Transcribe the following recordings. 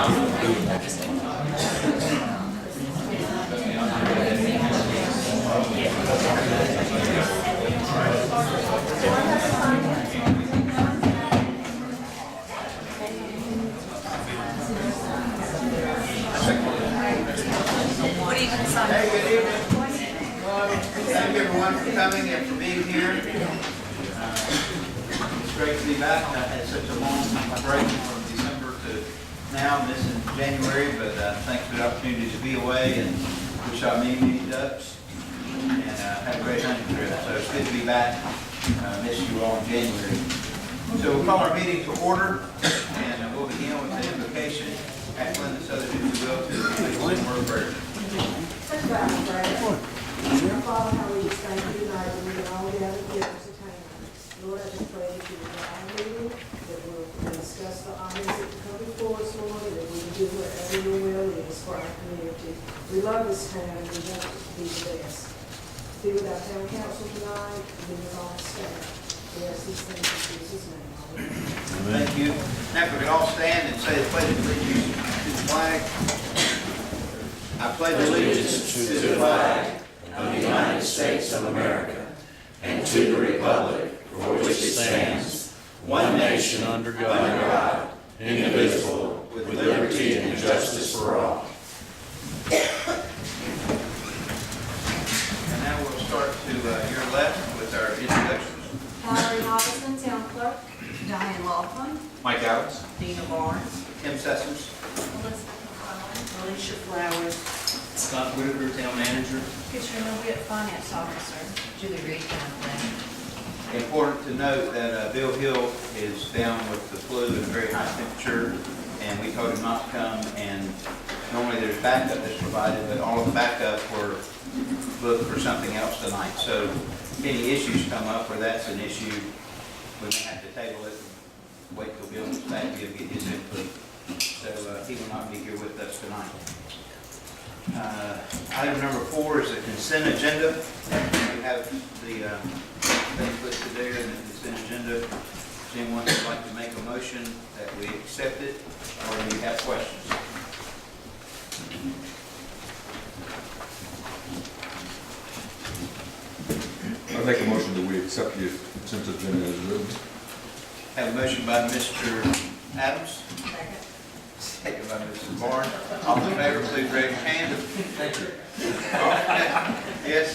Hey, good evening. Thank you everyone for coming and for being here. It's great to be back. I had such a long break from December to now, missing January, but thanks for the opportunity to be away and we shot many ducks and had a great hunting trip. So it's good to be back. Missed you all in January. So we'll call our meeting to order and we'll begin with the invocation. Kathleen, this other if you will, to the word prayer. Father, how we just thank you tonight that we can all gather here to entertain us. Lord, I just pray that you will guide our meeting, that we'll discuss the items that come before us, Lord, and that we will do whatever your will is for our community. We love this town and we want it to be the best. Be with our town council tonight, and be with all the staff. We ask these things in Jesus' name. Amen. Thank you. Now if we could all stand and say the pledge of allegiance to the flag. I pledge allegiance to the flag of the United States of America and to the republic for which it stands, one nation under God, indivisible, with liberty and justice for all. And now we'll start to your left with our introductions. Valerie Robinson, Town Clerk. Diane Laughlin. Mike Alex. Dina Barnes. Tim Sessoms. Elizabeth McClellan. Alicia Flowers. Scott Whitaker, Town Manager. Katrina Witt, Finance Officer. Julie Reed, Town Planner. Important to note that Bill Hill is down with the flu and a very high temperature, and we told him not to come, and normally there's backup that's provided, but all of the backup were booked for something else tonight. So if any issues come up or that's an issue, we may have to table it and wait till Bill gets back to get his input. So he will not be here with us tonight. Item number 4 is the consent agenda. We have the things listed there in the consent agenda. Does anyone would like to make a motion that we accept it, or do you have questions? I make a motion that we accept the consent agenda as written. Have a motion by Mr. Adams. Second by Mrs. Barnes. All in favor, please raise your hand. Thank you. Yes.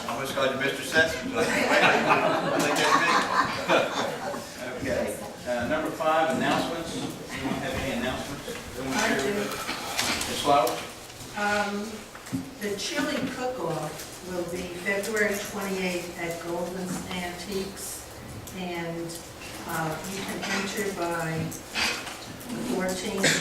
I almost called you Mr. Sessoms. Okay. Number 5, announcements. Anyone have any announcements? I do. Ms. Flowers? The chili cook-off will be February 28th at Goldman's Antiques, and you can enter by the 14th.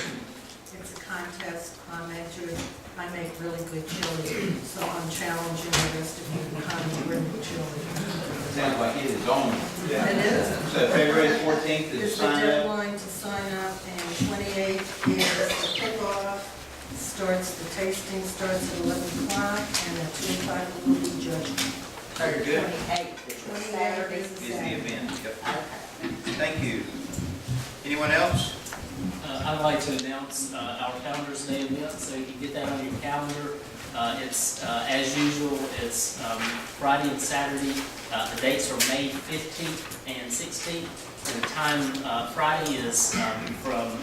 It's a contest. I make really good chili, so I'm challenging the rest of you to come and bring the chili. Sounds like it is on. It is. So February 14th is There's a sign up. deadline to sign up, and 28th is the cook-off. The tasting starts at 11 o'clock, and at 2 o'clock will be judgment. Very good. 28th is Is the event. Yep. Thank you. Anyone else? I'd like to announce our Founders Day event, so you can get that on your calendar. It's, as usual, it's Friday and Saturday. The dates are May 15th and 16th. And the time, Friday is from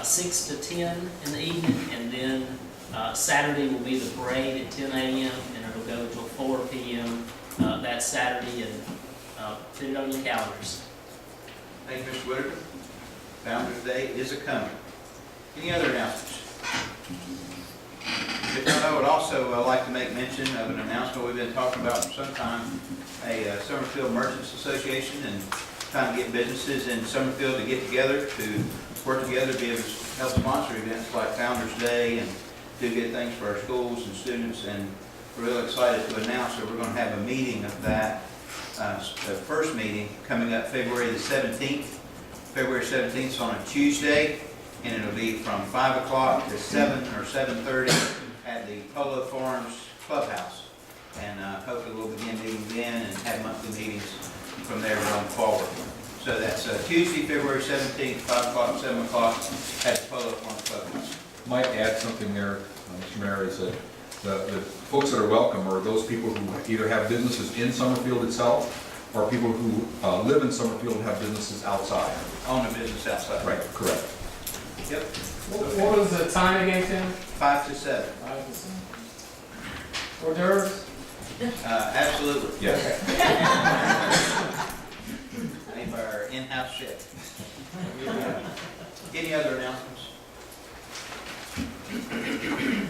6 to 10 in the evening, and then Saturday will be the parade at 10 a.m. and it'll go until 4 p.m. That Saturday, and put it on your calendars. Thank you, Mr. Whitaker. Founders Day is a coming. Any other announcements? If not, I would also like to make mention of an announcement we've been talking about for some time, a Summerfield Merchants Association, and trying to get businesses in Summerfield to get together, to work together, to be able to help sponsor events like Founders Day and do good things for our schools and students. And we're really excited to announce that we're going to have a meeting of that, the first meeting coming up February the 17th. February 17th is on a Tuesday, and it'll be from 5 o'clock to 7 or 7:30 at the Polo Farms Clubhouse. And hopefully we'll begin meeting then and have monthly meetings from there going forward. So So that's Tuesday, February 17th, 5 o'clock, 7 o'clock, at the Polo Farm Clubhouse. Might add something there, Mr. Mayor, is that the folks that are welcome are those people who either have businesses in Summerfield itself, or people who live in Summerfield and have businesses outside. Own a business outside. Right, correct. Yep, What was the time again, Tim? 5 to 7. Hors d'oeuvres? Absolutely. Yes. Made by our in-house chef. Any other announcements?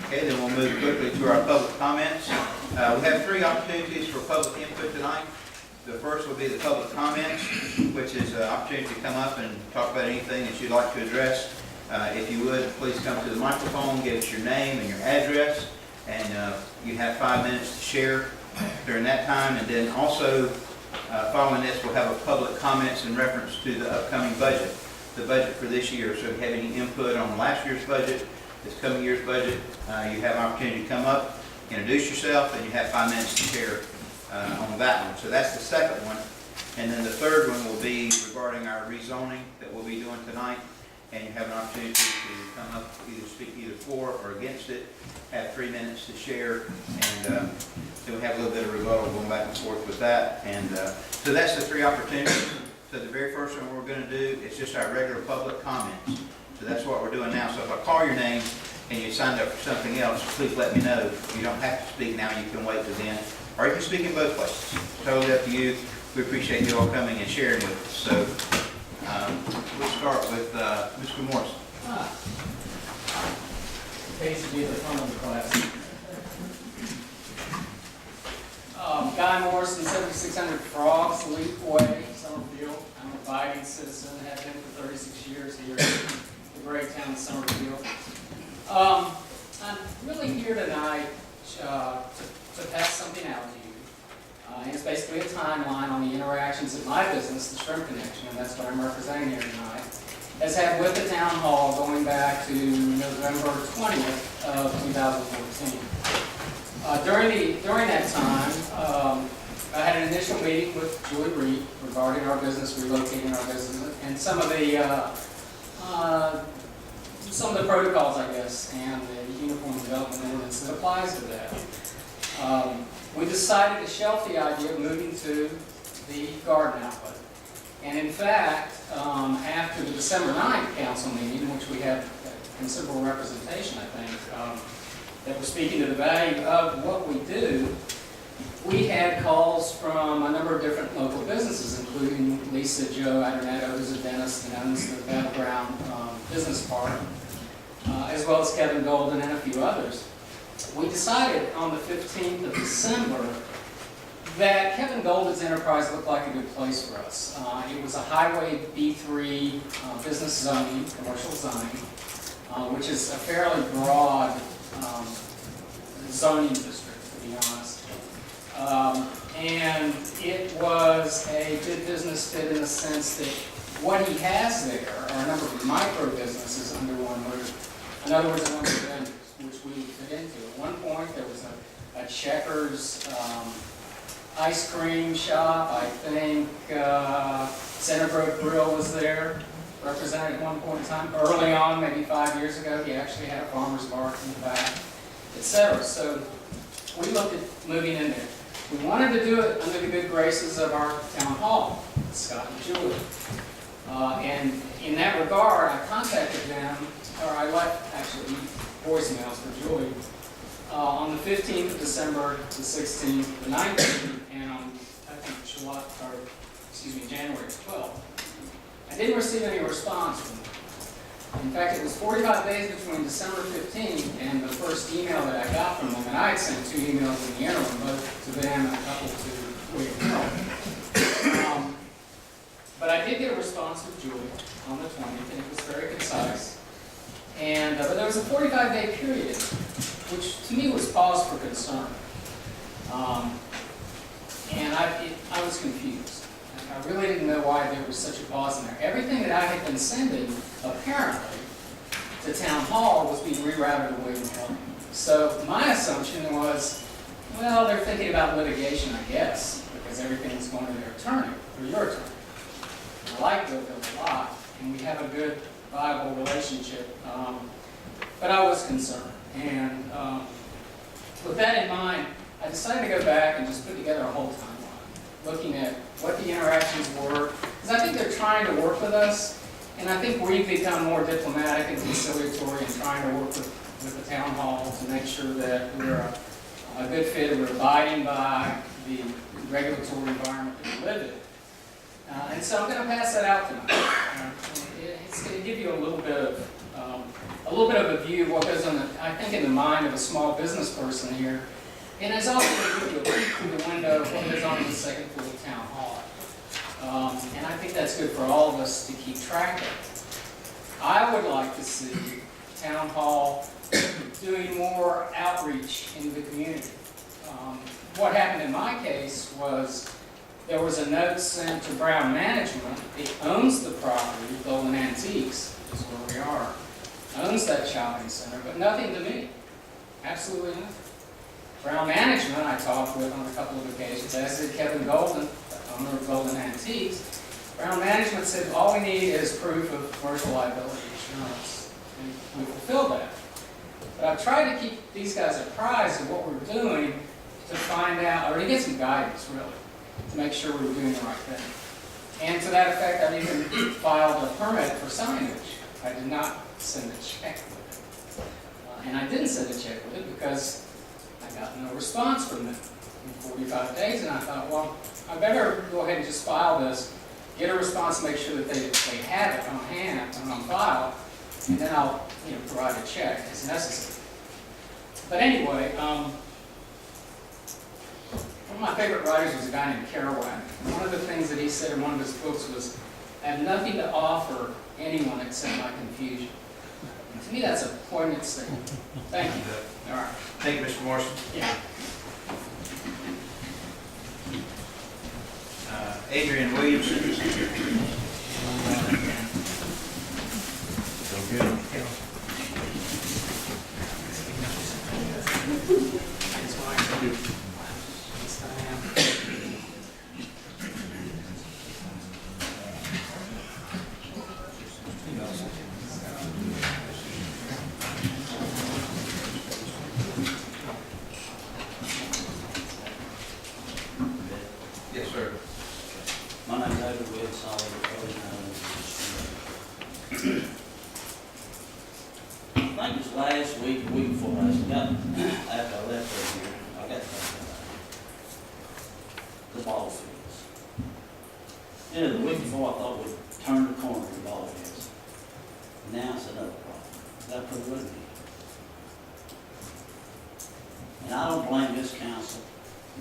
Okay, then we'll move quickly to our public comments. We have 3 opportunities for public input tonight. The first will be the public comments, which is an opportunity to come up and talk about anything that you'd like to address. If you would, please come to the microphone, give us your name and your address, and you have 5 minutes to share during that time. And then also, following this, we'll have a public comments in reference to the upcoming budget, the budget for this year. So if you have any input on last year's budget, this coming year's budget, you have an opportunity to come up, introduce yourself, and you have 5 minutes to share on that one. So that's the second one. And then the third one will be regarding our rezoning that we'll be doing tonight. And you have an opportunity to come up, speak either for or against it, have 3 minutes to share, and then we have a little bit of rebuttal going back and forth with that. And so that's the 3 opportunities. So the very first one we're going to do is just our regular public comments. So that's what we're doing now. So if I call your name and you signed up for something else, please let me know. You don't have to speak now. You can wait till then. Or you can speak in both places. Totally up to you. We appreciate you all coming and sharing with us. So we'll start with Mr. Morrison. Pays to be at the front of the class. Guy Morrison, 7600 Frogs, Leap Way, Summerfield. I'm a abiding citizen, have been for 36 years here in the great town of Summerfield. I'm really here tonight to pass something out to you. And it's basically a timeline on the interactions that my business, the Shrimp Connection, and that's what I'm representing here tonight, has had with the town hall going back to November 20th of 2014. During that time, I had an initial meeting with Julie Reed regarding our business, relocating our business, and some of the protocols, I guess, and the uniform development ordinance that applies to that. We decided to shelf the idea of moving to the garden outlet. And in fact, after the December 9th council meeting, which we had considerable representation, I think, that was speaking to the value of what we do, we had calls from a number of different local businesses, including Lisa Joe Adornetto, who's a dentist and owns the Battleground Business Park, as well as Kevin Golden and a few others. We decided on the 15th of December that Kevin Golden's enterprise looked like a good place for us. It was a Highway B3 business zoning, commercial zoning, which is a fairly broad zoning district, to be honest. And it was a good business fit in the sense that what he has there are a number of micro businesses under one roof. In other words, a number of vendors, which we fit into. At one point, there was a Checkers ice cream shop. I think Centerbrook Grill was there, represented at one point in time. Early on, maybe 5 years ago, he actually had a farmer's market in the back, etc. So we looked at moving in there. We wanted to do it under the good graces of our town hall, Scott and Julie. And in that regard, I contacted them, or I left actually voicemails for Julie on the 15th of December, the 16th, the 19th, and on I think January 12th. I didn't receive any response from them. In fact, it was 45 days between December 15th and the first email that I got from them, and I had sent 2 emails in the interim, both to them and a couple to William Hill. But I did get a response from Julie on the 20th, and it was very concise. And but there was a 45-day period, which to me was cause for concern. And I was confused. I really didn't know why there was such a pause in there. Everything that I had been sending, apparently, to Town Hall was being rerouted to William Hill. So my assumption was, well, they're thinking about litigation, I guess, because everything's going to their attorney, or your attorney. I like Bill a lot, and we have a good, viable relationship. But I was concerned, and with that in mind, I decided to go back and just put together a whole timeline, looking at what the interactions were, because I think they're trying to work with us, and I think we've become more diplomatic and conciliatory in trying to work with the town hall to make sure that we're a good fit, we're abiding by the regulatory environment that we live in. And so I'm going to pass that out tonight. It's going to give you a little bit of a view of what goes on, I think, in the mind of a small business person here. And it's also going to give you a peek through the window of what goes on in the second floor of Town Hall. And I think that's good for all of us to keep track of. I would like to see Town Hall doing more outreach into the community. What happened in my case was there was a note sent to Brown Management. It owns the property, Golden Antiques, is where we are, owns that shopping center, but nothing to me. Absolutely nothing. Brown Management I talked with on a couple of occasions, as did Kevin Golden, the owner of Golden Antiques. Brown Management said all we need is proof of commercial liability insurance, and we fulfilled that. But I've tried to keep these guys apprised of what we're doing to find out, or to get some guidance, really, to make sure we're doing the right thing. And to that effect, I've even filed a permit for signage. I did not send a check with it. And I didn't send a check with it because I got no response from them in 45 days. And I thought, well, I better go ahead and just file this, get a response, make sure that they have it on hand and on file, and then I'll provide a check as necessary. But anyway, one of my favorite writers was a guy named Kerouac. One of the things that he said in one of his books was, I have nothing to offer anyone except my confusion. And to me, that's a poignant statement. Thank you. All right. Thank you, Mr. Morrison. Yeah. Adrian Williamson. So good. Yes, sir. My name's David Woods, I think it was last week, the week before last, after I left over here, I got to think about the ball fields. The week before I thought we'd turn the corner of the ball fields. Now it's another problem. That put with me. And I don't blame this council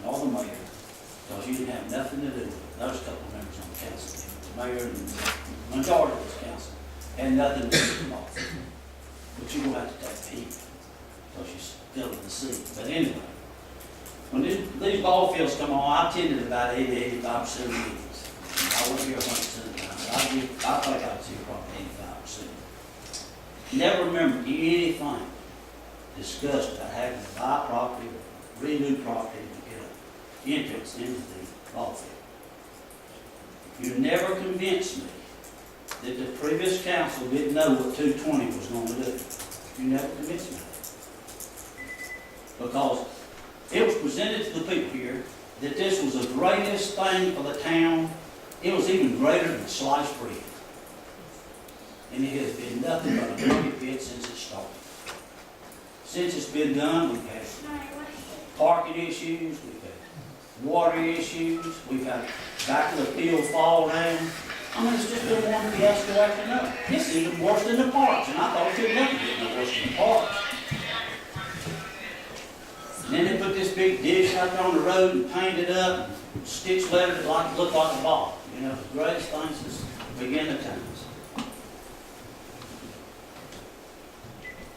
nor the mayor, because you didn't have nothing to do with it. There was a couple of members on the council, the mayor and the majority of this council had nothing to do with the ball field. But you're going to have to take the heat, because you're still in the seat. But anyway, when these ball fields come on, I attended about 80-85% of the meetings. I won't hear 100% of the time, but I think I'd see probably 85%. Never remember anything discussed about having to buy property, renew property to get an entrance into the ball field. You never convinced me that the previous council didn't know what 220 was going to do. You never convinced me. Because it was presented to the people here that this was the greatest thing for the town. It was even greater than sliced bread. And it has been nothing but a money pit since it started. Since it's been done, we've had parking issues, we've had water issues, we've had back of the field fall down. I mean, it's just been one fiasco after another. It's even worse than the parks, and I thought it could never get no worse than the parks. And then they put this big dish out there on the road and painted it up, and stitched letters like it looked like a ball. The greatest thing since the beginning of times.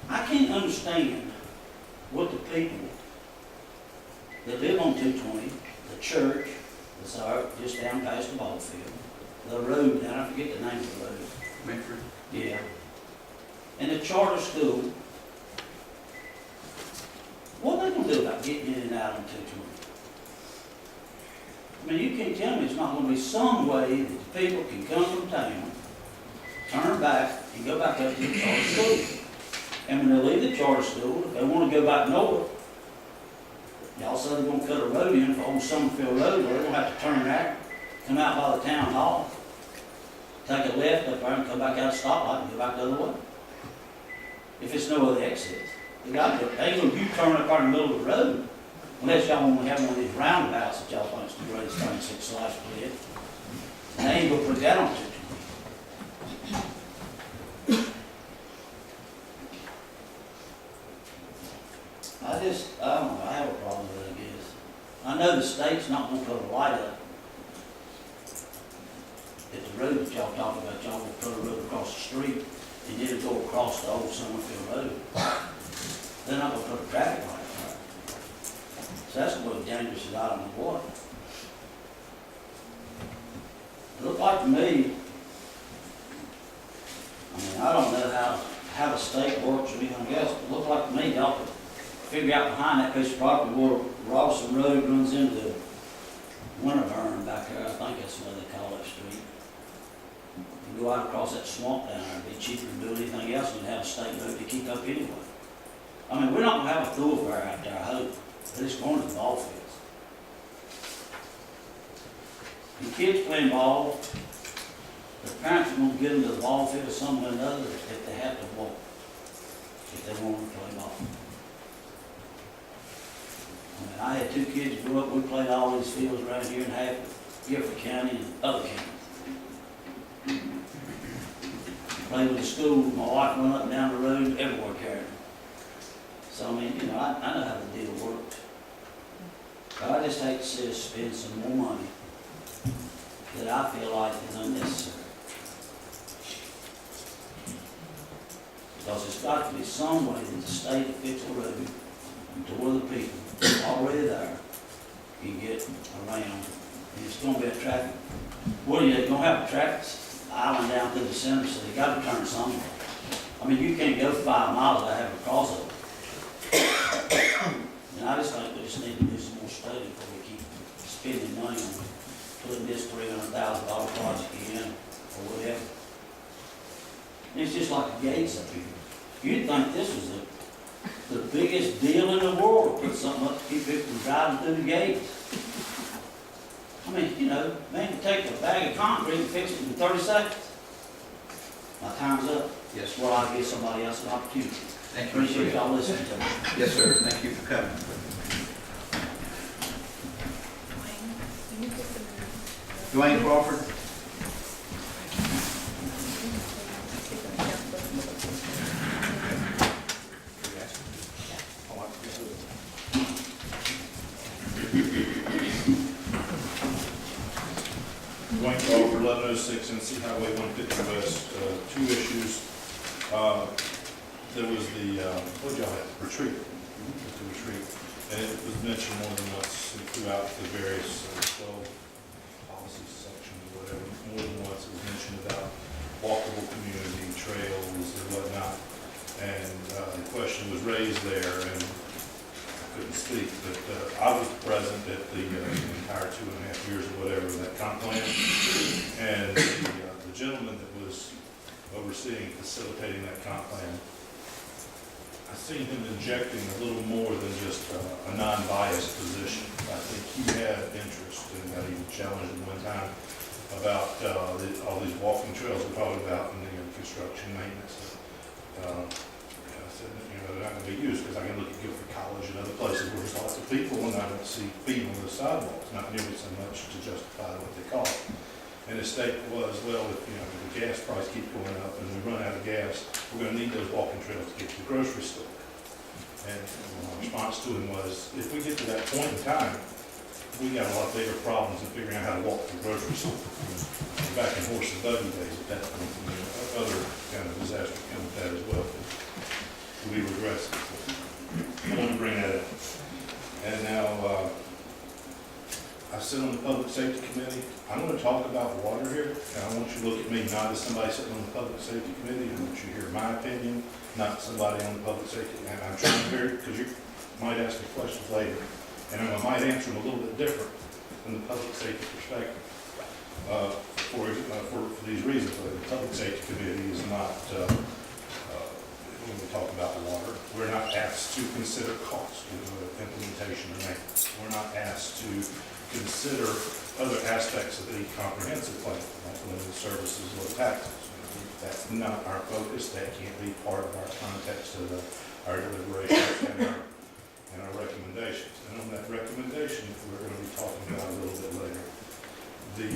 I can't understand what the people that live on 220, the church, that's just down past the ball field, the road down, I forget the name of the road. Medford. Yeah. And the charter school, what are they going to do about getting in and out on 220? I I mean, you can't tell me it's not gonna be some way that the people can come from town, turn back, and go back up to the charter school. And when they leave the charter school, if they wanna go back north, y'all said they're gonna cut a road in for old Summerfield Road, where they're gonna have to turn back, come out by the town hall, take a left up there and come back out of the stoplight and go back the other way. If it's no other exit. They got to, they ain't gonna U-turn up there in the middle of the road, unless y'all wanna have one of these roundabouts that y'all think's the greatest thing since sliced bread. And they ain't gonna put that on 50. I don't know, I have a problem with it, I guess. I know the state's not gonna put a light up at the road that y'all talking about, y'all will put a road across the street, and it'll go across the old Summerfield Road. They're not gonna put a traffic light there. So that's a little dangerous as I don't know what. It looked like to me, I mean, I don't know how the state works or anything else, but it looked like to me, y'all could figure out behind that piece of property where Rawson Road runs into Winterburn back there, I think that's what they call that street. You go out across that swamp down there, it'd be cheaper to do anything else than have a state road to keep up anyway. I mean, we're not gonna have a thoroughfare out there, I hope, but it's going to the ball fields. The kids playing ball, the parents are gonna get them to the ball field some way or another if they have to walk, if they want to play ball. I mean, I had two kids grew up, we played all these fields around here in Gifford County and other counties. Played with the school, my wife went up and down the road, everywhere carrying. So, I mean, you know, I know how the deal works. But I just hate to see us spend some more money that I feel like is unnecessary. Because there's got to be some way that the state will fix the road to where the people already there can get around. And it's gonna be a traffic, what are you gonna have a traffic island down through the center, so you gotta turn somewhere. I mean, you can't go 5 miles without having a crossover. And I just think we just need to do some more study before we keep spending money on putting this $300,000 project in or whatever. And it's just like the gates up here. You'd think this was the biggest deal in the world, to put something up to keep people from driving through the gates. I mean, you know, man can take a bag of concrete and fix it in 30 seconds. My time's up. Yes, Well, I'll give somebody else an opportunity. thank you. Appreciate y'all listening to me. Yes, sir, thank you for coming. Dwayne Crawford? Dwayne Crawford, 1106 NC Highway 150 West, two issues. There was the, what did y'all have, retreat, the retreat. And it was mentioned more than once throughout the various 12 policy sections or whatever. More than once it was mentioned about walkable community, trails and whatnot. And the question was raised there, and I couldn't speak, but I was present at the entire 2.5 years or whatever of that comp plan. And the gentleman that was overseeing, facilitating that comp plan, I seen him injecting a little more than just a non-biased position. I think he had interest, and I even challenged him one time about all these walking trails we're talking about in the construction maintenance. I said, you know, they're not going to be used because I can look at Guilford College and other places where there's lots of people, and I don't see feet on the sidewalks, not nearly so much to justify what they cost. And his statement was, well, if you know the gas price keeps going up and we run out of gas, we're going to need those walking trails to get to the grocery store. And my response to him was, if we get to that point in time, we got a lot bigger problems in figuring out how to walk to the grocery store. Back in horse and buggy days at that point, you know, other kind of disaster come with that as well. We regress it. I want to bring that up. And now, I sit on the Public Safety Committee. I'm going to talk about water here, and I want you to look at me not as somebody sitting on the Public Safety Committee. I want you to hear my opinion, not somebody on the Public Safety. And I'm trying to hear, because you might ask me questions later, and I might answer them a little bit different than from the public safety perspective. For these reasons, the Public Safety Committee is not, when we talk about water, we're not asked to consider cost, implementation, or maintenance. We're not asked to consider other aspects of the comprehensive plan, like limited services or taxes. That's not our focus. That can't be part of our context of our deliberations and our recommendations. And on that recommendation, we're going to be talking about a little bit later. You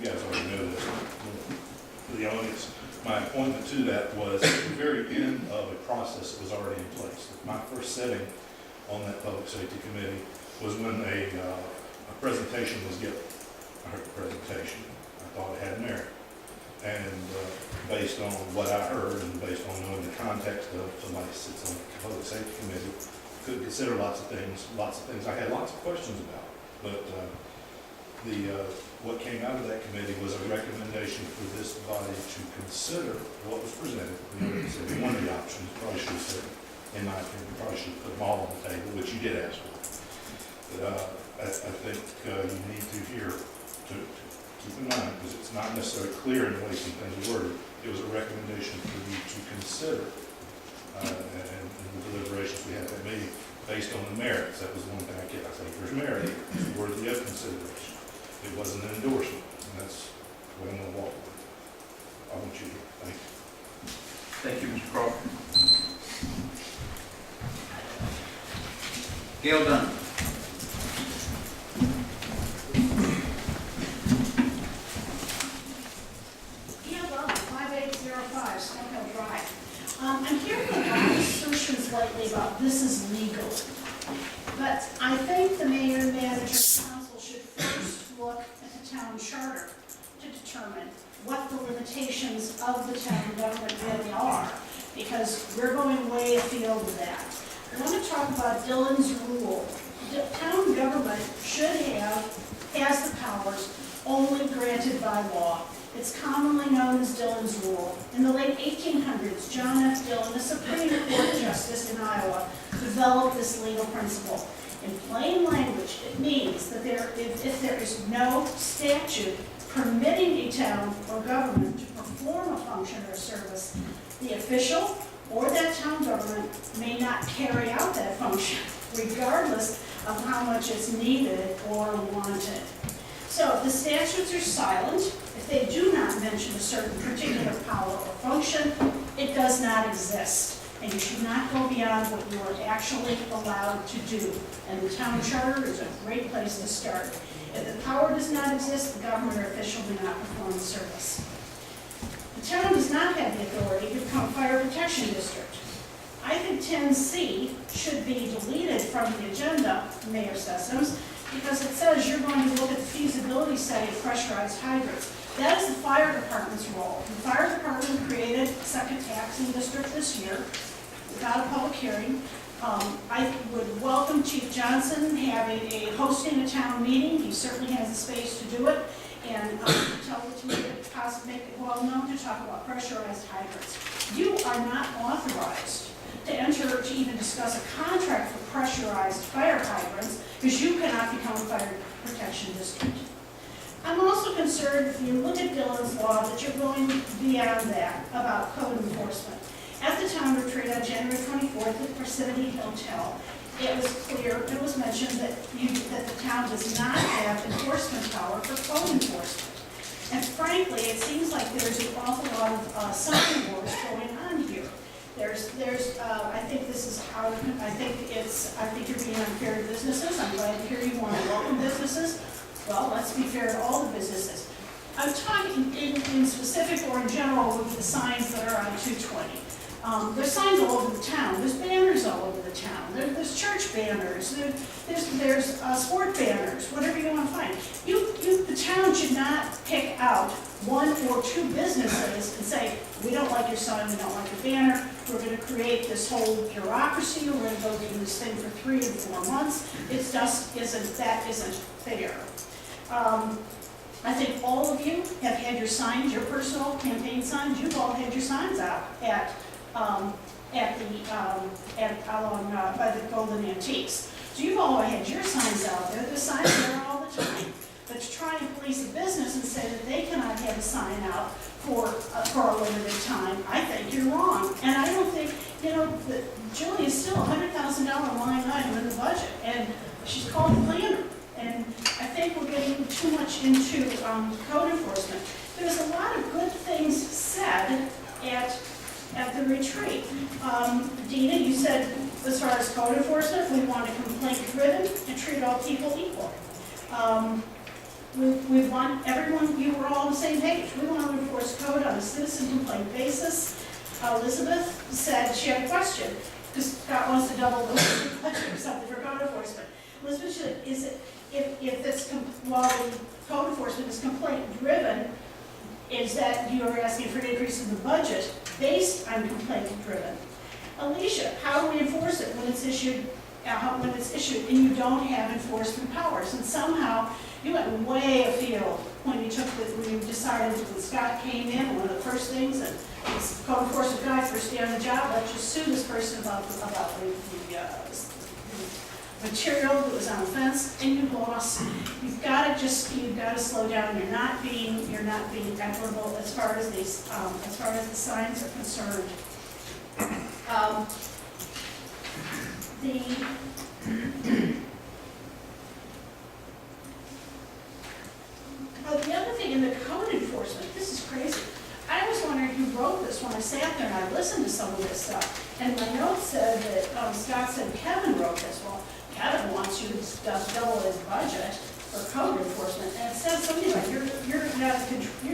guys already know this. For the audience, my appointment to that was at the very end of a process that was already in place. My first setting on that Public Safety Committee was when a presentation was given. I heard the presentation. I thought it had merit. And based on what I heard and based on knowing the context of somebody who sits on the Public Safety Committee, could consider lots of things I had lots of questions about. But what came out of that committee was a recommendation for this body to consider what was presented. One of the options, probably should have said, in my opinion, probably should have put them all on the table, which you did ask for. But I think you need to hear, to keep in mind, because it's not necessarily clear in the way some things are worded, it was a recommendation for you to consider, and the deliberations we had at that meeting, based on the merits. That was the one thing I kept. I said, there's merit here, it's worthy of consideration. It wasn't an endorsement, and that's what I'm going to walk with. I want you to. Thank you. Thank you, Mr. Crawford. Gail Dunn. Gail Dunn, 5805 Summerfield Drive. I'm hearing a lot of assertions lately about this is legal, but I think the mayor and manager council should first look at the town charter to determine what the limitations of the town government really are, because we're going way afield with that. I want to talk about Dillon's rule. The town government has the powers only granted by law. It's commonly known as Dillon's rule. In the late 1800s, John F. Dillon, a Supreme Court justice in Iowa, developed this legal principle. In plain language, it means that if there is no statute permitting a town or government to perform a function or service, the official or that town government may not carry out that function, regardless of how much it's needed or wanted. So if the statutes are silent, if they do not mention a certain particular power or function, it does not exist. And you should not go beyond what you are actually allowed to do. And the town charter is a great place to start. If the power does not exist, the government or official do not perform the service. The town does not have the authority to become a fire protection district. I think 10C should be deleted from the agenda, Mayor Sessoms, because it says you're going to look at the feasibility study of pressurized hydrants. That is the fire department's role. The fire department created a second taxing district this year without a public hearing. I would welcome Chief Johnson hosting a town meeting. He certainly has the space to do it, and tell the team to possibly make it well known to talk about pressurized hydrants. You are not authorized to even discuss a contract for pressurized fire hydrants because you cannot become a fire protection district. I'm also concerned, if you look at Dillon's law, that you're going beyond that about code enforcement. At the town retreat on January 24th at the Parsippany Hotel, it was clear, it was mentioned that the town does not have enforcement power for code enforcement. And frankly, it seems like there's an awful lot of sign wars going on here. I think this is how, I think you're being unfair to businesses. I'm glad to hear you want to welcome businesses. Well, let's be fair to all the businesses. I'm talking in specific or in general with the signs that are on 220. There's signs all over the town. There's banners all over the town. There's church banners. There's sport banners. Whatever you want to find. The town should not pick out one or two businesses and say, we don't like your sign, we don't like your banner. We're going to create this whole bureaucracy. We're going to go through this thing for 3 and 4 months. It just isn't fair. I think all of you have had your signs, your personal campaign signs. You've all had your signs out by the Golden Antiques. You've all had your signs out there, the signs are there all the time. But to try and police a business and say that they cannot have a sign out for a limited time, I think you're wrong. And I don't think, Julie is still a $100,000 line item in the budget, and she's called the planner. And I think we're getting too much into code enforcement. There's a lot of good things said at the retreat. Dina, you said, as far as code enforcement, we want a complaint-driven and treat all people equal. We want everyone, you were all on the same page. We want to enforce code on a citizen complaint basis. Elizabeth said she had a question, because Scott wants to double the budget or something for code enforcement. Elizabeth said, is it, if it's, while the code enforcement is complaint-driven, is that you are asking for an increase in the budget based on complaint-driven? Alicia, how do we enforce it when it's issued and you don't have enforcement powers? And somehow you went way afield when you decided when Scott came in, one of the first things, and this code enforcement guy first day on the job, let's just sue this person about the material that was on the fence, and you lost. You've got to slow down. You're not being equitable as far as the signs are concerned. The other thing in the code enforcement, this is crazy. I was wondering who wrote this when I sat there and I listened to some of this stuff. And my notes said that Scott said Kevin wrote this. Well, Kevin wants you to double his budget for code enforcement. And it says something like you're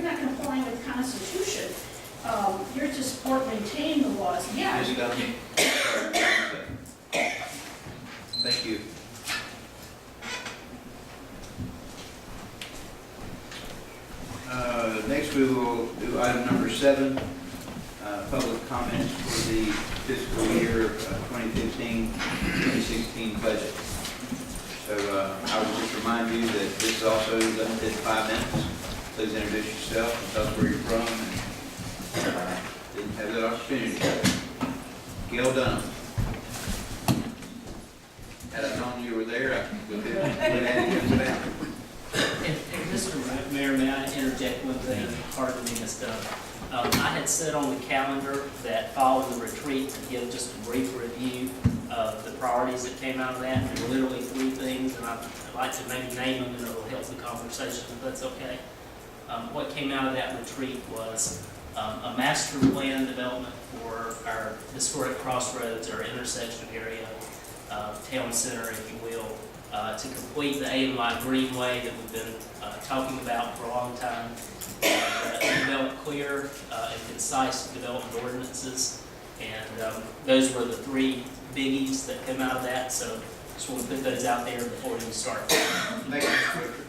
not complying with the Constitution. You're to support, maintain the laws. Yeah. Ms. Gunn. Thank you. Next, we will do item number 7, public comments for the fiscal year 2015-2016 budget. So I would just remind you that this is also limited to 5 minutes. Please introduce yourself and tell us where you're from. And didn't have that opportunity. Gail Dunham. Had I known you were there, I would have been down. And Mr. Mayor, may I interject one thing? Pardon me, Ms. Dunn. I had set on the calendar that following the retreat to give just a brief review of the priorities that came out of that. And there were literally 3 things, and I'd like to maybe name them, and it'll help the conversation, if that's okay. What came out of that retreat was a master plan development for our historic crossroads, our intersection area, town center, if you will, to complete the AMI Greenway that we've been talking about for a long time, develop clear and concise development ordinances, and those were the 3 biggies that came out of that, so just want to put those out there before we start. Thank you, Mr. Richard.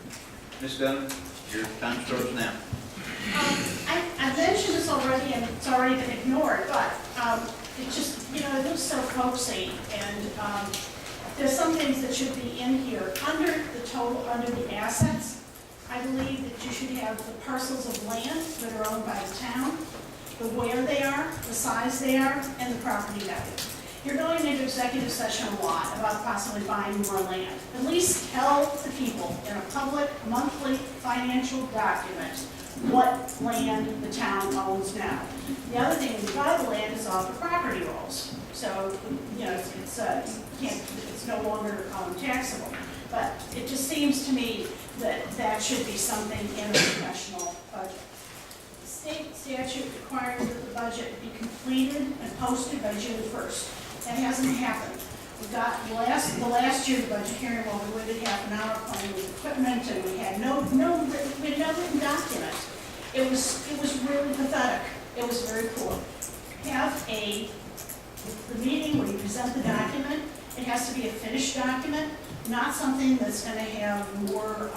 Ms. Dunn, your time starts now. I mentioned this already, and it's already been ignored, but it just, it looks so folksy, and there's some things that should be in here. Under the assets, I believe that you should have the parcels of land that are owned by the town, the where they are, the size they are, and the property value. You're going into executive session a lot about possibly buying more land. At least tell the people in a public, monthly financial document what land the town owns now. The other thing, when you buy the land, is all the property rolls. So, it's no longer taxable. But it just seems to me that that should be something in a professional budget. The state statute requires that the budget be completed and posted by June 1st. That hasn't happened. We got the last year the budget hearing, while we waited half an hour playing with equipment, and we had no written document. It was really pathetic. It was very poor. Have the meeting where you present the document. It has to be a finished document, not something that's going to have more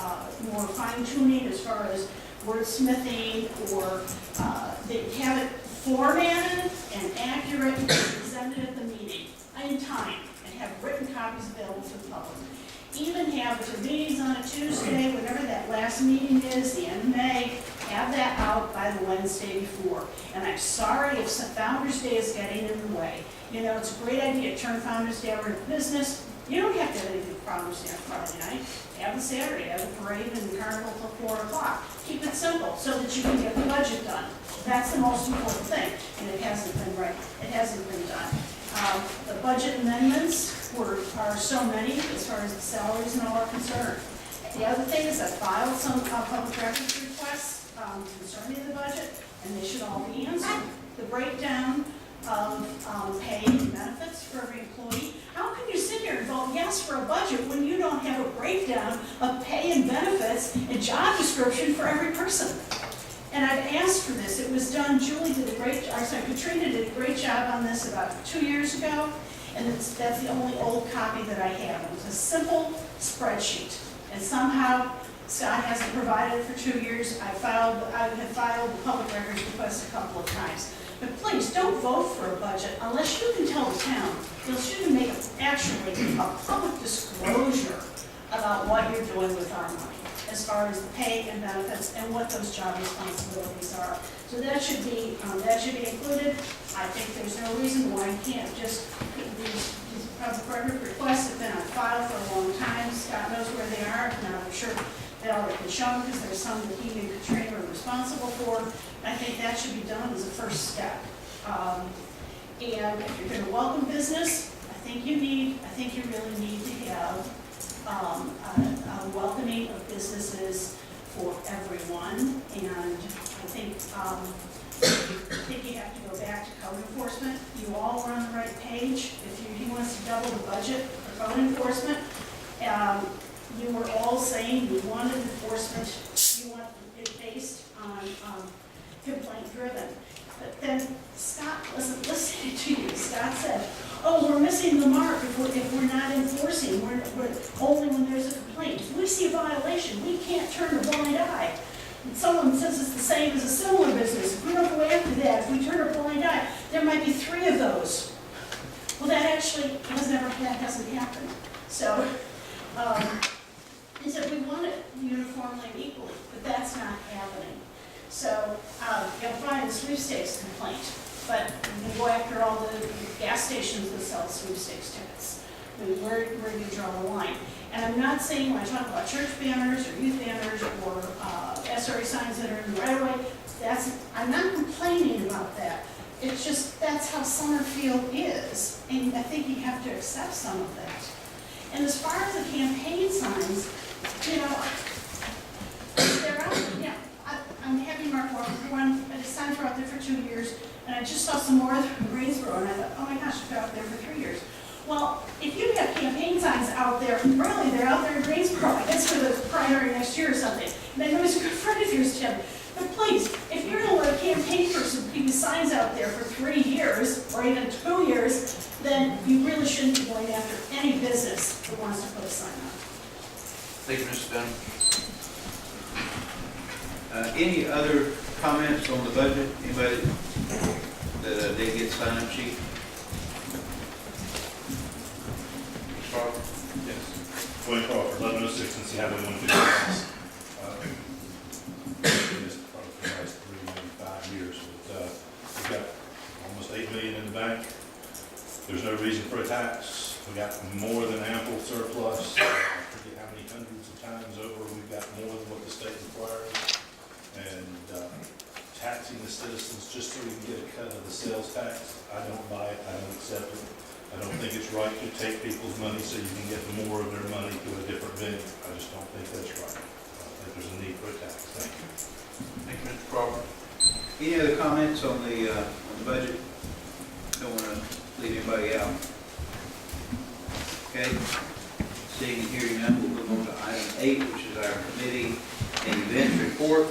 fine tuning as far as wordsmithing, or they have it formatted and accurate and presented at the meeting in time, and have written copies available to the public. Even have, if the meeting's on a Tuesday, whatever that last meeting is, the end of May, have that out by the Wednesday before. And I'm sorry if Founder's Day is getting in the way. It's a great idea to turn Founder's Day over to business. You don't have to have anything problems on Friday night. Have the Saturday, have the parade and the carnival till 4 o'clock. Keep it simple so that you can get the budget done. That's the most important thing, and it hasn't been right. It hasn't been done. The budget amendments are so many as far as the salaries and all are concerned. The other thing is I filed some public records requests concerning the budget, and they should all be answered. The breakdown of pay and benefits for every employee. How can you sit here and vote yes for a budget when you don't have a breakdown of pay and benefits and job description for every person? And I've asked for this. It was done, Katrina did a great job on this about 2 years ago, and that's the only old copy that I have. It was a simple spreadsheet, and somehow Scott hasn't provided it for 2 years. I have filed the public records request a couple of times. But please, don't vote for a budget unless you can tell the town. You should make actually a public disclosure about what you're doing with our money, as far as the pay and benefits and what those job responsibilities are. So that should be included. I think there's no reason why you can't just, these public record requests have been on file for a long time. Scott knows where they are, and I'm sure they already been shown because there's some that he and Katrina are responsible for. I think that should be done as a first step. And if you're going to welcome business, I think you really need to have a welcoming of businesses for everyone. And I think you have to go back to code enforcement. You all are on the right page. If he wants to double the budget for code enforcement, you were all saying you wanted enforcement, you want it based on complaint driven. But then Scott wasn't listening to you. Scott said, oh, we're missing the mark if we're not enforcing. We're only when there's a complaint. If we see a violation, we can't turn a blind eye. And someone says it's the same as a similar business. If we don't go after that, if we turn a blind eye, there might be 3 of those. Well, that hasn't happened. So, he said we want it uniformly and equally, but that's not happening. So you'll find the sweepstakes complaint, but you can go after all the gas stations that sell sweepstakes tickets. I mean, where do you draw the line? And I'm not saying when I talk about church banners or youth banners or SRA signs that are in the right of way, I'm not complaining about that. It's just that's how Summerfield is, and I think you have to accept some of that. And as far as the campaign signs, they're out there. Yeah, I'm happy Mark Walker one, but his signs were out there for 2 years, and I just saw some more in Greensboro, and I thought, oh my gosh, they're out there for 3 years. Well, if you have campaign signs out there, really, they're out there in Greensboro, I guess for the primary next year or something. And I know he's a good friend of yours, Tim. But please, if you're going to let a campaign person keep signs out there for 3 years, or even 2 years, then you really shouldn't be going after any business that wants to put a sign up. Thank you, Mr. Dunn. Any other comments on the budget? Anybody that did get sign-up sheet? Mr. Crawford? Yes. Dwayne Crawford, 1106, and see how we want to do this. This probably for the last 3, maybe 5 years, but we've got almost $8 million in the bank. There's no reason for a tax. We got more than ample surplus. I forget how many hundreds of times over we've got more than what the state requires. And taxing the citizens just so we can get a cut of the sales tax, I don't buy it, I don't accept it. I don't think it's right to take people's money so you can get more of their money to a different venue. I just don't think that's right. I think there's a need for a tax. Thank you. Thank you, Mr. Crawford. Any other comments on the budget? Don't want to leave anybody out. Okay. Seeing and hearing none, we'll move on to item 8, which is our committee and events report.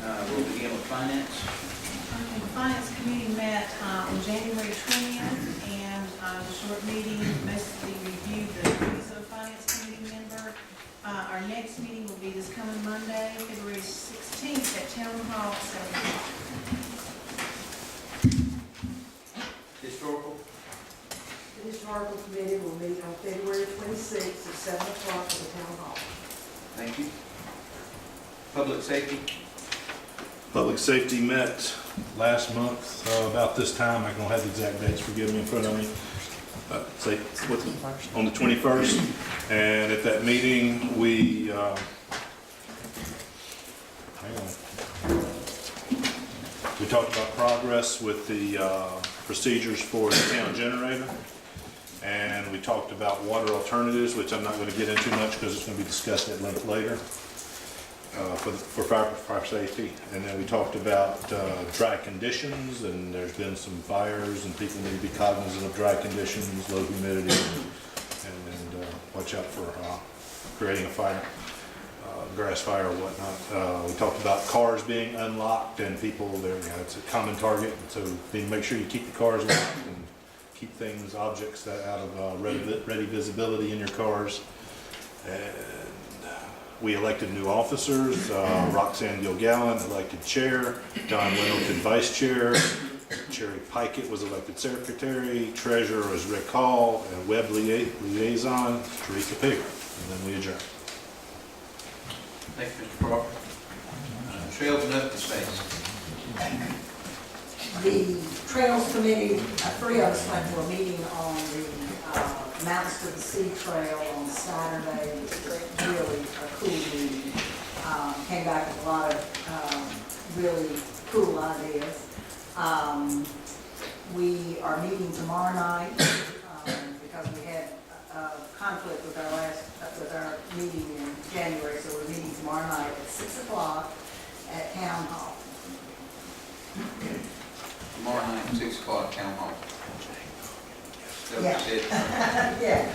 We'll begin with finance. The Finance Committee met on January 20th, and the short meeting basically reviewed the duties of a Finance Committee member. Our next meeting will be this coming Monday, February 16th at Town Hall at 7 o'clock. Historical. The Historical Committee will meet on February 26th at 7 o'clock at the Town Hall. Thank you. Public safety. Public safety met last month, about this time. I don't have the exact dates, forgive me, in front of me. say, on the 21st. And at that meeting, we, we talked about progress with the procedures for the town generator. And we talked about water alternatives, which I'm not going to get into much because it's going to be discussed at length later for fire safety. And then we talked about dry conditions, and there's been some fires, and people need to be cognizant of dry conditions, low humidity, and watch out for creating a fire, grass fire or whatnot. We talked about cars being unlocked, and people, it's a common target, so you need to make sure you keep the cars locked and keep things, objects out of ready visibility in your cars. And we elected new officers, Roxanne Gilgallen elected chair, Don Winnelton vice chair, Cherry Pikett was elected secretary, treasurer was Rick Hall, and web liaison, Teresa Pigger. And then we adjourn. Thank you, Mr. Crawford. Trails and open space. The Trails Committee, three of us went to a meeting on the Mountains to the Sea Trail on Saturday. It was really a cool meeting. Came back with a lot of really cool ideas. We are meeting tomorrow night because we had a conflict with our meeting in January, so we're meeting tomorrow night at 6 o'clock at Town Hall. Tomorrow night, 6 o'clock, Town Hall. So Yeah. we said, Yeah,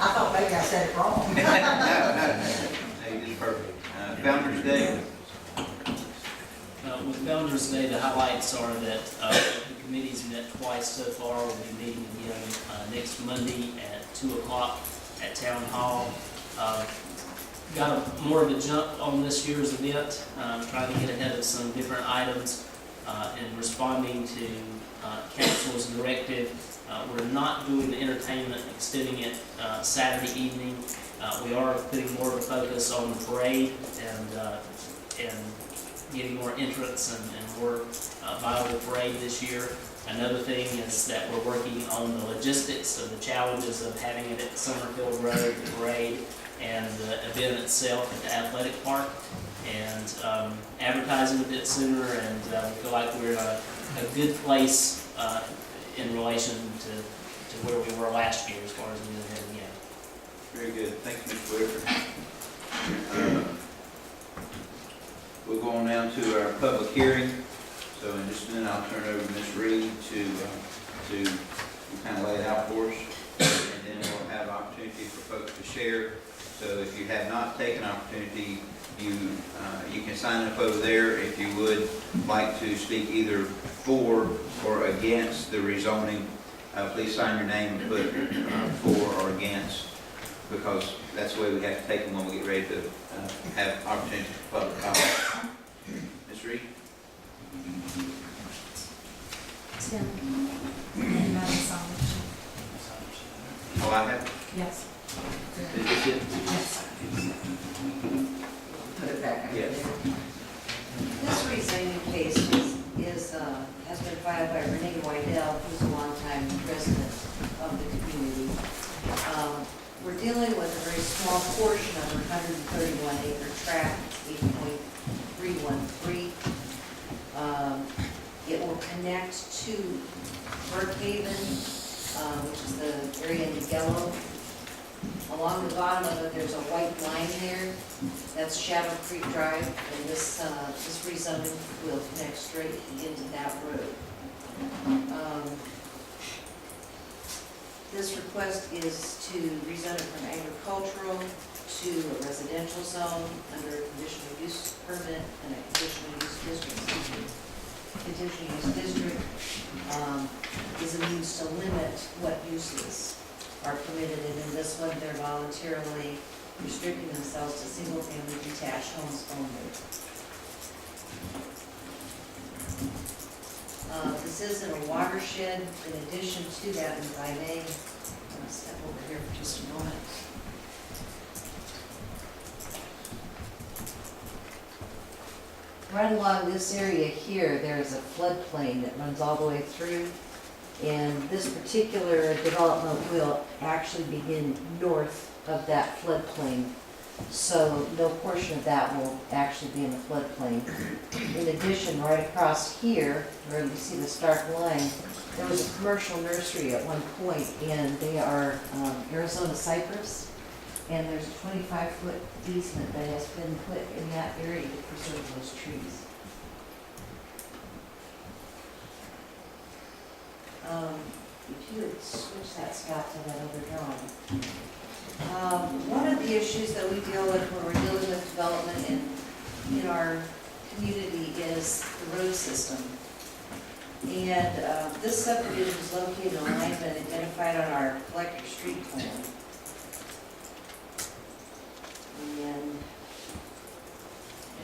I thought maybe I said it wrong. no, you did perfect. Founder's Day. With Founder's Day, the highlights are that the committee's met twice so far. We'll be meeting again next Monday at 2 o'clock at Town Hall. Got more of a jump on this year's event, trying to get ahead of some different items and responding to council's directive. We're not doing the entertainment, extending it Saturday evening. We are putting more of a focus on the parade and getting more entrance and more viable parade this year. Another thing is that we're working on the logistics of the challenges of having it at Summerfield Road, the parade, and the event itself at the athletic park, and advertising a bit sooner, and we feel like we're in a good place in relation to where we were last year as far as moving ahead again. Very good. Thank you, Mr. Whitaker. We'll go on now to our public hearing. So in just a minute, I'll turn it over to Ms. Reed to kind of lay it out for us. And then we'll have opportunity for folks to share. So if you have not taken opportunity, you can sign up over there if you would like to speak either for or against the rezoning. Please sign your name and put for or against, because that's the way we have to take them when we get ready to have opportunity for public comment. Ms. Reed? Tim, and Madam Solomon. Oh, I have? Yes. Is this it? Yes. Put it back in Yes. there. This rezoning case has been filed by Renee Wydell, who's a longtime resident of the community. We're dealing with a very small portion of a 131-acre tract, 8.313. It will connect to Brookhaven, which is the area in yellow. Along the bottom of it, there's a white line there. That's Shadow Creek Drive, and this rezoning will connect straight into that road. This request is to rezone it from agricultural to a residential zone under a conditional use permit and a conditional use district. Conditional use district is a means to limit what uses are permitted, and in this one, they're voluntarily restricting themselves to single-family detached homes only. This is in a watershed. In addition to that, and if I may, I'm going to step over here for just a moment. Right along this area here, there is a floodplain that runs all the way through. And this particular development will actually begin north of that floodplain. So no portion of that will actually be in the floodplain. In addition, right across here, where you see this dark line, there was a commercial nursery at one point, and they are Arizona cypress. And there's a 25-foot easement that has been put in that area to preserve those trees. If you would switch that, Scott, to that other drawing. One of the issues that we deal with when we're dealing with development in our community is the road system. And this subdivision is located in alignment identified on our collector street plan. And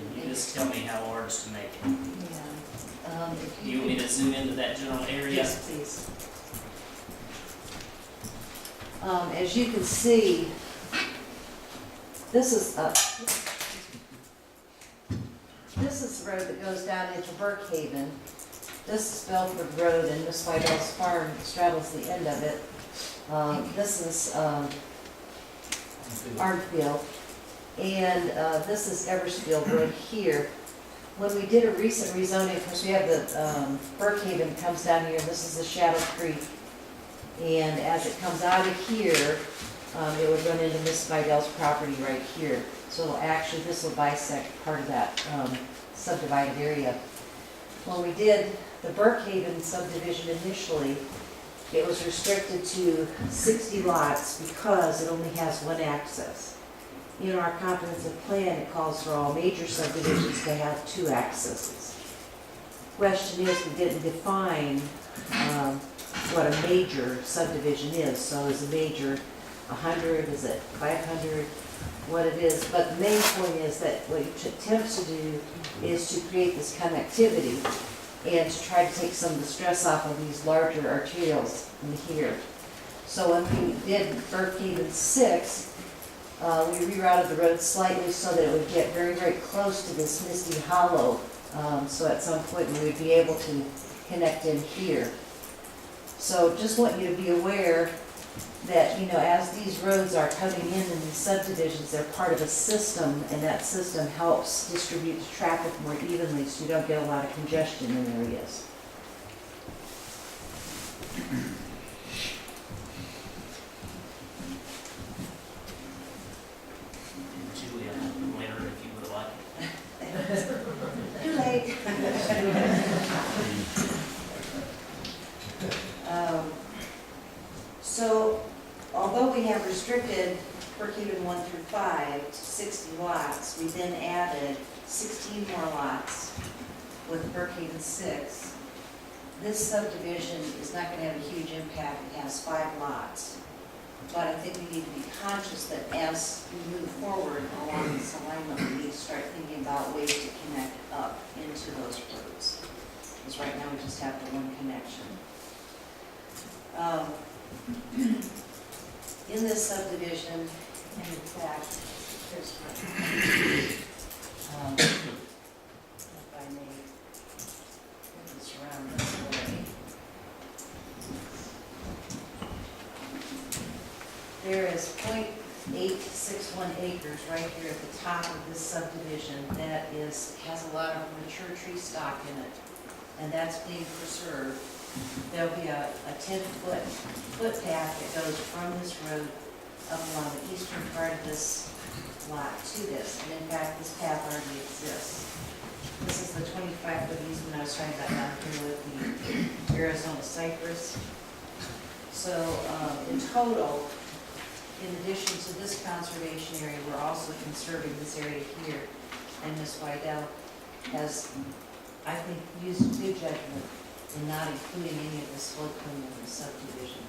And you just tell me how large to make it. yeah, if Do you want me to zoom into that general area? Yes, please. As you can see, this is the road that goes down into Brookhaven. This is Belford Road, and Miss Whitell's farm straddles the end of it. This is Arnfield, and this is Eversfield Road here. When we did a recent rezoning, of course, we have the Brookhaven comes down here, and this is the Shadow Creek. And as it comes out of here, it would run into Miss Vidal's property right here. So actually, this will bisect part of that subdivided area. When we did the Brookhaven subdivision initially, it was restricted to 60 lots because it only has one access. In our comprehensive plan, it calls for all major subdivisions to have 2 accesses. Question is, we didn't define what a major subdivision is. So is a major 100, is it 500, what it is. But the main point is that what it attempts to do is to create this connectivity and to try to take some of the stress off of these larger arterials in here. So when we did Brookhaven 6, we rerouted the road slightly so that it would get very, very close to this Misty Hollow. So at some point we would be able to connect in here. So just want you to be aware that, you know, as these roads are coming in these subdivisions, they're part of a system, and that system helps distribute the traffic more evenly so you don't get a lot of congestion in areas. Julia, later if you would like. Too late. So, although we have restricted Brookhaven 1 through 5 to 60 lots, we then added 16 more lots with Brookhaven 6. This subdivision is not going to have a huge impact. It has 5 lots. But I think we need to be conscious that as we move forward along this alignment, we need to start thinking about ways to connect up into those roads. Because right now we just have the one connection. In this subdivision, and in fact, here's my, if I may put this around this way. There is 0.861 acres right here at the top of this subdivision that has a lot of mature tree stock in it, and that's being preserved. There'll be a 10-foot footpath that goes from this road up along the eastern part of this lot to this. And in fact, this path already exists. This is the 25-foot easement I was talking about down here with the Arizona cypress. So in total, in addition to this conservation area, we're also conserving this area here. And Ms. Wydell has, I think, used good judgment in not including any of this floodplain in the subdivision.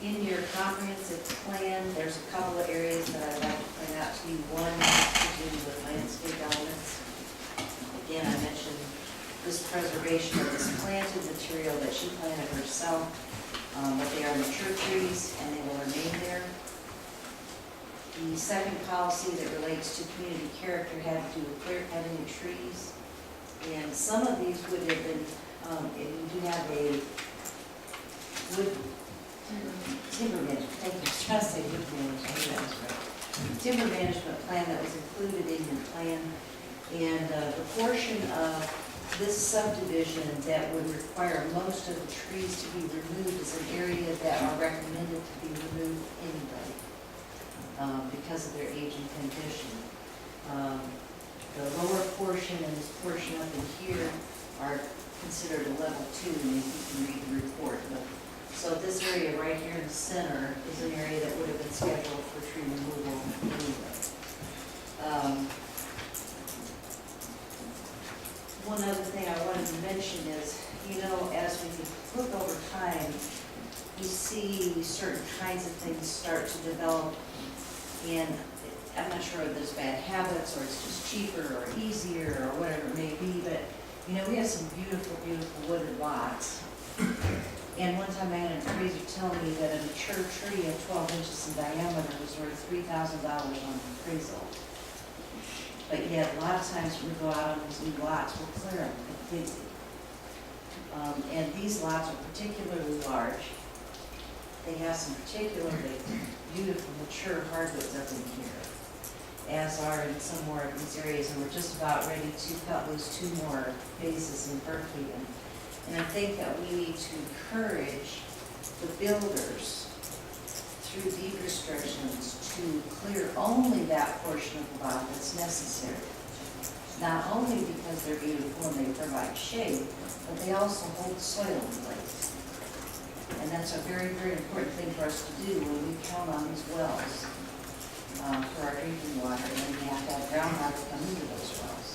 In your comprehensive plan, there's a couple of areas that I'd like to point out to you. One has to do with landscape elements. Again, I mentioned this preservation of this planted material that she planted herself, but they are mature trees and they will remain there. The second policy that relates to community character had to do with clear cutting of trees. And some of these would have been, you do have a wood, timber management, thank you, I was trying to say wood management, I think that was right. Timber management plan that was included in your plan, and the portion of this subdivision that would require most of the trees to be removed is an area that are recommended to be removed anyway, because of their age and condition. The lower portion and this portion up in here are considered a level 2, and you can read the report. But, so this area right here in the center is an area that would have been scheduled for tree removal anyway. One other thing I wanted to mention is, you know, as we look over time, we see certain kinds of things start to develop, and I'm not sure if there's bad habits or it's just cheaper or easier or whatever it may be, but, you know, we have some beautiful, beautiful wooded lots. And one time I had an appraiser tell me that a mature tree of 12 inches in diameter was worth $3,000 on appraisal. But yet, a lot of times when we go out on these new lots, we'll clear them completely. And these lots are particularly large. They have some particularly beautiful, mature hardwoods up in here, as are in some more of these areas, and we're just about ready to cut loose 2 more phases in Berkeley. And I think that we need to encourage the builders through deed restrictions to clear only that portion of the lot that's necessary. Not only because they're beautiful and they provide shade, but they also hold soil in place. And that's a very, very important thing for us to do when we count on these wells for our drinking water, and then we have to have groundwater come into those wells.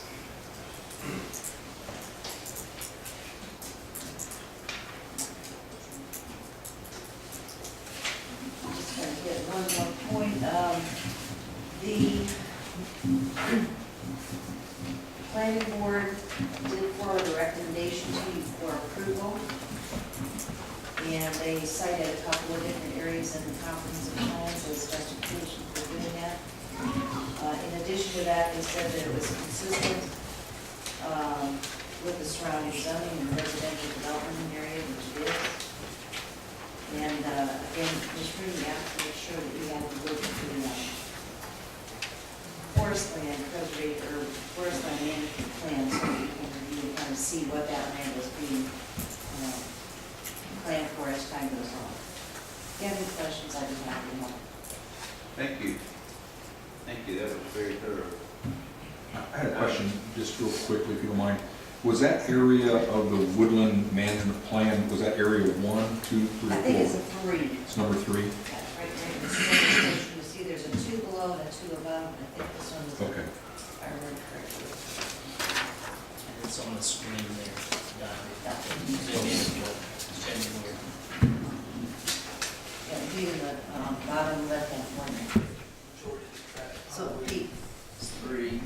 Just going to hit one more point. The planning board did forward a recommendation to you for approval, and they cited a couple of different areas in the comprehensive plan as justification for doing that. In addition to that, they said that it was consistent with the surrounding zoning and residential development area, which it is. And again, Ms. Rooney, you have to make sure that you have to look at the forest land preservation or forest land management plan, so you can review and kind of see what that land is being planned for as time goes on. If you have any questions, I'd be happy to help. Thank you. Thank you, that was very thorough. I had a question, just real quickly, if you don't mind. Was that area of the woodland management plan, was that area 1, 2, 3, 4? I think it's a 3. It's number 3? That's right there. In the same. You see there's a 2 below and a 2 above. I think this one is, Okay. if I remember correctly. And it's on the screen there. That's it. Zoom in if you'll show me where. Yeah, it'd be in the bottom left-hand corner. So it'd be 3,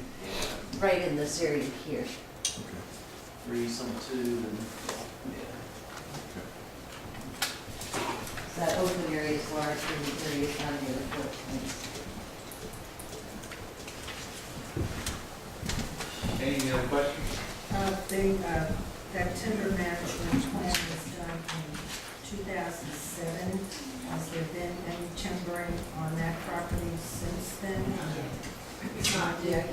right in this area here. Okay. 3, some 2, and That open area is large, and the area is not near the footprint. Any other questions? That timber management plan was done in 2007. Has there been any timbering on that property since then? It's not yet. Okay.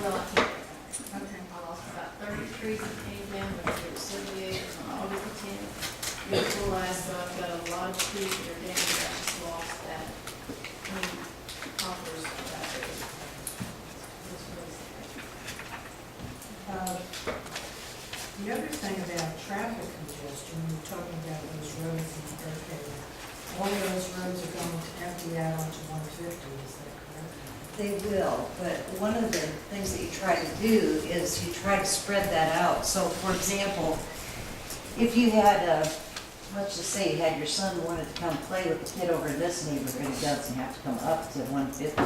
Well, I think Okay. I lost about 30 trees that came down, but there were 78 on August the 10th. We realized that I've got a lot of trees that are down, that I just lost that. Offers about it. It's really sad. The other thing about traffic congestion, we're talking about those roads in Berkeley. All those roads are going to empty out onto 150, is that correct? They will, but one of the things that you try to do is you try to spread that out. So, for example, if you had, let's just say you had your son wanted to come play with the kid over in this neighborhood, he doesn't have to come up to 150.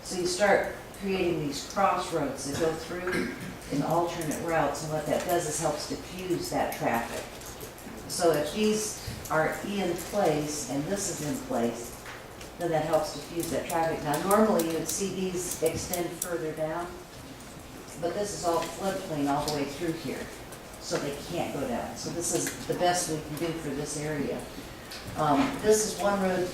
So you start creating these crossroads that go through in alternate routes, and what that does is helps diffuse that traffic. So if these are in place and this is in place, then that helps diffuse that traffic. Now, normally you would see these extend further down, but this is all floodplain all the way through here, so they can't go down. So this is the best we can do for this area. This is one road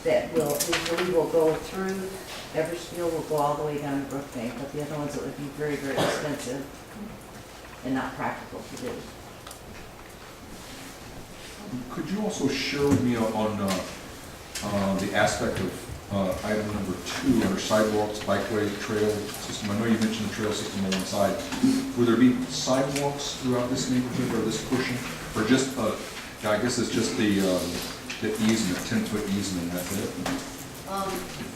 that we believe will go through Eversfield, will go all the way down to Brookbank, but the other ones, it would be very, very expensive and not practical to do. Could you also share with me on the aspect of item number 2, under sidewalks, bikeway, trail system? I know you mentioned the trail system on one side. Will there be sidewalks throughout this neighborhood or this portion? Or just, I guess it's just the easement, 10-foot easement, that's it?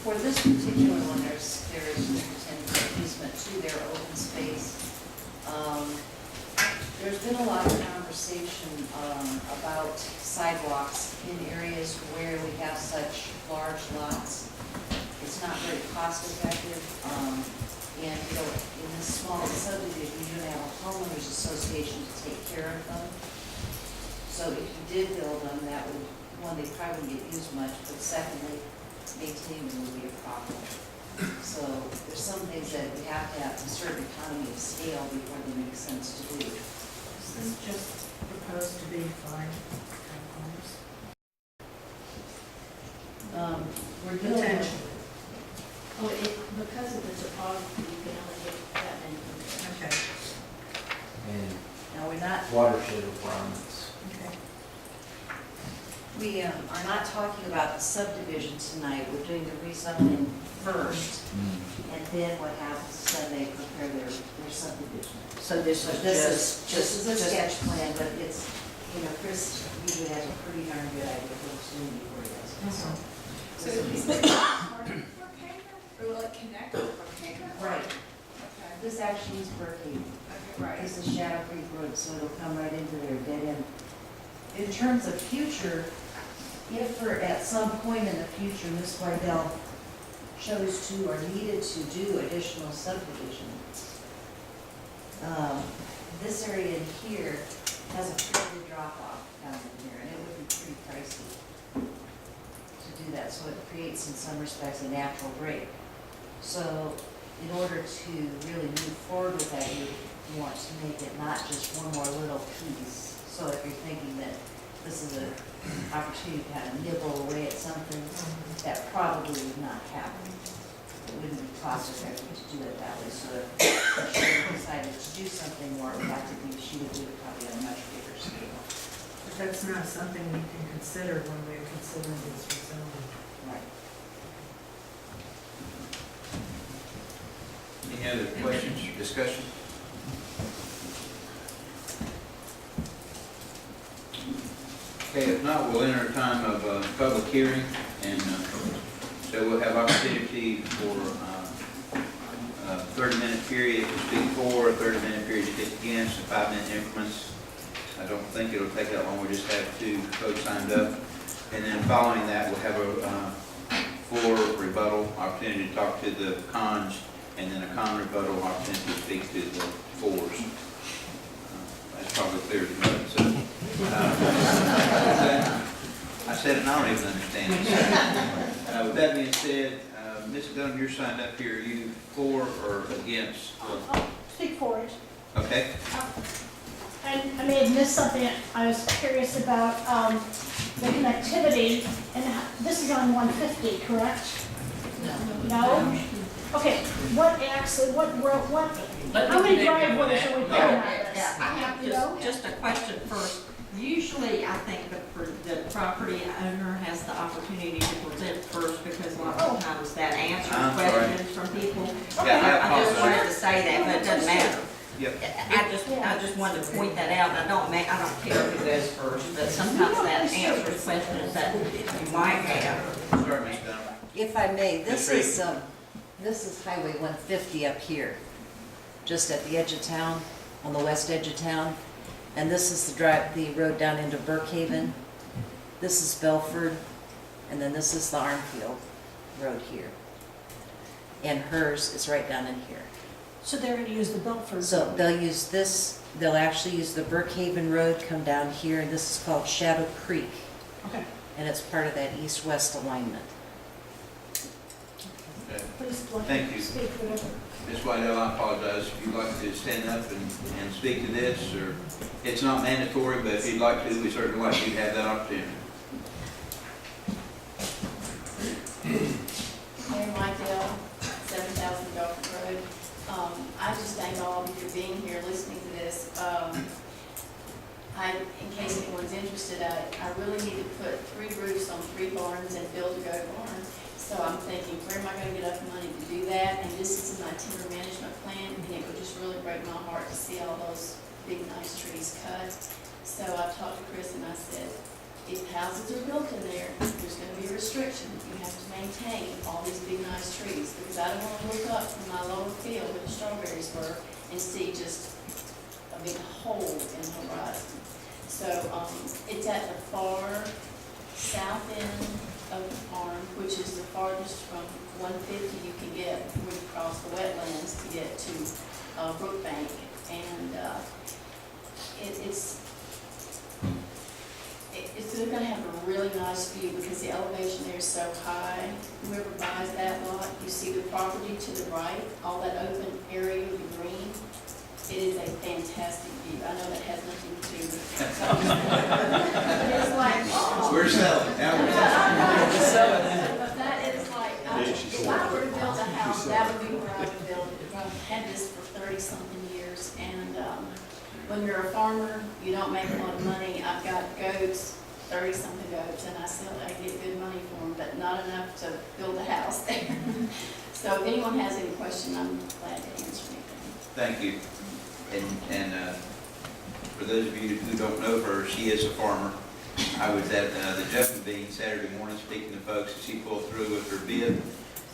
For this particular one, there's 10-foot easement to their open space. There's been a lot of conversation about sidewalks in areas where we have such large lots. It's not very cost effective, and you know, in this small subdivision, you have a homeowners association to take care of them. So if you did build them, that would, one, they probably wouldn't get used much, but secondly, maintaining them would be a problem. So there's some things that we have to have a certain economy of scale before they make sense to do. This is just proposed to be fine. We're doing, Potentially. Oh, because of the topography, you can only get that many. Okay. And now we're not, watershed requirements. Okay. we are not talking about the subdivision tonight. We're doing the rezoning first. And then what happens is then they prepare their subdivision. So this So is this is a sketch plan, but it's, you know, Chris usually has a pretty darn good idea of what he's doing before he does it. So is it starting or will it connect with Brookhaven? Right. Okay. This actually is Brookhaven. Okay, right. This is Shadow Creek Road, so it'll come right into their dead end. In terms of future, if for at some point in the future, Ms. Wydell chose to or needed to do additional subdivision, this area in here has a pretty good drop off down in here, and it would be pretty pricey to do that, so it creates in some respects a natural break. So in order to really move forward with that, you want to make it not just one more little piece. So if you're thinking that this is an opportunity to kind of nibble away at something, that probably would not happen. It wouldn't be cost effective to do it that way. So if she decided to do something more, it would have to be, she would do it probably on a much bigger scale. But that's not something we can consider when we're considering this rezoning. Right. Any other questions, discussion? Okay, if not, we'll enter a time of public hearing, and so we'll have opportunity for a 30-minute period to speak for, a 30-minute period to speak against, and 5-minute increments. I don't think it'll take that long, we'll just have 2 folks signed up. And then following that, we'll have a floor rebuttal opportunity to talk to the cons, and then a con rebuttal opportunity to speak to the fours. That's probably clear as mud, so. I said it and I don't even understand it. With that being said, Ms. Dunham, you're signed up here. Are you for or against? I'll speak for it. Okay. I may have missed something I was curious about, the connectivity, and this is on 150, correct? No? Okay, how many driveways are we putting on this? Yeah, I have You know? just a question first. Usually, I think the property owner has the opportunity to present first because a lot of times that answers I'm sorry. questions from people. Yeah, I just wanted to say that, but it doesn't matter. Yep. I just wanted to point that out. I don't care who goes first, but sometimes that answers questions that you might have. Start, Ms. Dunham. If I may, this Ms. is Highway 150 up here, just at the edge of town, on the west edge of town. And this is the road down into Brookhaven. This is Belford, and then this is the Armfield Road here. And hers is right down in here. So they're gonna use the Belford. So they'll use this, they'll actually use the Brookhaven Road, come down here, and this is called Shadow Creek. Okay. And it's part of that east-west alignment. Please, Thank you. speak whatever. Ms. Whitell, I apologize if you'd like to stand up and speak to this, or it's not mandatory, but if you'd like to, we certainly like you to have that opportunity. Mayor Mydell, 7,000 Belford Road. I just thank all of you for being here, listening to this. In case anyone's interested, I really need to put 3 roofs on 3 barns and build a goat barn. So I'm thinking, where am I going to get enough money to do that? And this is in my timber management plan, and it would just really break my heart to see all those big, nice trees cut. So I talked to Chris and I said, if houses are built in there, there's going to be a restriction. You have to maintain all these big, nice trees, because I don't want to look up from my lower field where the strawberries were and see just a big hole in the horizon. So it's at the far south end of the farm, which is the farthest from 150 you can get when you cross the wetlands to get to Brookbank. And it's going to have a really nice view because the elevation there is so high. Whoever buys that lot, you see the property to the right, all that open area with the green. It is a fantastic view. I know that has nothing to do with it. It's like, oh. We're selling. Now we're selling. But that is like, if I were to build a house, that would be where I would build it. I've had this for 30-something years, and when you're a farmer, you don't make a lot of money. I've got goats, 30-something goats, and I get good money for them, but not enough to build a house there. So if anyone has any question, I'm glad to answer anything. Thank you. And for those of you who don't know her, she is a farmer. I was at the Jumping Bean Saturday morning speaking to folks as she pulled through with her bib,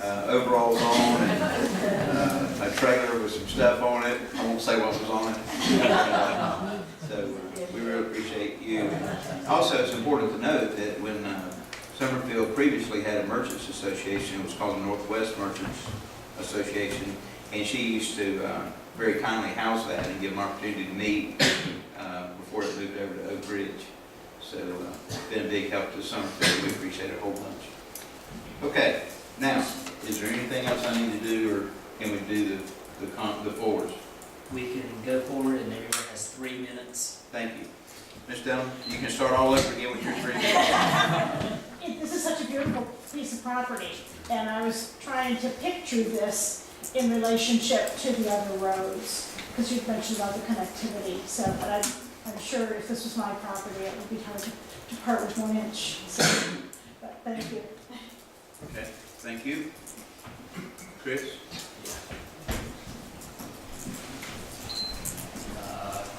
overalls on, and a trailer with some stuff on it. I won't say what was on it. So we really appreciate you. Also, it's important to note that when Summerfield previously had a merchants association, it was called the Northwest Merchants Association, and she used to very kindly house that and give them opportunity to meet before it moved over to Oak Ridge. So it's been a big help to Summerfield. We appreciate it a whole bunch. Okay, now, is there anything else I need to do, or can we do the forwards? We can go forward, and everyone has 3 minutes. Thank you. Ms. Dillon, you can start all over again with your 3 minutes. This is such a beautiful piece of property, and I was trying to picture this in relationship to the other roads, because you've mentioned about the connectivity. So, but I'm sure if this was my property, it would be hard to part with 1 inch. So, but thank you. Okay, thank you. Chris?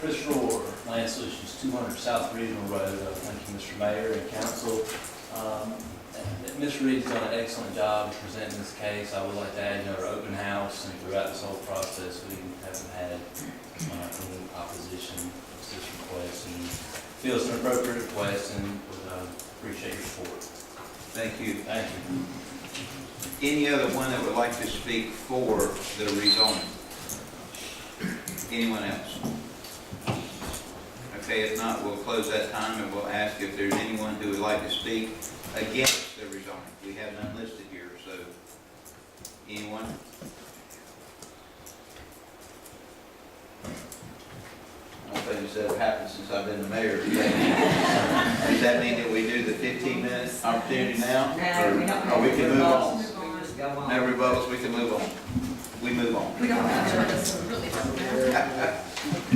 Chris Rohr, Land Solutions, 200 South Regional Road. Thank you, Mr. Mayor and Council. Ms. Reed's done an excellent job of presenting this case. I would like to add, our open house, and throughout this whole process, we haven't had any opposition to this request, and feel it's an appropriate request, and would appreciate your support. Thank you. Thank you. Any other one that would like to speak for the rezoning? Anyone else? Okay, if not, we'll close that time and we'll ask if there's anyone who would like to speak against the rezoning. We have none listed here, so anyone? I don't think this ever happened since I've been the mayor. Does that mean that we do the 15-minute opportunity now? No, we don't. Or we can move on? We just go on. No rebuttals, we can move on. We move on. We don't have to, it really doesn't matter.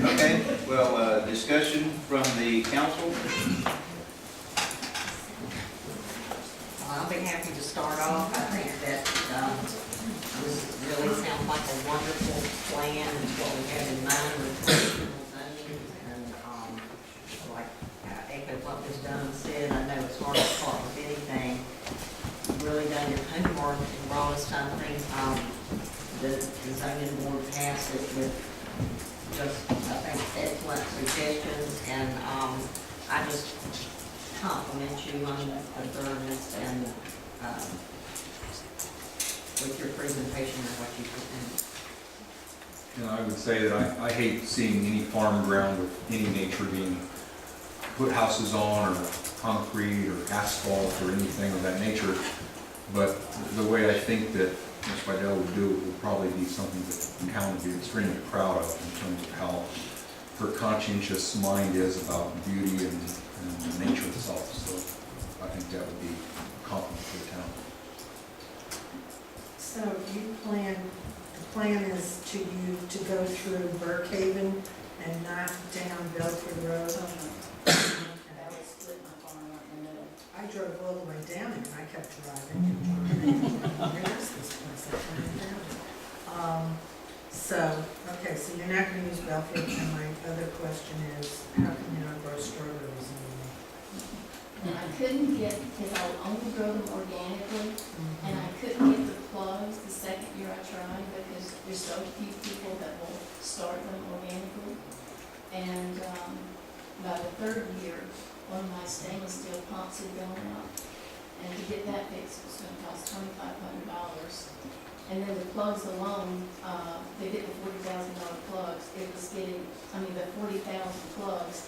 Okay, well, discussion from the council. I'll be happy to start off. I think that this really sounds like a wonderful plan, and what we have in mind with regional zoning, and like echo what Ms. Dunn said, I know it's hard to start with anything. You've really done your homework and brought us something. The zoning board passed it with just, I think, excellent suggestions, and I just compliment you on the thoroughness and with your presentation and what you presented. And I would say that I hate seeing any farm ground with any nature being put houses on, or concrete or asphalt or anything of that nature. But the way I think that Ms. Vidal would do will probably be something that the town would be extremely proud of in terms of how her conscientious mind is about beauty and nature itself. So I think that would be a compliment for the town. So the plan is to go through Burkhaven and knock down Belford Road. That would split my farm right in the middle. I drove all the way down it, and I kept driving. Where is this place? I can't find it. Okay, so you're not gonna use Belford, and my other question is, how can you not grow strawberries anymore? And I couldn't get, because I would only grow them organically, and I couldn't get the plugs the second year I tried, because there's so few people that will start them organically. And, by the third year, one of my stainless steel pumps had gone out, and to get that fixed was gonna cost $2,500. And then the plugs alone, they did the $40,000 plugs, it was getting, the 40,000 plugs,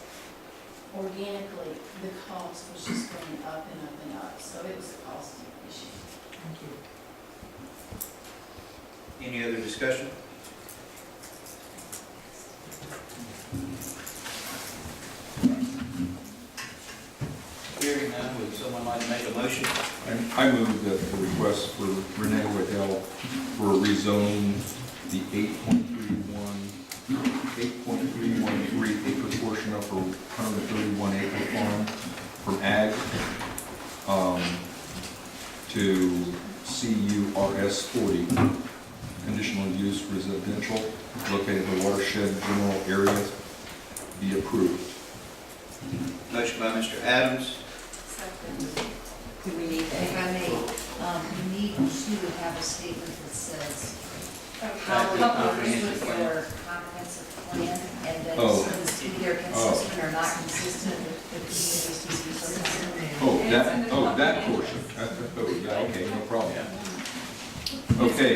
organically, the cost was just going up and up and up, so it was a cost issue. Thank you. Any other discussion? Hearing none, would someone like to make a motion? I move that the request for Renee Waddell for rezone the 8.313 acre portion of her 131 acre farm from ag to CURS 40, conditional use residential, located in the watershed general area, be approved. Motion by Mr. Adams. Do we need, if I may, you need to have a statement that says how it agrees with your comprehensive plan, and then Oh. so it's either consistent or not consistent with the community's use of land. That portion. Okay, no problem. Okay,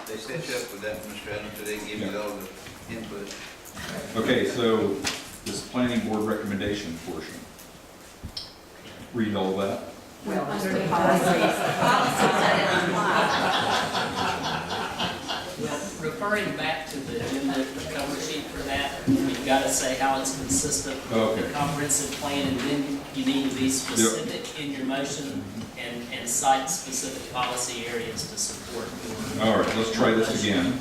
They set you up with that, Mr. Adams, so they give you all the input. okay, so this planning board recommendation portion. Read all that. Well, under the policies. Well, referring back to the agenda, the cover sheet for that, you've got to say how it's consistent with Okay. the comprehensive plan, and then you need to be specific in your motion and cite specific policy areas to support your. All right, let's try this again.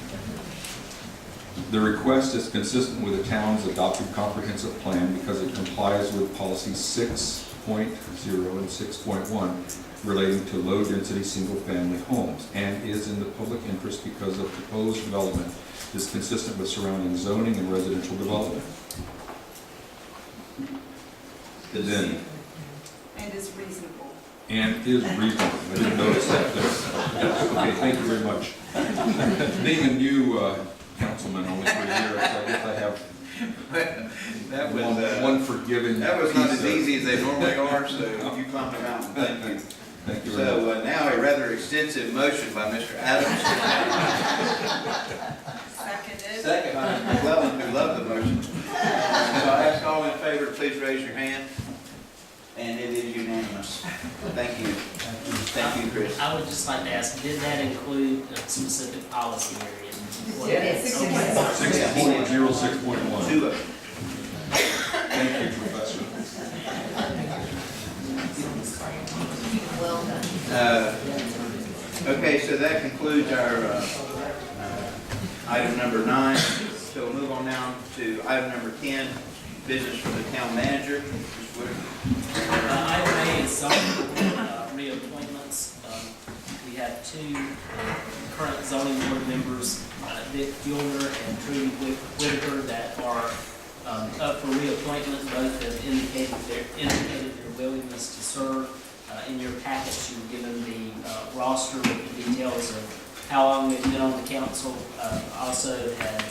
The request is consistent with the town's adopted comprehensive plan because it complies with policy 6.0 and 6.1 relating to low-density single-family homes, and is in the public interest because the proposed development is consistent with surrounding zoning and residential development. Then, And is reasonable. and is reasonable. I didn't notice that there. Yes, okay, thank you very much. Being a new councilman only for a year, I guess I have That was, one forgiving. that was not piece as of- easy as they normally are, so you climbed the mountain, thank you. Thank you very much. So now a rather extensive motion by Mr. Adams. Seconded. Second by Mr. McClellan, who loved the motion. So I ask all in favor, please raise your hand. And it is unanimous. Thank you. Thank you, Chris. I would just like to ask, did that include a specific policy areas? Yes. Okay. 6.0, 6.1. Two of them. Thank you, Professor. Well done. Okay, so that concludes our item number 9. So we'll move on now to item number 10, business from the town manager. Mr. Wood. Item A is zoning reappointments. We have two current zoning board members, Dick Fuellner and Trudy Whitaker, that are up for reappointment. Both have indicated their willingness to serve. In your package, you were given the roster with the details of how long they've been on the council. Also had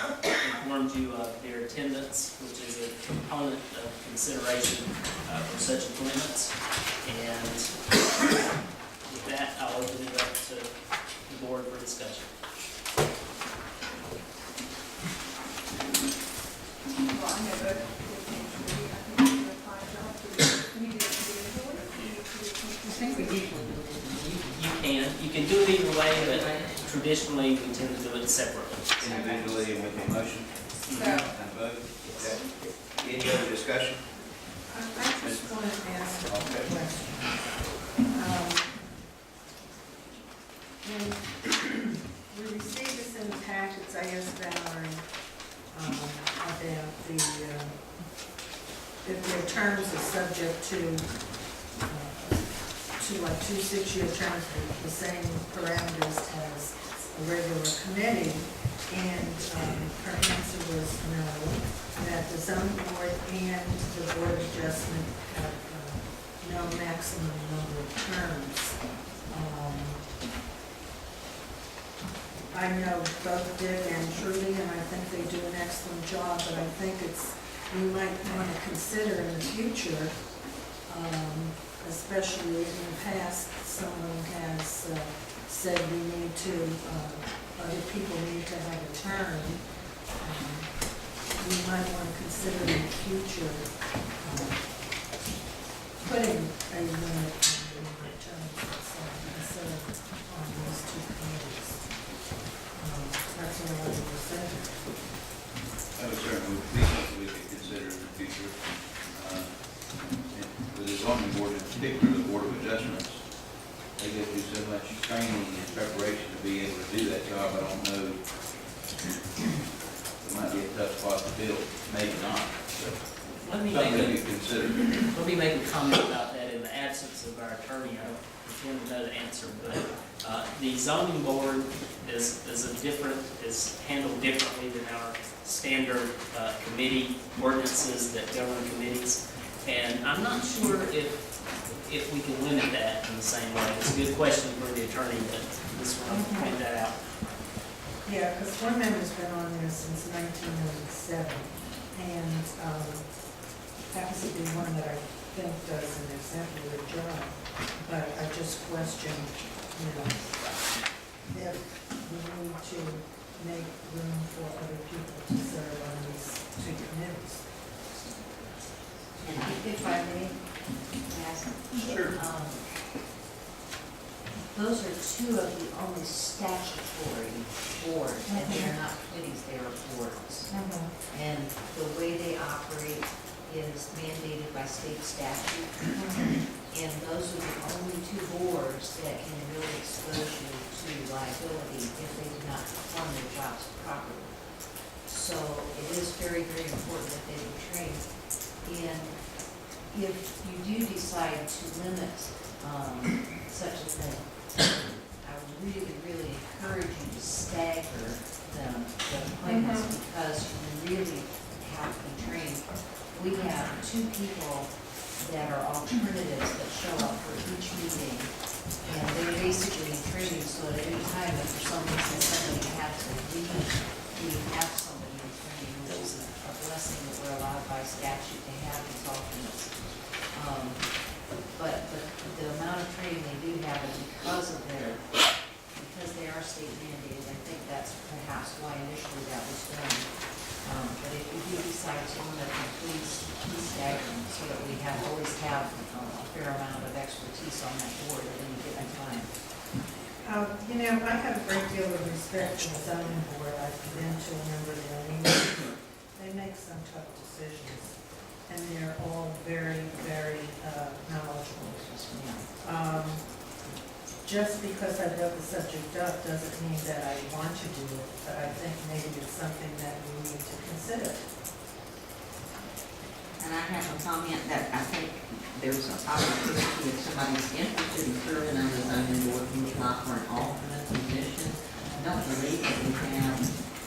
informed you of their attendance, which is a component of consideration for such appointments. And with that, I'll open it up to the board for discussion. Well, I know both. I think we're fine job. We do it individually. I think we usually do. You can, You can do it either way, but traditionally, we tend to do it separately. Individually with a motion So, and vote. Okay. Any other discussion? I just want to ask a Okay. question. When we received this in the packets, I asked Valerie about the, if their terms are subject to like 2 6-year terms with the same parameters as a regular committee. And her answer was no, that the zoning board and the board of adjustment have no maximum number of terms. I know both Dick and Trudy, and I think they do an excellent job, but I think we might want to consider in the future, especially in the past, someone has said we need to, other people need to have a term. We might want to consider in the future putting a limit on the number of terms instead on those 2 committees. That's all I was saying. That would certainly be something we could consider in the future. With the zoning board, in particular, the Board of Adjustments, they go through so much training and preparation to be able to do that job. I don't know. It might be a tough spot to fill, maybe not. But Let me something make we could consider. Let me make a comment about that in the absence of our attorney. I don't pretend to know the answer, but the zoning board is handled differently than our standard committee ordinances that govern committees. And I'm not sure if we can limit that in the same way. It's a good question for the attorney, but this one, I'll point that out. Yeah, because one member's been on there since 1997, and happens to be one that I think does an exemplary job. But I just question, if we need to make room for other people to serve on these 2 committees. And if I may ask, Sure. those are 2 of the only statutory boards, and they're not committees, they are boards. And the way they operate is mandated by state statute. And those are the only 2 boards that can really expose you to liability if they do not perform their jobs properly. So it is very, very important that they be trained. And if you do decide to limit such a thing, I would really, really encourage you to stagger the appointments because you really have to be trained. We have 2 people that are alternatives that show up for each meeting, and they're basically in training, so at any time, if for some reason somebody has to leave, we have somebody in training, which is a blessing that we're allowed by statute to have these alternates. But the amount of training they do have is because they are state mandated. I think that's perhaps why initially that was done. But if you do decide to limit them, please stagger them so that we always have a fair amount of expertise on that board at any given time. I have a great deal of respect for the zoning board. I've been to a number of their meetings. They make some tough decisions, and they're all very, very knowledgeable. Just because I brought the subject up doesn't mean that I want to do it, but I think maybe it's something that we need to consider. And I have a comment that I think there's an opportunity if somebody's interested in serving on the zoning board, we would like for an alternate position. I don't believe that we have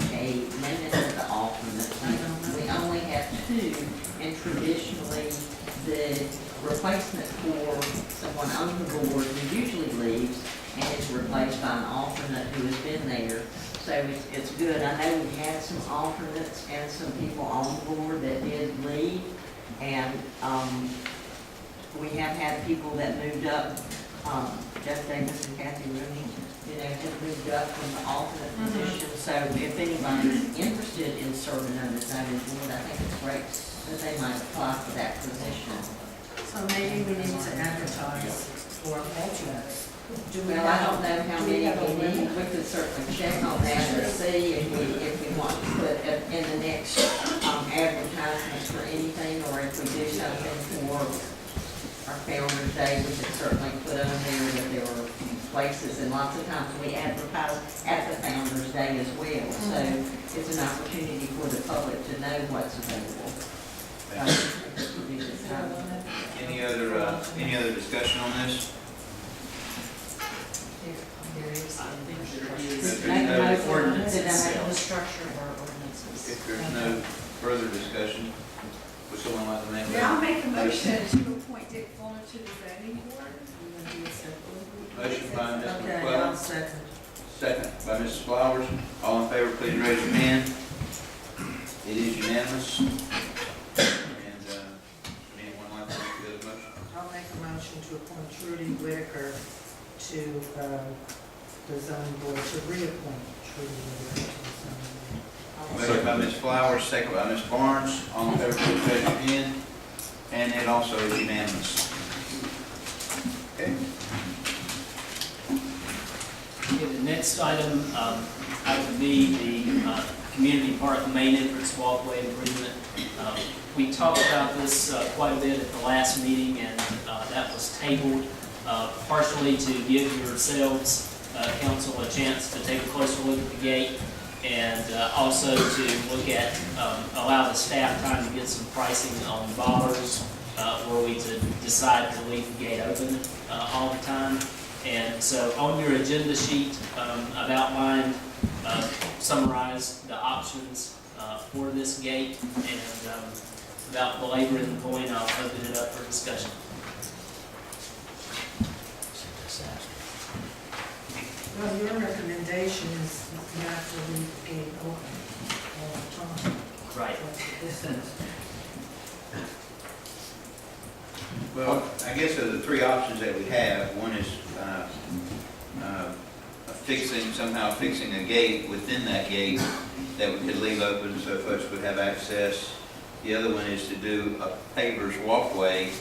a limit to the alternates. We only have 2, and traditionally the replacement for someone on the board who usually leaves and is replaced by an alternate who has been there. So it's good. I know we had some alternates and some people on the board that did leave, and we have had people that moved up. Jeff Davis and Kathy Rooney, have moved up from the alternate position. So if anybody's interested in serving on the zoning board, I think it's great that they might apply for that position. So maybe we need to advertise for alternates. Well, I don't know how many we need, we could certainly check on that and see if we want to put it in the next advertisements for anything, or if we do something for our Founder's Day, we could certainly put on there that there are places, and lots of times we advertise at the Founder's Day as well, so it's an opportunity for the public to know what's available. Any other discussion on this? There is. I think there is. If Make a there's motion, no ordinance did I make itself. the structure of our ordinances? If there's no further discussion, would someone like to make Yeah, I'll that? make a motion to appoint Dick Fuller to the zoning board. Motion by Mr. Okay, I'll McClellan, second. second by Mrs. Flowers. All in favor, please raise your hand. It is unanimous. And, anyone like to make the other motion? I'll make a motion to appoint Trudy Whitaker to the zoning board, to reappoint Trudy Whitaker to the zoning board. Motion by Ms. Flowers, second by Ms. Barnes. All in favor, please raise your hand. And it also is unanimous. Okay. Okay, the next item, item B, the community park main entrance walkway improvement. We talked about this quite a bit at the last meeting, and that was tabled partially to give yourselves, council, a chance to take a closer look at the gate, and also to look at, allow the staff time to get some pricing on bollards, were we to decide to leave the gate open all the time. And so on your agenda sheet, I've outlined, summarized the options for this gate, and without belaboring the point, I'll open it up for discussion. Well, your recommendation is not to leave the gate open all the time. Right. This is. Well, I guess of the three options that we have, one is somehow fixing a gate within that gate that we could leave open so folks would have access. The other one is to do a paver's walkway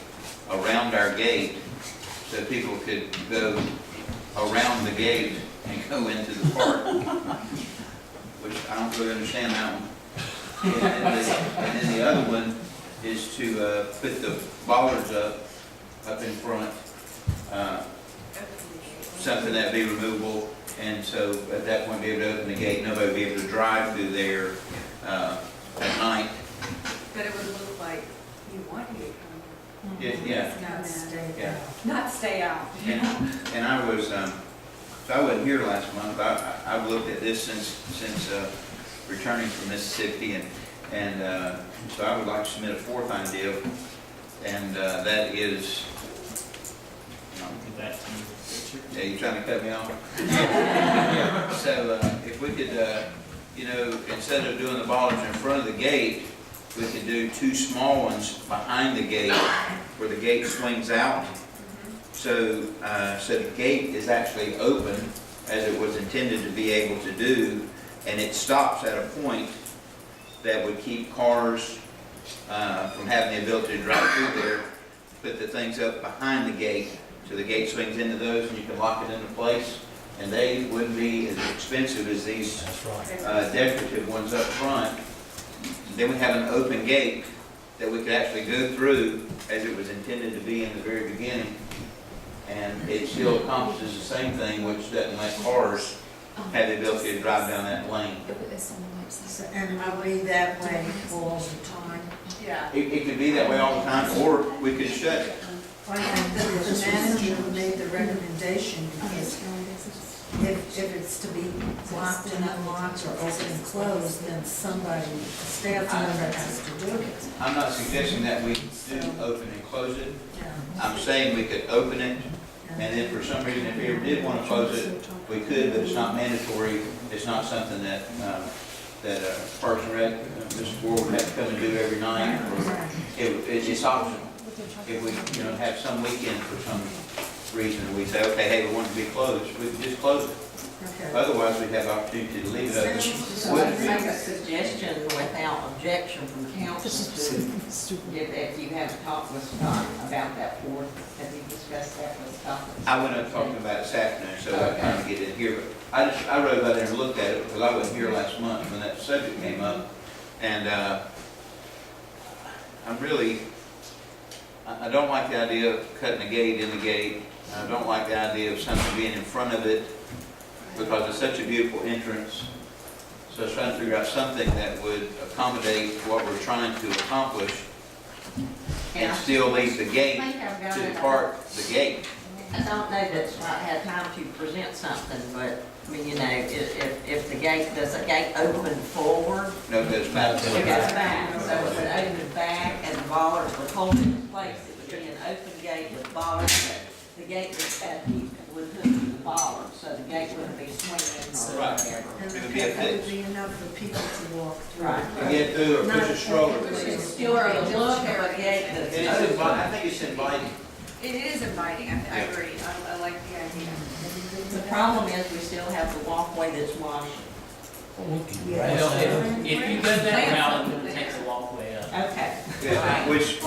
around our gate so people could go around the gate and go into the park, which I don't really understand that one. And then the other one is to put the bollards up in front, something that'd be removable, and so at that point be able to open the gate, nobody would be able to drive through there at night. But it would look like you want to get Yeah, Not stay Yeah. down. not stay out. and I was, so I wasn't here last month, but I've looked at this since returning from Mississippi, and so I would like to submit a fourth idea, and that is, Get back to you, Richard. yeah, you trying to cut me off? Yeah. So if we could, instead of doing the bollards in front of the gate, we could do two small ones behind the gate where the gate swings out. So the gate is actually open as it was intended to be able to do, and it stops at a point that would keep cars from having the ability to drive through there. Put the things up behind the gate, so the gate swings into those and you can lock it into place. And they wouldn't be as expensive as these decorative ones up front. Then we have an open gate that we could actually go through as it was intended to be in the very beginning. And it still accomplishes the same thing, which doesn't let cars have the ability to drive down that lane. And will be that way all the time. Yeah. It could be that way all the time, or we could shut it. I think that the manager made the recommendation, because if it's to be locked and unlocked or open and closed, then somebody, a staff member has to do it. I'm not suggesting that we do open and close it. Yeah. I'm saying we could open it, and then for some reason, if we ever did want to close it, we could, but it's not mandatory. It's not something that Parks and Rec, Mr. Ward would have to come and do every night, or it's optional. If we, have some weekend for some reason, we say, okay, hey, we want it to be closed, we can just close it. Okay. Otherwise, we'd have opportunity to leave it So open. I make a suggestion without objection from council to, if you haven't talked with Scott about that board, have you discussed that with Scott? I went up talking about it this afternoon, so I'm trying to get in here, but I rode about there and looked at it, because I wasn't here last month when that subject came up, and, I'm really, I don't like the idea of cutting a gate in the gate. I don't like the idea of something being in front of it, because it's such a beautiful entrance. So I was trying to figure out something that would accommodate what we're trying to accomplish, and still leave the gate to depart the gate. I don't know that Scott had time to present something, but, I mean, you know, if the gate, does the gate open forward? No, it goes back. It goes back, so it would open back and the bollards would hold it in place. It would be an open gate with bollards, but the gate would hook to the bollards, so the gate wouldn't be swinging or Right. whatever. And It the would be a gate would fix. be enough for people to walk through. Right. To get through or push a stroller. It's still a look of a gate And that's it's open. I think it's inviting. It is inviting, I agree, I like the idea. The problem is we still have the walkway that's washed. Well, if you go that route, I'm gonna take the walkway up. Okay. Yeah, which I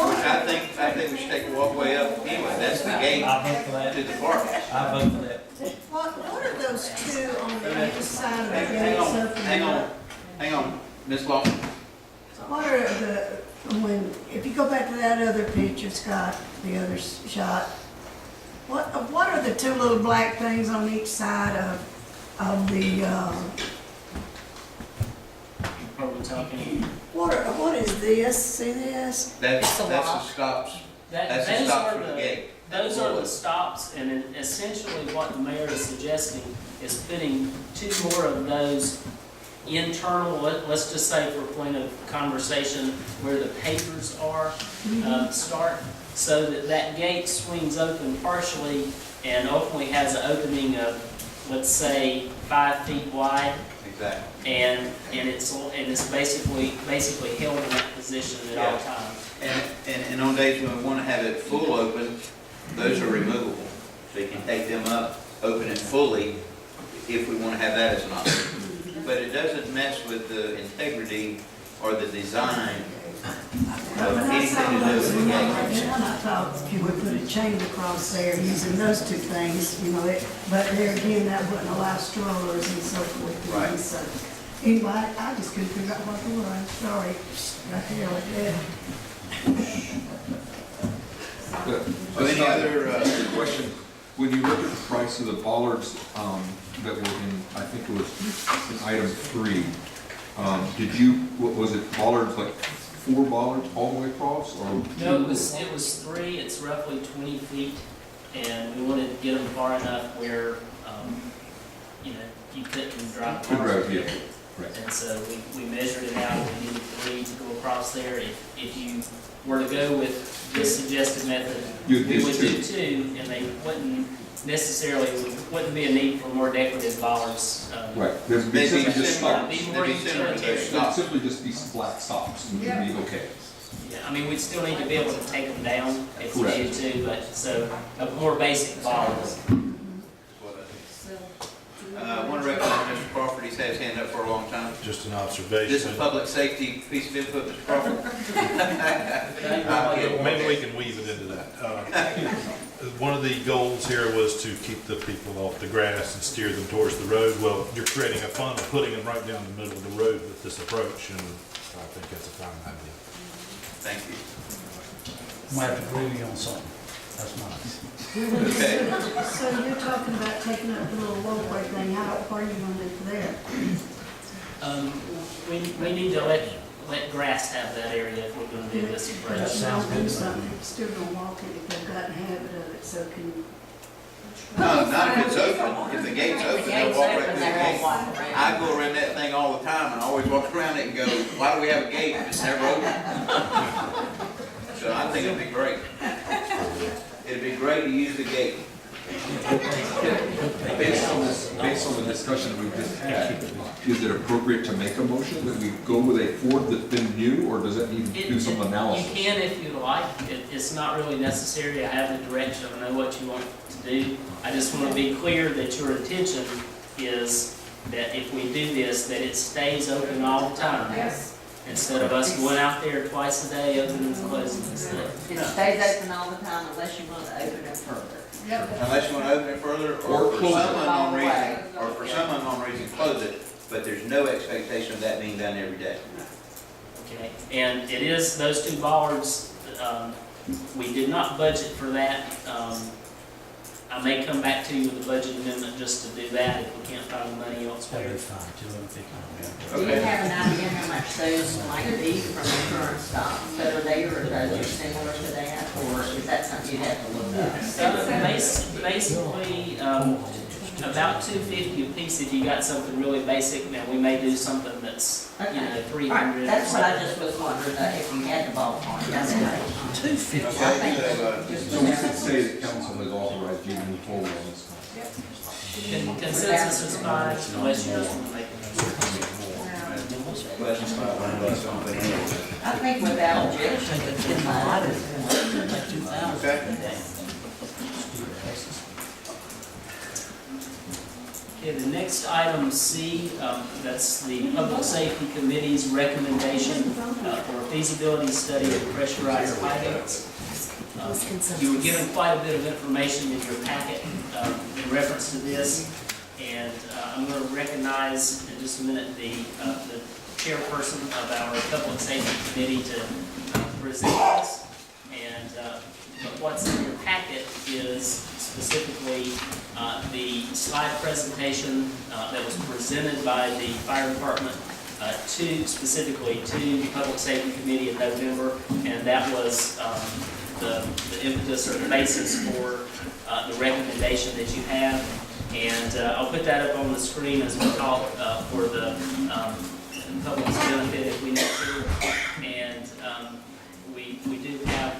think we should take the walkway up anyway. That's the gate I vote for that. to the park. I vote for that. What are those two on the other side of the Hang gates on, opening hang on, up? hang on, Ms. Lawson. What are if you go back to that other picture, Scott, the other shot, what are the two little black things on each side of the, Probably talking. what is this? See this? That's the stops. That's the Those stops are for the gate. Those are the stops, and then essentially what the mayor is suggesting is putting two more of those internal, let's just say for point of conversation, where the pavers are, start, so that that gate swings open partially and ultimately has an opening of, let's say, 5 feet wide, Exactly. and it's basically held in that position at all Yeah. times. And on days when we want to have it full open, those are removable. So you can take them up, open it fully, if we want to have that as an option. But it doesn't mess with the integrity or the design of anything to do with the gate. When I thought, can we put a chain across there using those two things, but there again, that wouldn't allow strollers and so forth. Right. So, anyway, I just couldn't figure out what they were, I'm sorry, right there like that. So any other, Question, when you look at the price of the bollards that were in, I think it was in item 3, was it bollards, like 4 bollards all the way across, or? No, it was 3, it's roughly 20 feet, and we wanted to get them far enough where, you couldn't drive Good cars. road, yeah. Right. And so we measured it out, we needed 3 to go across there. If you were to go with this suggested method, You'd we use would 2. do 2, and they wouldn't be a need for more decorative bollards. Right, there'd be Maybe simply just similar. stops. Be more Maybe similar to those utilitarian. It'd stops. simply just be flat stops, and you'd be okay. Yeah, I mean, we'd still need to be able to take them down if we Correct. needed to, but so a more basic bollards. I want to recognize Mr. Crawford, he's had his hand up for a long time. Just an Is observation. this a public safety piece of input, Mr. Crawford? Maybe we can weave it into that. One of the goals here was to keep the people off the grass and steer them towards the road. Well, you're creating a funnel, putting them right down the middle of the road with this approach, and I think that's a fine idea. Thank you. Might have to agree with you on something. That's nice. Okay. So you're talking about taking up the little walkway thing, what are you gonna do for there? We need to let grass have that area if we're gonna do this approach. But you sounds don't do good. something, you're still gonna walk it if they've gotten a habit of it, so can you? No, not if it's open. If the gate's open, they'll walk right through the gate. I go around that thing all the time, and I always walk around it and go, why do we have a gate if it's never open? So I think it'd be great. It'd be great to use the gate. Based on the discussion that we've just had, is it appropriate to make a motion that we go with a Ford that's been new, or does it need to do some analysis? You can if you'd like. It's not really necessary. I have the direction. I know what you want to do. I just want to be clear that your intention is that if we do this, that it stays open all the time. Yes. Instead of us going out there twice a day, opening and closing and stuff. It stays open all the time unless you want to open it further. Unless you want to open it further, Or or for close it. some unknown reason, Right. or for some unknown reason, close it, but there's no expectation of that being done every day. Okay, and it is those two bollards, we did not budget for that. I may come back to you with a budget amendment just to do that if we can't find the money That'd be elsewhere. fine, $250. Do you Okay. have an idea how much those might be from the current stocks that are there, or those are similar to that, or is that something you'd have to look up? So basically, about $250 a piece if you got something really basic. Now, we may do something that's, you know, All $300. right, that's what I just was wondering, if you had the ballpark, that's great. Okay, So we could say the council has authorized you to move forward on this. Consensus is fine, unless you just want to make a questions about one of us, something else. I think without objection, it's in line. Okay. Okay, the next item C, that's the Public Safety Committee's recommendation for a feasibility study of pressurized hydrants. You were given quite a bit of information in your packet in reference to this, and I'm going to recognize in just a minute the chairperson of our Public Safety Committee to present this. And but what's in your packet is specifically the slide presentation that was presented by the fire department specifically to the Public Safety Committee in November, and that was the impetus or the basis for the recommendation that you have. And I'll put that up on the screen as we talk for the public's benefit if we need to. And we do have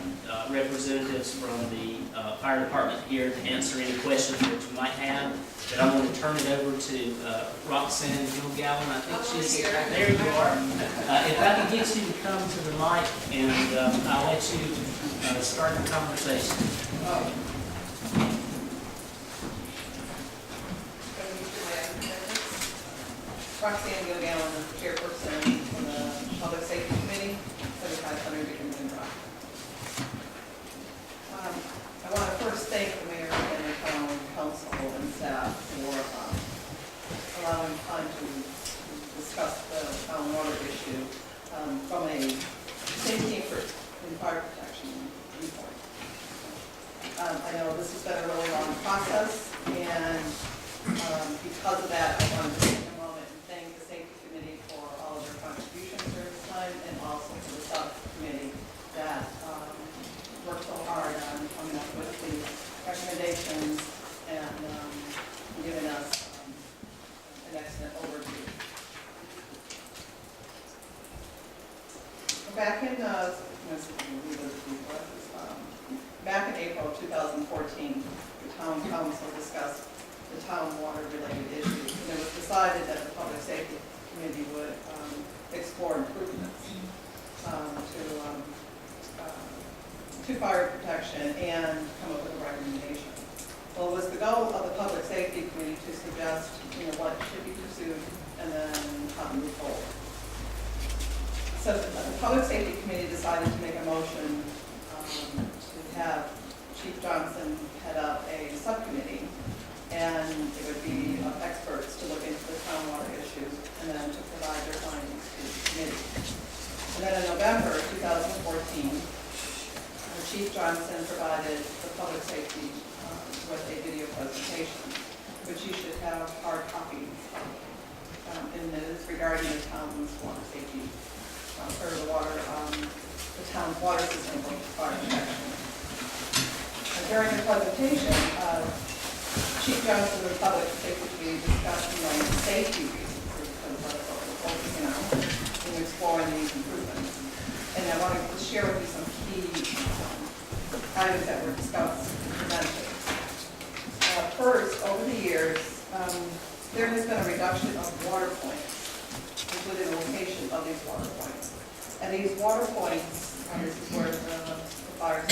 representatives from the fire department here to answer any questions that you might have. But I'm going to turn it over to Roxanne Gilgallen. I think she's here. There you are. If I can get you to come to the mic, and I'll let you start the conversation. Roxanne Gilgallen, chairperson of the Public Safety Committee, 7500 Beacon Drive. I want to first thank the mayor and the town council and staff for allowing time to discuss the town water issue from a safety and fire protection viewpoint. I know this has been a really long process, and because of that, I wanted to take a moment and thank the Safety Committee for all of their contributions during this time, and also for the subcommittee that worked so hard on coming up with the recommendations and giving us an excellent overview. Back in April of 2014, the town council discussed the town water-related issues, and it was decided that the Public Safety Committee would explore improvements to fire protection and come up with a recommendation. Well, it was the goal of the Public Safety Committee to suggest, what should be pursued and then how to move forward. So the Public Safety Committee decided to make a motion to have Chief Johnson head up a subcommittee, and it would be of experts to look into the town water issues and then to provide their findings to the committee. And then in November 2014, Chief Johnson provided the public safety with a video presentation, which you should have hard copies of, in this regarding the town's water safety, or the town's water system for fire protection. And during the presentation, Chief Johnson of the Public Safety Committee discussed safety reasons, because that's what we're focusing on in exploring these improvements. And I wanted to share with you some key items that were discussed and presented. First, over the years, there has been a reduction of water points, including the location of these water points. And these water points, this is where the fire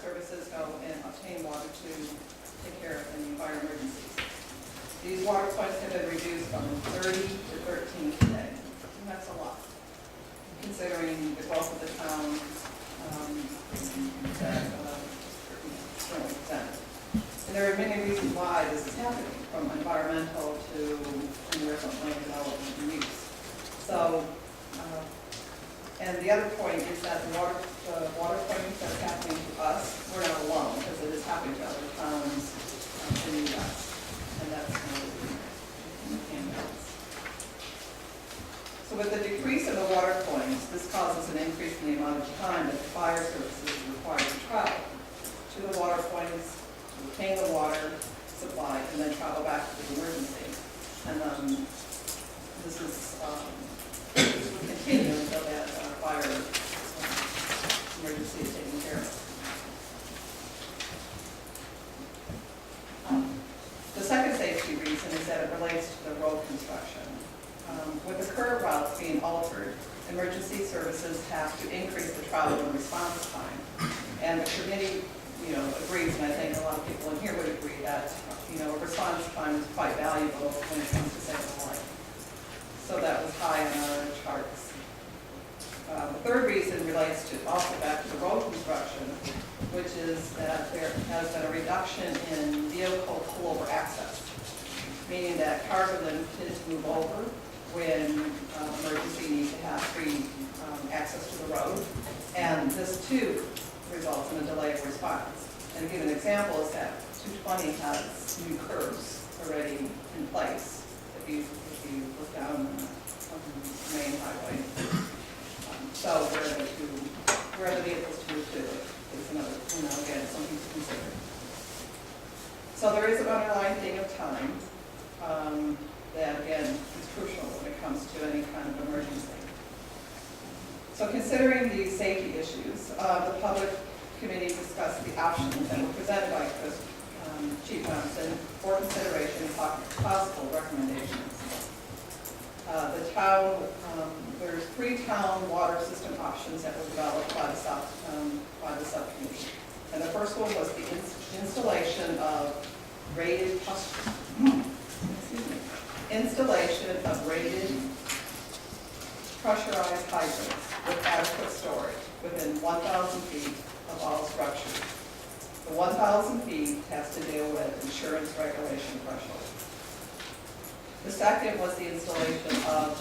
services go and obtain water to take care of any fire emergencies. These water points have been reduced from 30 to 13 today, and that's a lot, considering the growth of the town, that, really presented. And there are many reasons why this is happening, from environmental to universal land development and use. So, and the other point is that the water points that's happening to us, we're not alone, because it is happening to other towns in the U.S. And that's noted in the handouts. So with the decrease in the water points, this causes an increase in the amount of time that the fire services is required to travel to the water points, obtain the water supply, and then travel back to the emergency. And this is will continue until that fire emergency is taken care of. The second safety reason is that it relates to the road construction. With the current routes being altered, emergency services have to increase the travel and response time. And the committee, agrees, and I think a lot of people in here would agree that, a response time is quite valuable when it comes to saving a life. So that was high on our charts. The third reason relates to also back to the road construction, which is that there has been a reduction in vehicle pullover access, meaning that cars are limited to move over when emergency needs to have free access to the road. And this too results in a delay of response. And to give an example is that 220 has new curbs already in place. If you look down on the main highway. So where are the vehicles to move to is another, again, something to consider. So there is an underlying thing of time that, again, is crucial when it comes to any kind of emergency. So considering these safety issues, the public committee discussed the options that were presented by Chief Johnson for consideration and possible recommendations. The town, there's 3 town water system options that were developed by the subcommittee. And the first one was the installation of rated pressurized hydrants with adequate storage within 1,000 feet of all structures. The 1,000 feet has to deal with insurance regulation thresholds. The second was the installation of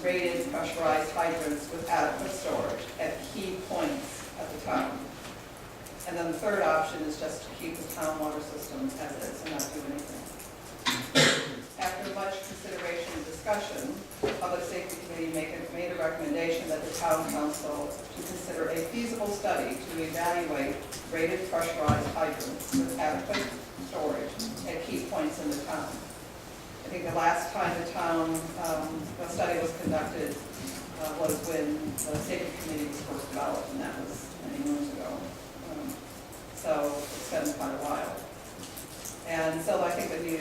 rated pressurized hydrants with adequate storage at key points at the town. And then the third option is just to keep the town water system as is and not do anything. After much consideration and discussion, the Public Safety Committee made a recommendation that the Town Council to consider a feasible study to evaluate rated pressurized hydrants with adequate storage at key points in the town. I think the last time the town, a study was conducted was when the Safety Committee was first developed, and that was many moons ago. So it's been quite a while. And so I think the new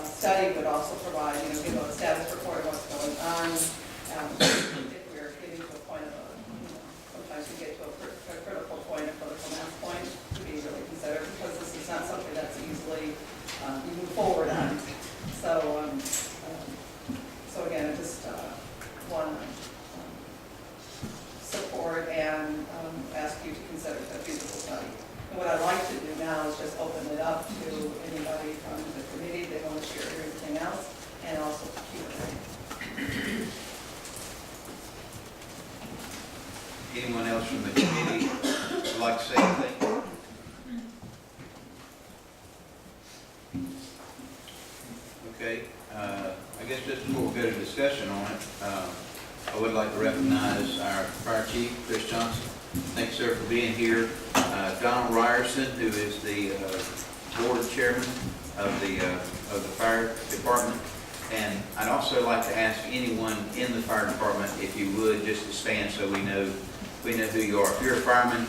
study would also provide, give a status report of what's going on. If we're getting to a point of sometimes we get to a critical point, a critical mass point, to be really considered, because this is not something that's easily you move forward on. So, so again, I just want to support and ask you to consider a feasible study. And what I'd like to do now is just open it up to anybody from the committee that want to share everything else, and also Q&A. Anyone else from the committee would like to say anything? Okay, I guess just before we go to discussion on it, I would like to recognize our fire chief, Chris Johnson. Thanks, sir, for being here. Donald Ryerson, who is the board chairman of the fire department. And I'd also like to ask anyone in the fire department, if you would, just to stand so we know who you are. If you're a fireman,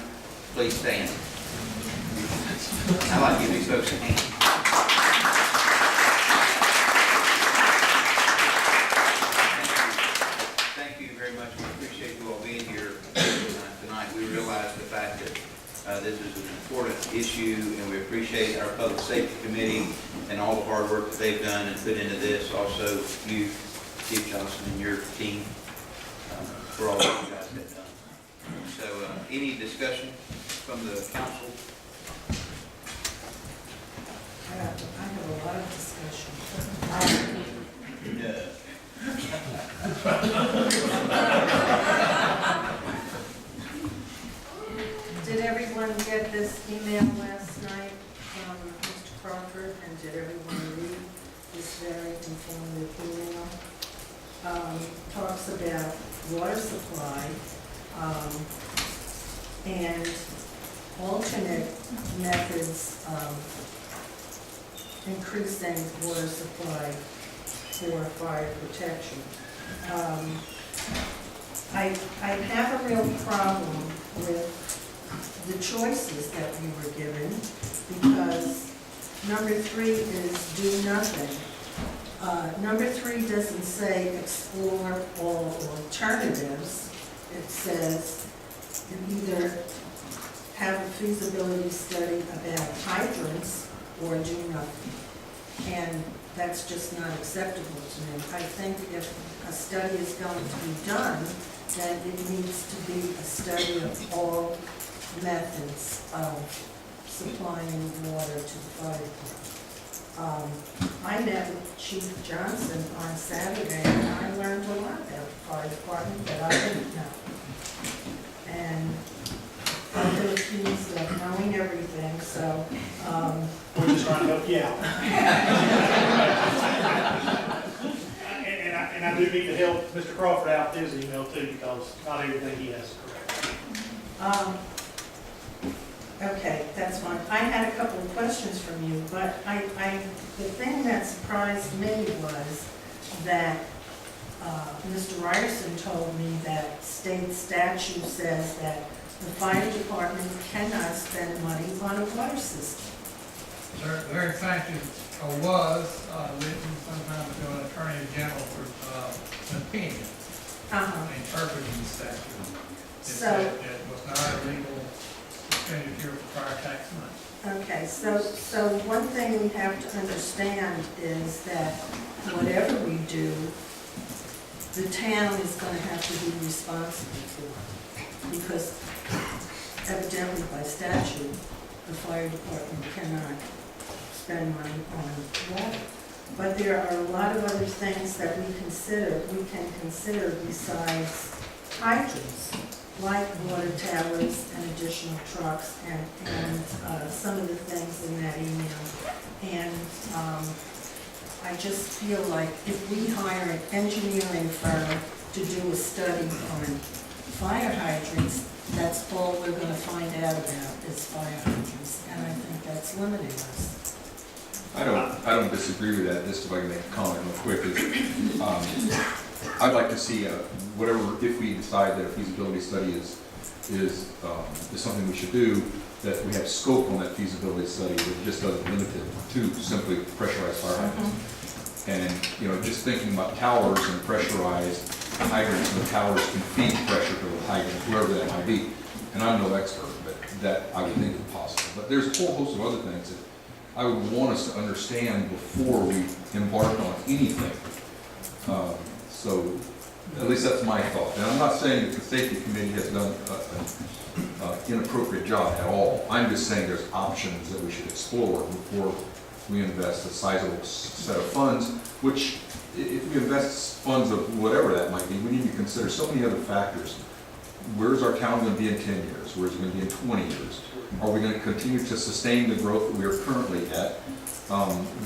please stand. I'd like to give these folks a hand. Thank you very much. We appreciate you all being here tonight. We realize the fact that this is an important issue, and we appreciate our Public Safety Committee and all the hard work that they've done and put into this. Also, you, Chief Johnson, and your team, for all that you guys have done. So, any discussion from the council? I have a lot of discussion. Yeah. Did everyone get this email last night from Mr. Crawford, and did everyone read this very informative email? Talks about water supply, and alternate methods of increasing water supply for fire protection. I have a real problem with the choices that we were given, because number 3 is do nothing. Number 3 doesn't say explore all alternatives. It says you either have a feasibility study about hydrants or do nothing. And that's just not acceptable to me. I think if a study is going to be done, then it needs to be a study of all methods of supplying water to the fire department. I met with Chief Johnson on Saturday, and I learned a lot about the fire department that I didn't know. And I've been accused of knowing everything, so, We're just trying to help you out. And I do need to help Mr. Crawford out with his email too, because not everything he has is correct. okay, that's fine. I had a couple of questions from you, but the thing that surprised me was that Mr. Ryerson told me that state statute says that the fire department cannot spend money on a water system. There in fact was written some time ago an attorney general for an opinion interpreting the statute. It said it was not a legal expenditure for fire tax money. Okay, so one thing we have to understand is that whatever we do, the town is going to have to be responsible for, because evidently by statute, the fire department cannot spend money on water. But there are a lot of other things that we can consider besides hydrants, like water towers and additional trucks and some of the things in that email. And I just feel like if we hire an engineering firm to do a study on fire hydrants, that's all we're going to find out about is fire hydrants, and I think that's limiting us. I don't disagree with that. Just if I can make a comment real quick, I'd like to see whatever, if we decide that a feasibility study is something we should do, that we have scope on that feasibility study that just doesn't limit it to simply pressurized fire hydrants. And just thinking about towers and pressurized hydrants, and the towers can feed pressure to the hydrants, whoever that might be. And I'm no expert, but that I would think is possible. But there's a whole host of other things that I would want us to understand before we embark on anything. So at least that's my thought. And I'm not saying that the safety committee has done an inappropriate job at all. I'm just saying there's options that we should explore before we invest a sizable set of funds, which if we invest funds of whatever that might be, we need to consider so many other factors. Where's our town going to be in 10 years? Where's it going to be in 20 years? Are we going to continue to sustain the growth that we are currently at?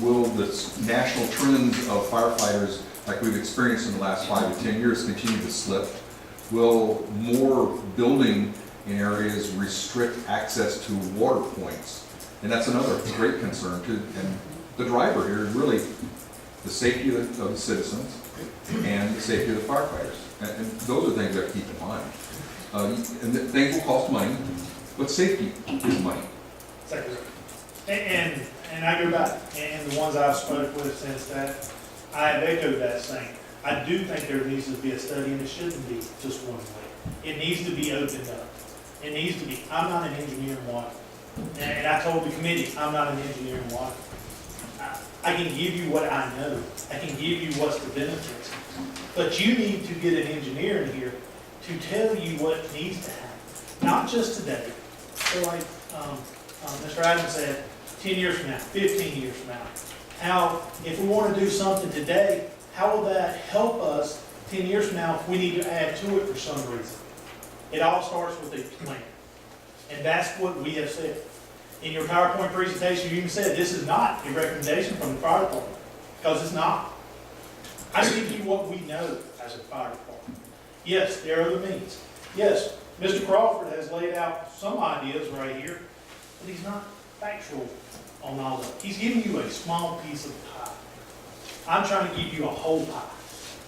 Will the national trends of firefighters, like we've experienced in the last 5 to 10 years, continue to slip? Will more building in areas restrict access to water points? And that's another great concern too. And the driver here is really the safety of the citizens and the safety of the firefighters. And those are things that I keep in mind. And things will cost money, but safety is money. Exactly. And I go back, and the ones I've spoken with since that, I have echoed that saying, I do think there needs to be a study, and it shouldn't be just one way. It needs to be opened up. It needs to be, I'm not an engineer in water. And I told the committee, I'm not an engineer in water. I can give you what I know. I can give you what's the benefits. But you need to get an engineer in here to tell you what needs to happen, not just today. So like Mr. Adams said, 10 years from now, 15 years from now, how, if we want to do something today, how will that help us 10 years from now if we need to add to it for some reason? It all starts with a plan. And that's what we have said. In your PowerPoint presentation, you even said this is not a recommendation from the fire department, because it's not. I give you what we know as a fire department. Yes, there are other means. Yes, Mr. Crawford has laid out some ideas right here, but he's not factual on all of it. He's giving you a small piece of pie. I'm trying to give you a whole pie.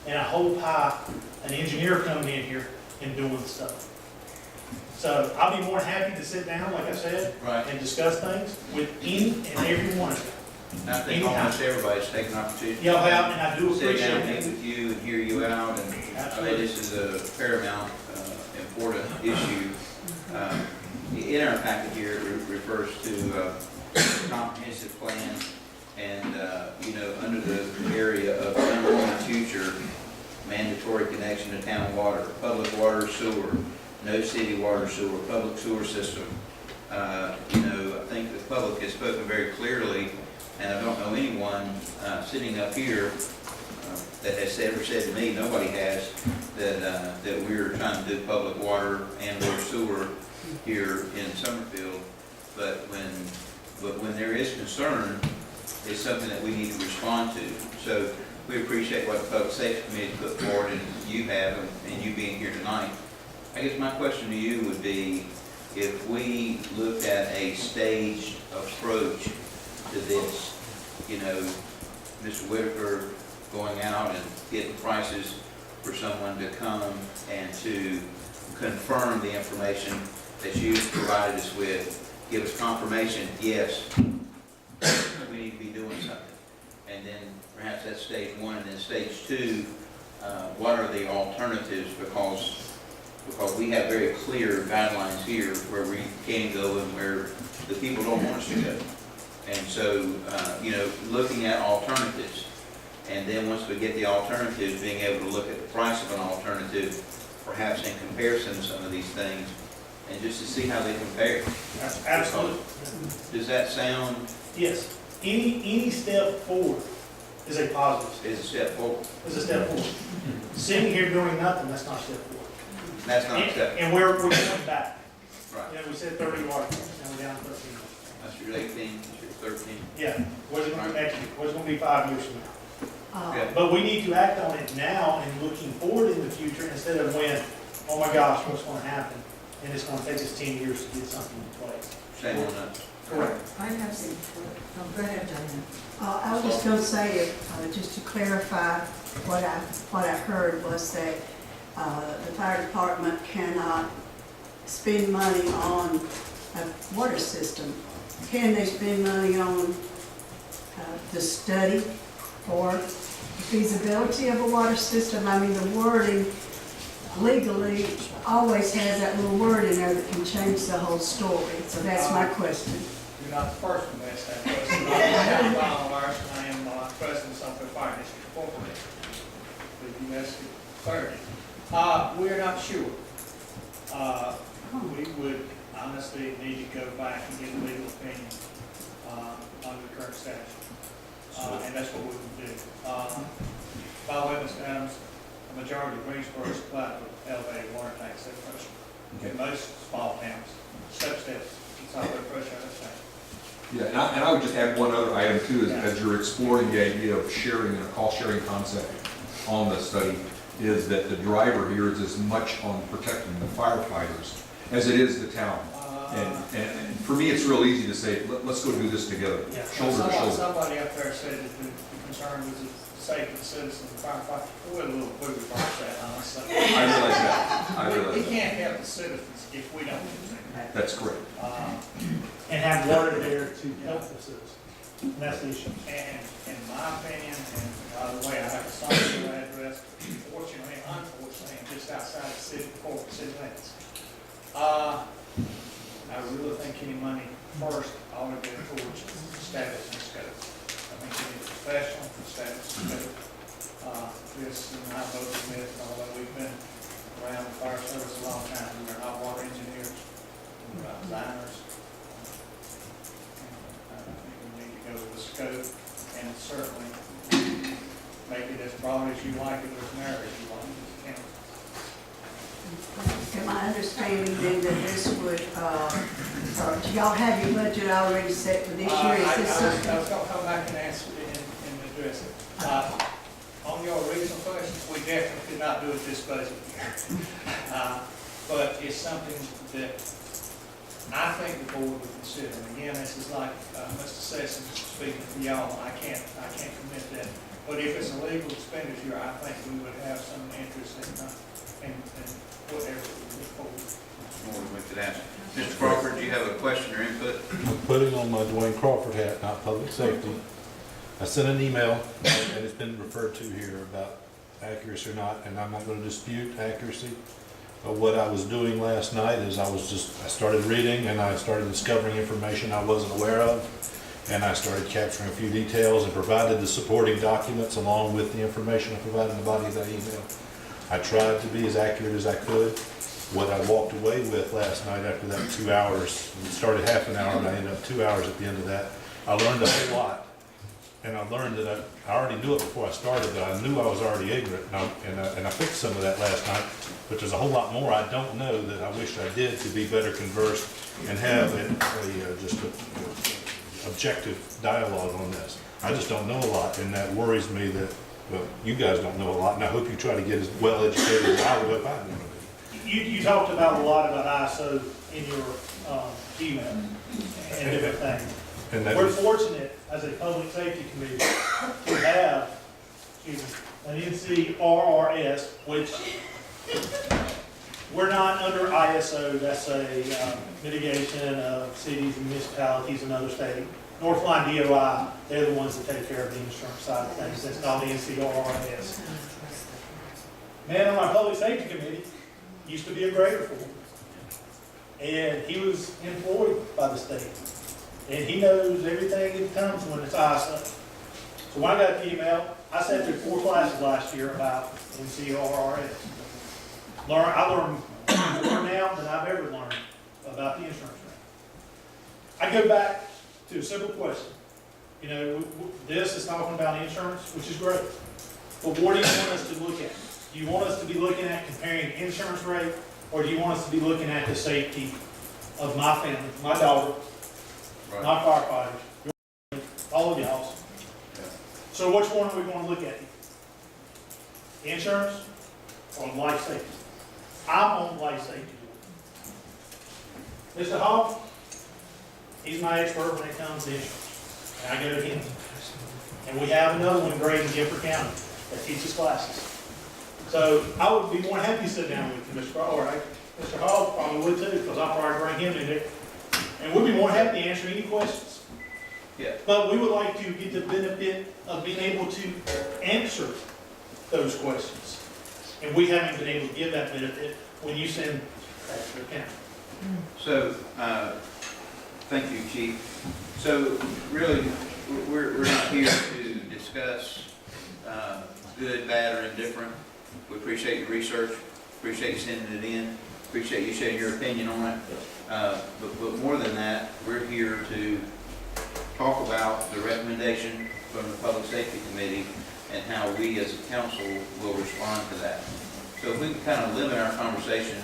And a whole pie, an engineer coming in here and doing stuff. So I'll be more than happy to sit down, like I said, Right. and discuss things with any and every one of you. And I think almost everybody's taken an opportunity. Yeah, well, and I do Sit appreciate down, meet it. with you and hear you out, and I mean, this is a paramount, important issue. In our packet here, it refers to comprehensive plan, and, under the area of in the future, mandatory connection to town water, public water, sewer, no city water, sewer, public sewer system. I think the public has spoken very clearly, and I don't know anyone sitting up here that has ever said to me, nobody has, that we're trying to do public water and or sewer here in Summerfield. But when there is concern, it's something that we need to respond to. So we appreciate what the Public Safety Committee put forward, and you have, and you being here tonight. I guess my question to you would be, if we looked at a staged approach to this, Mr. Whitaker going out and getting prices for someone to come and to confirm the information that you provided us with, give us confirmation, yes, we need to be doing something. And then perhaps that's stage one, and then stage two, what are the alternatives? Because we have very clear guidelines here where we can go and where the people don't want us to go. And so, looking at alternatives, and then once we get the alternatives, being able to look at the price of an alternative, perhaps in comparison to some of these things, and just to see how they compare. Absolutely. Does that sound? Yes. Any step forward is a positive. Is a step forward. Is a step forward. Sitting here doing nothing, that's not a step forward. That's not a step. And we're going back. Right. We said 30 articles, and we're down to 13. That's your 18, that's your 13. Yeah. What's it going to be next year? What's it going to be 5 years from now? Yeah. But we need to act on it now and looking forward in the future instead of when, oh my gosh, what's going to happen? And it's going to take us 10 years to get something in place. Same on that. Correct. I have some, go ahead, Diane. I was just going to say, just to clarify, what I heard was that the fire department cannot spend money on a water system. Can they spend money on the study or feasibility of a water system? I mean, the wording legally always has that little word in there that can change the whole story. So that's my question. You're not the first one to ask that question. I'm a file ours, and I am president of Summerfield Fire District Incorporated. But you asked it thoroughly. We're not sure. We would honestly need to go back and get a legal opinion under the current statute. And that's what we would do. By the way, Mr. Adams, a majority of Greensboro is supplied with elevated water tanks at pressure. Okay. In most small towns, steps, it's not their pressure, that's right. Yeah, and I would just add one other item too, is as you're exploring the idea of sharing, a cost-sharing concept on the study, is that the driver here is as much on protecting the firefighters as it is the town. And for me, it's real easy to say, let's go do this together, shoulder to shoulder. Somebody up there said that the concern was the safety of the citizens and firefighters. We're a little bit about that, honestly. I realize that. We can't help the citizens if we don't do things. That's correct. And have water there to help the citizens. And that's the issue. And in my opinion, and by the way, I have a Summerfield address, fortunately, unfortunately, I'm just outside the city limits. I really think any money first ought to go towards establishing scope. I think we need to status. This, and I both admit, although we've been around the fire service a long time, we're not water engineers, we're not designers. And I think we need to go with the scope and certainly make it as broad as you like it, or as narrow as you like it as council. Am I understanding then that this would, do y'all have your budget already set for this year? Is this I something? was gonna come back and answer it and address it. On your original questions, we definitely could not do it this budget year. But it's something that I think the board would consider. And again, this is like Mr. Sessions speaking for y'all, I can't commit that. But if it's a legal expenditure, I think we would have some interest in whatever we move forward. More we could ask. Mr. Crawford, do you have a question or input? Putting on my Dwayne Crawford hat, not public safety, I sent an email, and it's been referred to here about accuracy or not, and I'm not going to dispute accuracy. But what I was doing last night is I started reading and I started discovering information I wasn't aware of, and I started capturing a few details and provided the supporting documents along with the information I provided in the body of that email. I tried to be as accurate as I could. What I walked away with last night after that 2 hours, it started half an hour and I ended up 2 hours at the end of that, I learned a whole lot. And I learned that I already knew it before I started, that I knew I was already ignorant, and I fixed some of that last night, but there's a whole lot more I don't know that I wish I did to be better conversed and have just a objective dialogue on this. I just don't know a lot, and that worries me that, well, you guys don't know a lot, and I hope you try to get as well educated as I would if I knew. You talked about a lot about ISO in your email and different things. And that We're was, fortunate as a public safety committee to have, an NCRRS, which we're not under ISO, that's a mitigation of cities and municipalities and other states. Northline DOI, they're the ones that take care of the insurance side of things, that's called the NCRRS. Man on our public safety committee used to be a grader for them. And he was employed by the state. And he knows everything that comes when it's ISO. So when I got the email, I sat through 4 classes last year about NCRRS. I learned more now than I've ever learned about the insurance rate. I go back to a simple question. You know, this is talking about insurance, which is great. But what do you want us to look at? Do you want us to be looking at comparing insurance rate, or do you want us to be looking at the safety of my family, my daughter, my firefighters, all of y'all's? So which one are we going to look at? Insurance or life safety? I'm on life safety. Mr. Hall, he's my expert when it comes to insurance. And I go to him. And we have another one great in Gifford County that teaches classes. So I would be more happy to sit down with you, Mr. Hall, or Mr. Hall probably would too, because I'll probably bring him in there. And we'd be more happy to answer any questions. Yeah. But we would like to get the benefit of being able to answer those questions. And we haven't been able to give that benefit when you send that to the county. So, thank you, Chief. So, really, we're not here to discuss good, bad, or indifferent. We appreciate your research, appreciate you sending it in, appreciate you sharing your opinion on it. But more than that, we're here to talk about the recommendation from the Public Safety Committee and how we as a council will respond to that. So if we can kind of limit our conversation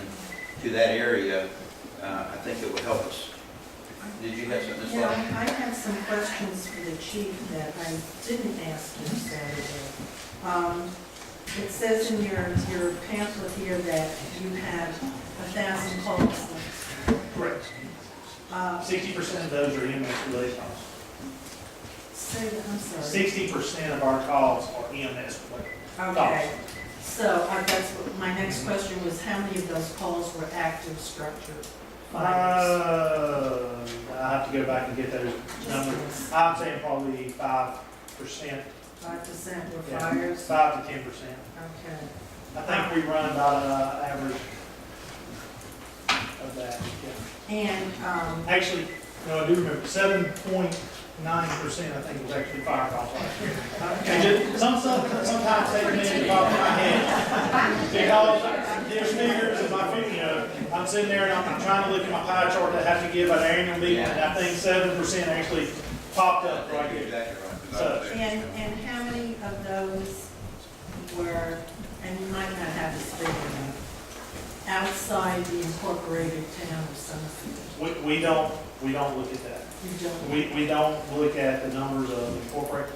to that area, I think it would help us. Did you have something to say? Yeah, I had some questions for the chief that I didn't ask him Saturday. It says in your pamphlet here that you had 1,000 calls. Correct. 60% of those are EMS-related calls. Say that, I'm sorry. 60% of our calls are EMS-related calls. Okay, so that's what, my next question was, how many of those calls were active structured fires? I have to go back and get those numbers. I'm saying probably 5%. 5% were Yeah, fires? 5 to 10%. Okay. I think we run about an average of that, yeah. And, Actually, no, I do remember, 7.9% I think was actually fire calls last year. And Some stuff sometimes takes me to pop in my head. Because there's figures in my figure, you know, I'm sitting there and I'm trying to look at my pie chart that I have to give at the annual meeting, and I think 7% actually popped up right here. Exactly right. So, And how many of those were, and you might not have this figured out, outside the incorporated town of Summerfield? we don't look at that. You don't? We don't look at the numbers of incorporated,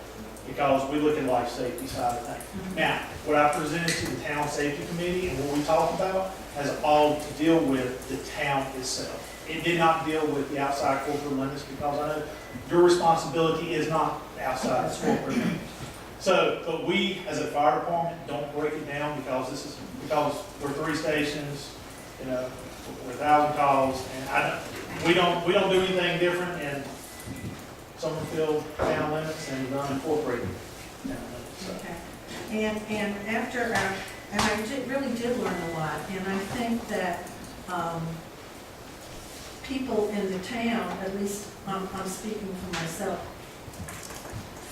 because we look at life safety side of things. Now, what I presented to the town safety committee and what we talked about has all to deal with the town itself. It did not deal with the outside corporate limits, because I know your responsibility is not outside the corporate limits. So, but we, as a fire department, don't break it down, because we're 3 stations, you know, with 1,000 calls, and we don't do anything different in Summerfield town limits and the unincorporated town limits. So. Okay. And after, and I really did learn a lot, and I think that people in the town, at least I'm speaking for myself,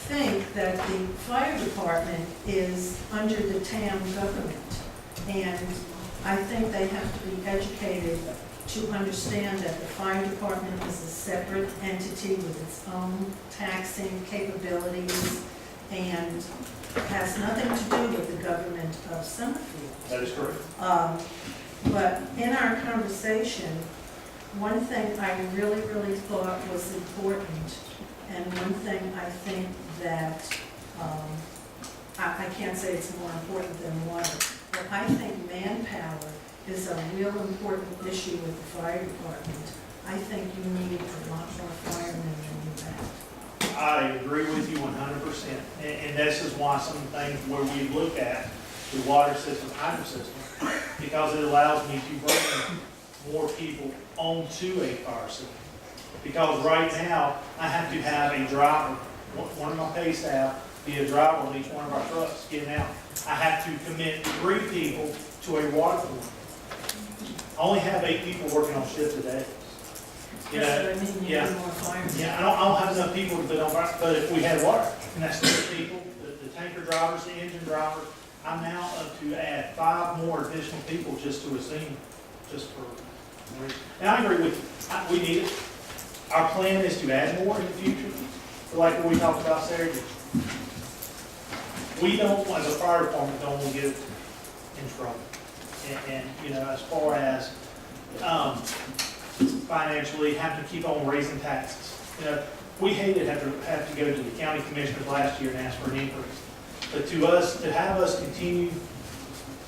think that the fire department is under the town government. And I think they have to be educated to understand that the fire department is a separate entity with its own taxing capabilities and has nothing to do with the government of Summerfield. That is correct. But in our conversation, one thing I really, really thought was important, and one thing I think that, I can't say it's more important than water, but I think manpower is a real important issue with the fire department. I think you need a lot more firemen than you have. I agree with you 100%. And this is why some things where we look at the water system, hydro system, because it allows me to bring more people onto a fire system. Because right now, I have to have a driver, one of my pay staff, be a driver on each one of our trucks getting out. I have to commit 3 people to a water plant. I only have 8 people working on shift today. You know, That's what I mean, you yeah. need more firemen. Yeah, I don't have enough people to put on fire, but if we had water, and that's 3 people, the tanker drivers, the engine drivers, I'm now up to add 5 more additional people just to a scene, just for, and I agree with you, we need it. Our plan is to add more in the future, but like what we talked about Saturday. We don't, as a fire department, don't want to get in trouble. And you know, as far as financially, have to keep on raising taxes. You know, we hated have to go to the county commissioners last year and ask for an increase. But to have us continue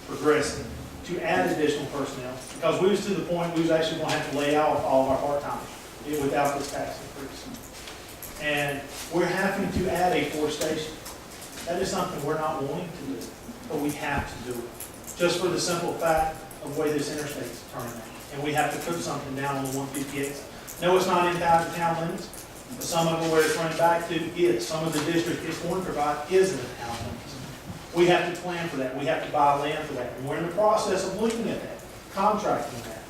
progressing, to add additional personnel, because we was to the point we was actually going to have to lay off all of our part-timers without this tax increase. And we're having to add a 4th station. That is something we're not wanting to do, but we have to do it. Just for the simple fact of the way this interstate is turning out. And we have to put something down on the 158. No, it's not inside the town limits, but some of it where it's running back to is. Some of the district it's going to provide is in the town limits. We have to plan for that. We have to buy land for that. And we're in the process of looking at that, contracting that.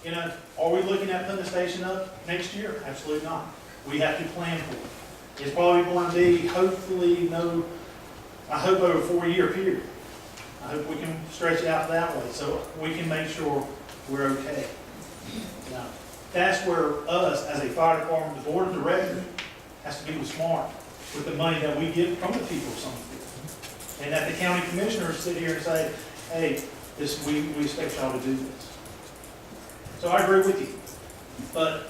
You know, are we looking at putting the station up next year? Absolutely not. We have to plan for it. It's probably going to be, hopefully, I hope over a 4-year period. I hope we can stretch it out that way so we can make sure we're okay. Now, that's where us, as a fire department, the board of directors, has to be smart with the money that we get from the people of Summerfield. And that the county commissioners sit here and say, hey, we expect y'all to do this. So I agree with you. But,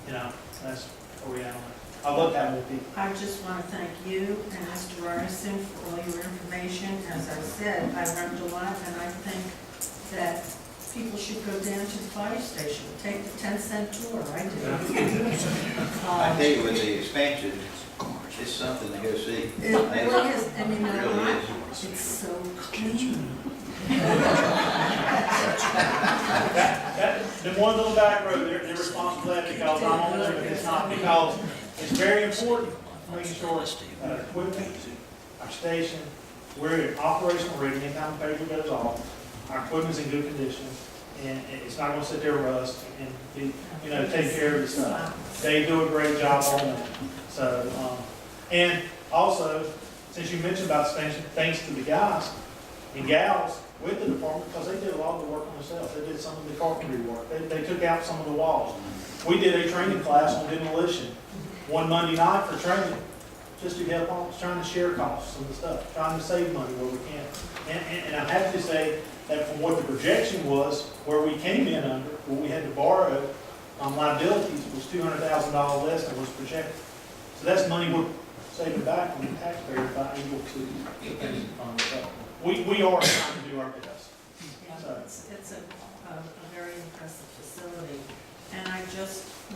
you know, that's where we are. I'd love to have more people. I just want to thank you and Mr. Ryerson for all your information. As I said, I learned a lot, and I think that people should go down to the fire station, take the 10-cent tour. I did. I tell you, with the expansion, it's something to go see. It really is, and you know It really what? is. It's so clean. The ones on the back road, they're responsible for that because I'm on there, but it's not, because it's very important making sure our equipment, our station, we're in operational ready anytime the paper goes off. Our equipment's in good condition, and it's not gonna sit there rust and be, you know, take care of the stuff. They do a great job on that. So, and also, since you mentioned about thanks to the guys and gals with the department, because they did a lot of the work on themselves. They did some of the carpentry work. They took out some of the walls. We did a training class on demolition one Monday night for training, just to help on, trying to share costs of the stuff, trying to save money where we can. And I'm happy to say that from what the projection was, where we came in under, what we had to borrow on liabilities was $200,000 less than was projected. So that's money we're saving back on the taxpayers by able to get things on the top. We are trying to do our best. So. It's a very impressive facility. And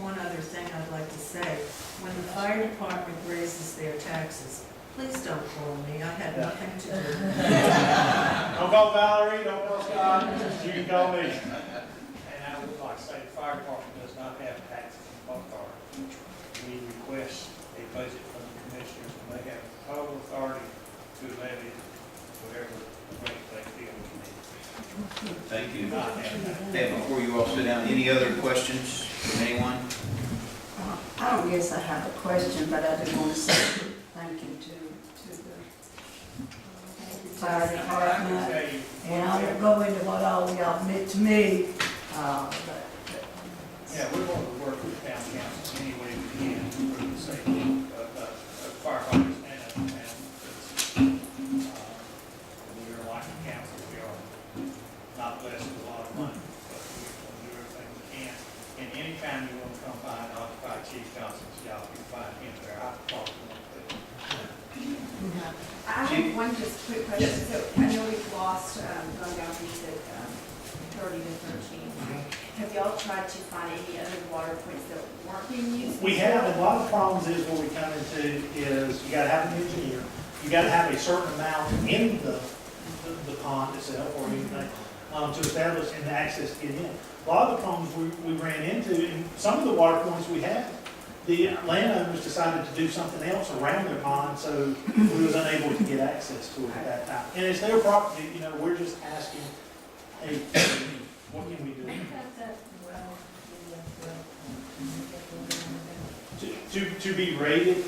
one other thing I'd like to say, when the fire department raises their taxes, please don't call me, I had nothing to do with it. Don't call Valerie, don't call Scott, you can call me. And I would like to say, the fire department does not have taxes authority. We request a budget from the commissioners, and they have total authority to levy whatever rate they feel we need. Thank you. Not have that. Hey, before you all sit down, any other questions from anyone? I don't guess I have a question, but I do want to say thank you to the fire department. And I won't go into what all y'all meant to me, Yeah, we want to work with the town council any way we can to improve the safety of firefighters and of the town. We are like the council, we are not blessed with a lot of money, but we will do everything we can. And anytime you want to come by and occupy Chief Johnson's job, you can find him there. I talked to him. I have one just quick question. So I know we've lost, going down these at 30 to 13. Have y'all tried to find any other water points that weren't being used? We have, and a lot of the problems is what we come into is you gotta have an engineer, you gotta have a certain amount in the pond itself or anything, to establish and access to get in. A lot of the problems we ran into, and some of the water points we had, the landowners decided to do something else around their pond, so we was unable to get access to it at that time. And it's their property, you know, we're just asking, hey, what can we do? To be rated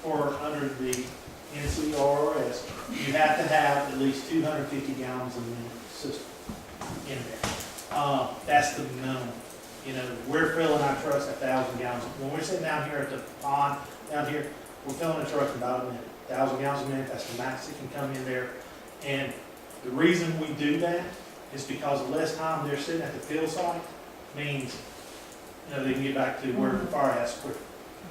for under the NCRS, you have to have at least 250 gallons a minute system in there. That's the minimum. You know, we're filling our trucks 1,000 gallons. When we're sitting down here at the pond, down here, we're filling a truck in about a minute. 1,000 gallons a minute, that's the max that can come in there. And the reason we do that is because the less time they're sitting at the field site means, you know, they can get back to where the fire has quicker.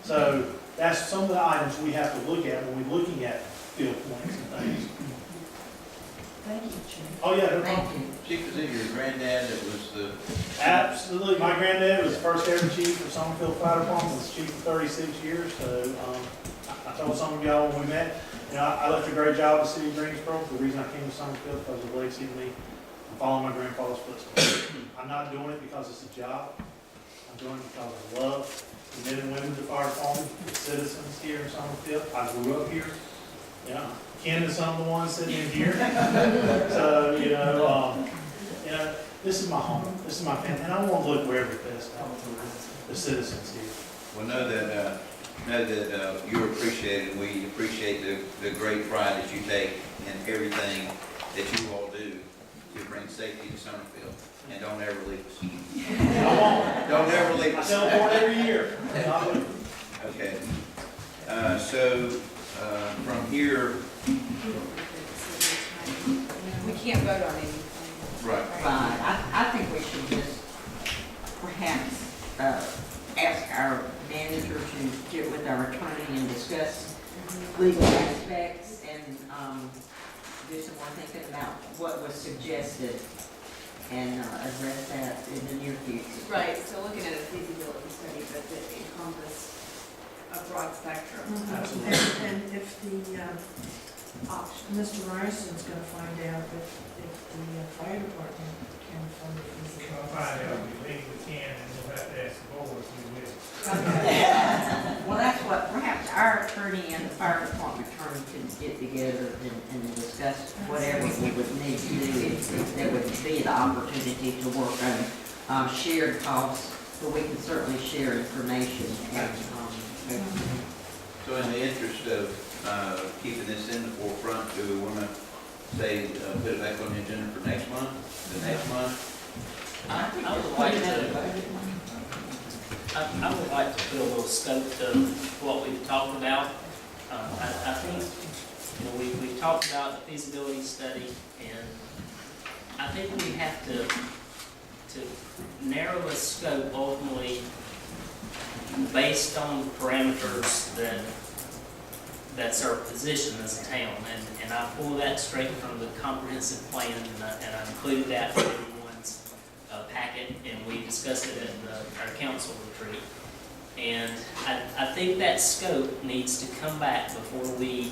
So that's some of the items we have to look at when we're looking at field points and things. Thank you, Chief. Oh, yeah, no Thank problem. you. Chief, was it your granddad that was the? Absolutely. My granddad was the first ever chief for Summerfield Fire Department, was chief for 36 years. So I told some of y'all when we met, you know, I left a great job at the city of Greensboro. The reason I came to Summerfield because of legacy to me. I'm following my grandfather's footsteps. I'm not doing it because it's a job. I'm doing it because I love the men and women of the fire department, the citizens here in Summerfield. I grew up here. You know, kin to some of the ones sitting in here. So, you know, this is my home. This is my family. And I want to look wherever it best out for the citizens here. Well, know that you're appreciated. We appreciate the great pride that you take in everything that you all do to bring safety to Summerfield. And don't ever leave us. I won't. Don't ever leave I us. teleport every year. Okay. So from here, We can't vote on anything. right. Right, I think we should just perhaps ask our manager to get with our attorney and discuss legal aspects and do some more thinking about what was suggested and address that in the near future. Right, so looking at a feasibility study, but that encompass a broad spectrum. And if Mr. Ryerson's gonna find out if the fire department can fund it. We'll find out if we legally can, and we'll have to ask the board if we will. Well, that's what, perhaps our attorney and the fire department attorney can get together and discuss whatever we would need to do if there would be the opportunity to work on shared costs, but we can certainly share information and, So in the interest of keeping this in the forefront? Do we want to say, put it back on the agenda for next month, the next month? I would like to put a little scope to what we've talked about. I think, we've talked about the feasibility study, and I think we have to narrow the scope ultimately based on parameters that's our position as a town. And I pull that straight from the comprehensive plan, and I included that for everyone's packet, and we discussed it at our council retreat. And I think that scope needs to come back before we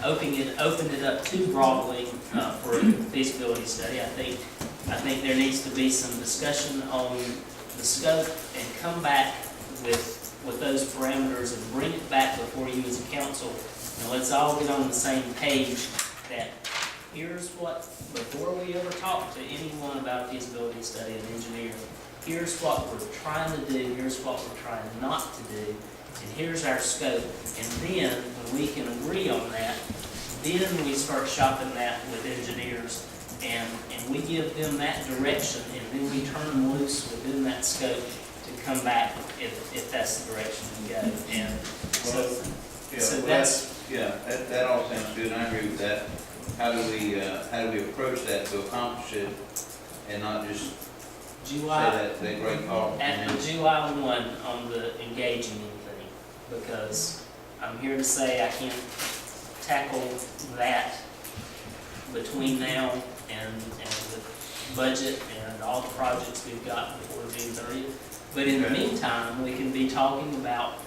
open it up too broadly for a feasibility study. I think there needs to be some discussion on the scope and come back with those parameters and bring it back before you as a council. And let's all get on the same page that here's what, before we ever talk to anyone about a feasibility study, an engineer, here's what we're trying to do, here's what we're trying not to do, and here's our scope. And then, when we can agree on that, then we start shopping that with engineers, and we give them that direction, and then we turn them loose within that scope to come back if that's the direction we go. And That all sounds good, and I agree with that. How do we approach that to accomplish it, and not just say that great call? After July 1 on the engaging thing, because I'm here to say I can't tackle that between now and the budget and all the projects we've got before June 30th. But in the meantime, we can be talking about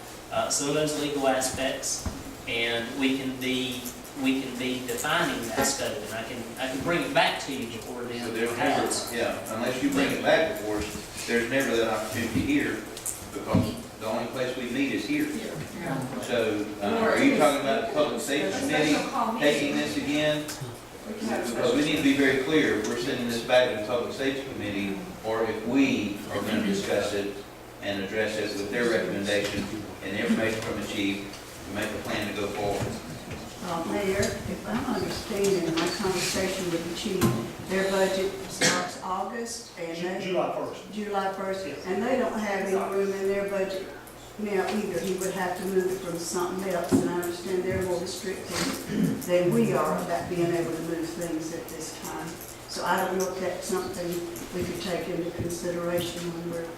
some of those legal aspects, and we can be defining that scope, and I can bring it back to you before then. So there's never, unless you bring it back before us, there's never that opportunity here, because the only place we meet is here. So, are you talking about the public safety committee taking this again? Because we need to be very clear if we're sending this back to the public safety committee, or if we are going to discuss it and address it with their recommendation and the information from the chief to make a plan to go forward. Mayor, if I'm understanding my conversation with the chief, their budget starts August and July 1st. July 1st, and they don't have any room in their budget now either. He would have to move it from something else, and I understand they're more restricted than we are about being able to move things at this time. So I don't know if that's something we could take into consideration when we're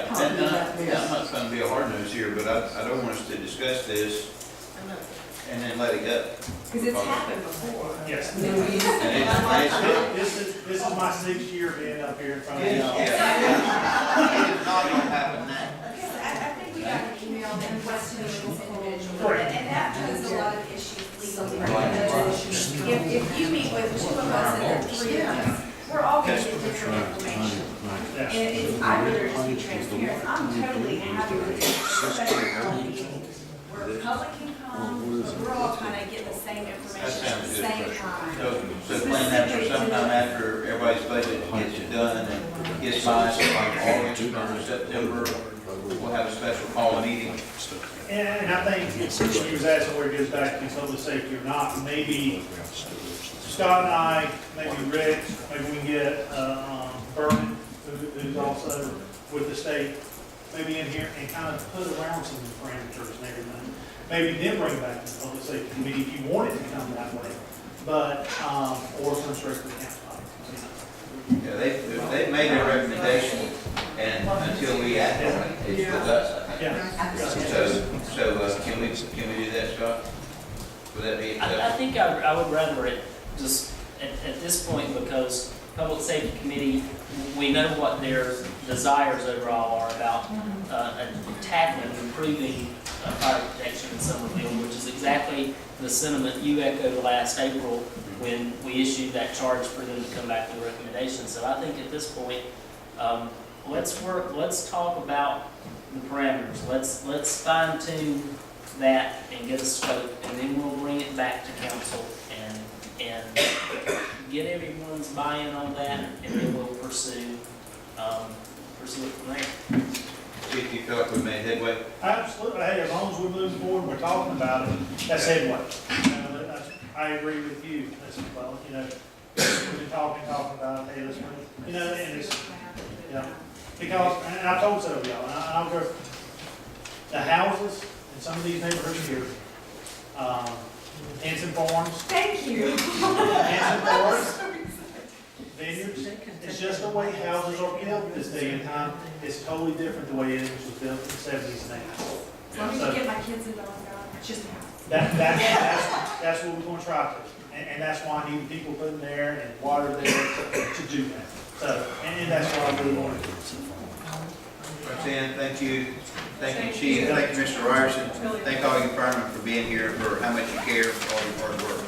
talking about this. I'm not trying to be a hard nose here, but I don't want us to discuss this and then let it go. Because it's happened before. Yes. And This is my 6th year being up here in front of you. It is not going to happen now. I think we got an email requesting this individual, Correct. and that poses a lot of issues legally. If you meet with 2 of us and there are 3 of us, we're all going to get different information. And I'd rather just be transparent. I'm totally happy with this, especially where public can come, we're all kind of getting the same information at the same time. So plan that for sometime after everybody's budget gets done and gets by, so like August or September, we'll have a special call meeting. And I think he was asking where it goes back to public safety or not. Maybe Scott and I, maybe Rick, maybe we can get Berman, who's also with the state, maybe in here and kind of put around some parameters and everything. Maybe then bring it back to the public safety committee if you want it to come that way, but, or come straight to the council. Yeah, they've made their recommendation, and until we act on it, it's with us, I think. So can we do that, Scott? Would that be? I think I would rather it just at this point, because Public Safety Committee, we know what their desires overall are about tackling, improving fire protection in Summerfield, which is exactly the sentiment you echoed last April when we issued that charge for them to come back with a recommendation. So I think at this point, let's talk about the parameters. Let's fine tune that and get a scope, and then we'll bring it back to council and get everyone's buy-in on that, and then we'll pursue it from there. See if you feel like we made headway. Absolutely, hey, as long as we're moving forward, we're talking about it, that's headway. I agree with you, that's, well, we've been talking about, hey, let's move, and it's, because, and I told some of y'all, and I don't care, the houses in some of these neighborhoods here, Hanson Farms, Thank you. Hanson Farms, Vineyards, it's just the way houses are built this day and time, it's totally different the way it was built in the '70s and '80s. Let me get my kids involved, it's just a house. That's what we're gonna try to, and that's why I need people putting there and water there to do that. So, and that's what I really want to do. Roxanne, thank you. Thank you, Chief. Thank you, Mr. Ryerson. Thank all you firemen for being here, for how much you care, for all your hard work.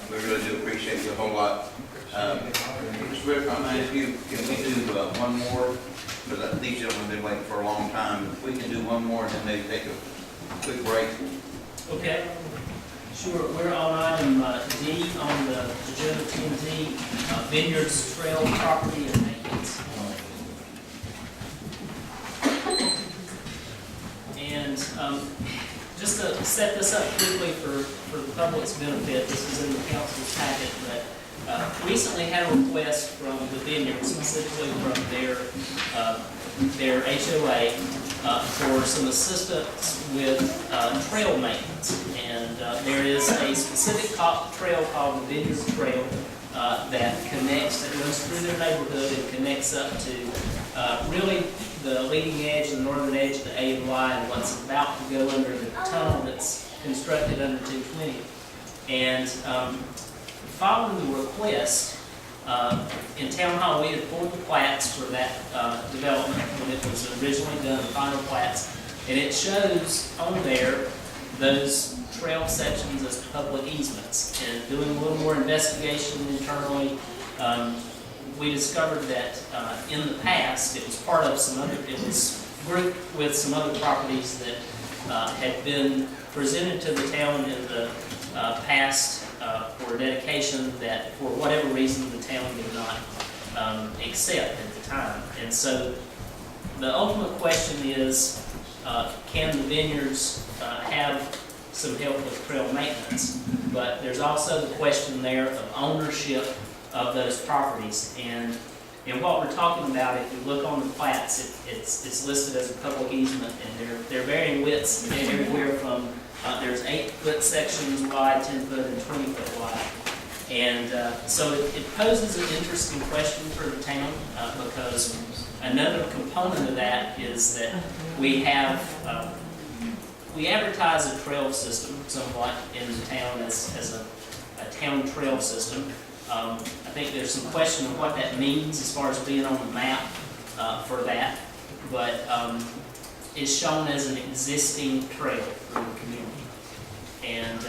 We really do appreciate you a whole lot. Mr. Rick, I'm going to ask you, can we do one more? Because these gentlemen have been waiting for a long time. If we can do one more and then maybe take a quick break. Okay, sure. We're on item D on the agenda, 10D, Vineyards Trail Property and Maintenance. And just to set this up quickly for the public's benefit, this is in the council's packet, but recently had a request from the Vineyards, specifically from their HOA, for some assistance with trail maintenance. And there is a specific trail called the Vineyards Trail that goes through their neighborhood and connects up to really the leading edge and the northern edge of the A and Y, and what's about to go under the tunnel that's constructed under 220. And following the request, in Town Hall, we had pulled the plats for that development when it was originally done, the final plats, and it shows on there those trail sections as public easements. And doing a little more investigation internally, we discovered that in the past, it was part of it was grouped with some other properties that had been presented to the town in the past for dedication that, for whatever reason, the town did not accept at the time. And so the ultimate question is, can the Vineyards have some help with trail maintenance? But there's also the question there of ownership of those properties. And what we're talking about, if you look on the plats, it's listed as a public easement, and they're varying widths everywhere from there's 8-foot sections wide, 10-foot, and 20-foot wide. And so it poses an interesting question for the town, because another component of that is that we advertise a trail system somewhat in the town as a town trail system. I think there's some question of what that means as far as being on the map for that, but it's shown as an existing trail through the community. And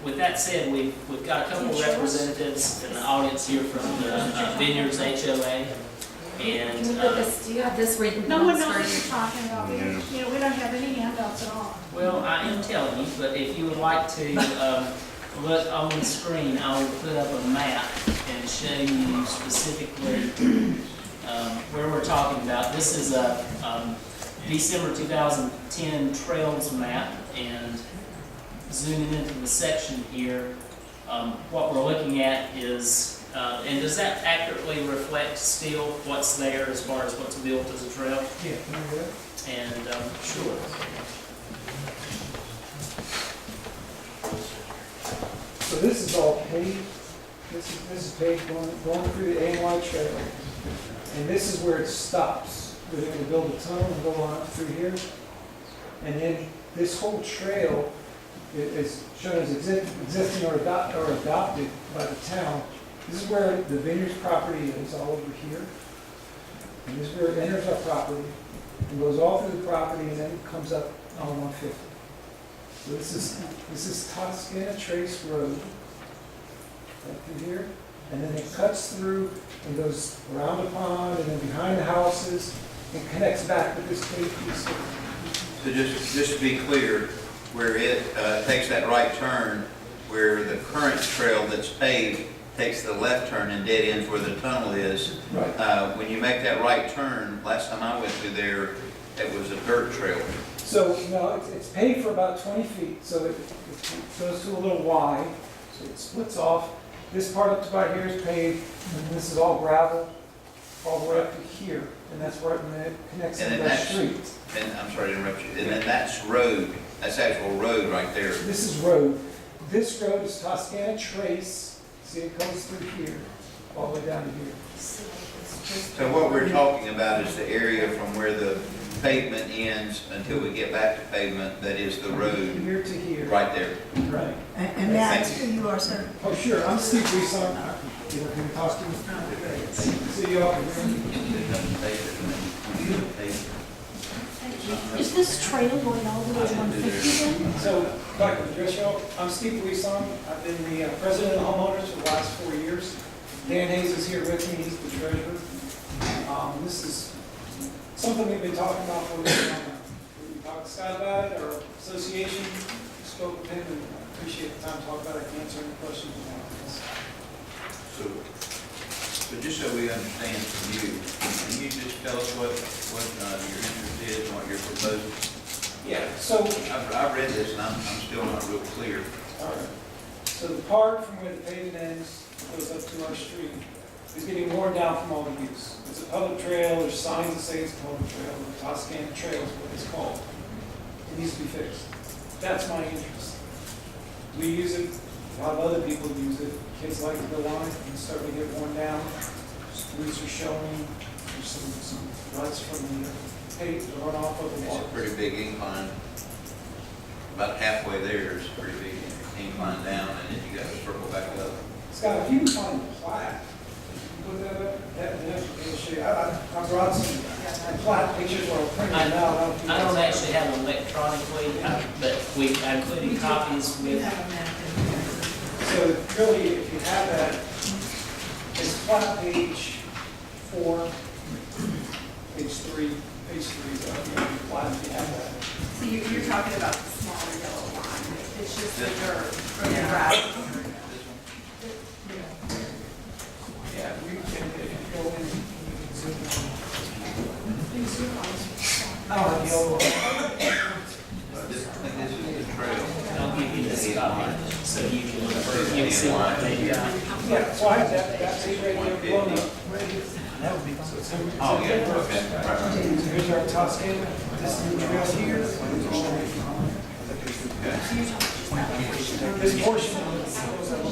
with that said, we've got a couple of representatives in the audience here from the Vineyards HOA. And Do you have this written? No one knows what you're talking about. We don't have any handouts at all. well, I am telling you, but if you would like to look on the screen, I will put up a map and show you specifically where we're talking about. This is a December 2010 trails map, and zooming into the section here, what we're looking at is, and does that accurately reflect still what's there as far as what's built as a trail? Yeah, can I do that? And sure. So this is all paved, this is paved going through the A&Y trail, and this is where it stops. We're going to build a tunnel and go on up through here, and then this whole trail is shown as existing or adopted by the town. This is where the Vineyards property is, all over here, and this is where it enters our property, and goes all through the property, and then comes up on 150. So this is Toscana Trace Road, right through here, and then it cuts through and goes around the pond and then behind the houses and connects back with this paved piece. So just to be clear, where it takes that right turn, where the current trail that's paved takes the left turn and dead ends where the tunnel is. Right. When you make that right turn, last time I went through there, it was a dirt trail. So, no, it's paved for about 20 feet, so it goes to a little Y, so it splits off. This part up to about here is paved, and this is all gravel, all the way up to here, and that's where it connects And to then that that's- street. And I'm sorry to interrupt you, and then that's road, that's actual road right there. This is road. This road is Toscana Trace, see it comes through here, all the way down to here. So what we're talking about is the area from where the pavement ends until we get back to pavement, that is the road, Here to here. right there. Right. And may I ask who you are, sir? Oh, sure, I'm Steve Reeson. You know, can I talk to you? See you all. Is this trail going all the way to 150 then? So, if I can address y'all, I'm Steve Reeson. I've been the president of homeowners for the last 4 years. Dan Hayes is here with me, he's the treasurer. This is something we've been talking about for a long time. We talked to Scott about it, our association spoke with him, and I appreciate the time to talk about it, and answer any questions you have. So just so we understand from you, can you just tell us what your interest is and what you're proposing? Yeah, so, I've read this and I'm still not real clear. all right. So the part from where the pavement ends goes up to our street is getting worn down from all the use. It's a public trail, there's signs that say it's a public trail, the Toscana Trail is what it's called. It needs to be fixed. That's my interest. We use it, a lot of other people use it, kids like to go on it, and it's starting to get worn down. Roots are showing, there's some ruts from the pavement to run off of the It's water. a pretty big incline. About halfway there is a pretty big incline down, and then you got to circle back up. Scott, if you can find the plat, put that up, it'll show you. I brought some plat pictures where I printed I it out. I don't actually have them electronically, but I included copies with, So really, if you have that, it's plat page 4, page 3 is the plat if you have that. So you're talking about the smaller yellow line, it's just the dirt from the gravel. Yeah, we can, if you go in, you can zoom in. I don't have yellow. I think this is the trail. I'll give you this copy, so you can see what they got. Yeah, so I have that page right there blown up. Oh, yeah, okay. So here's our Toscana, this is the trail here. This portion goes up.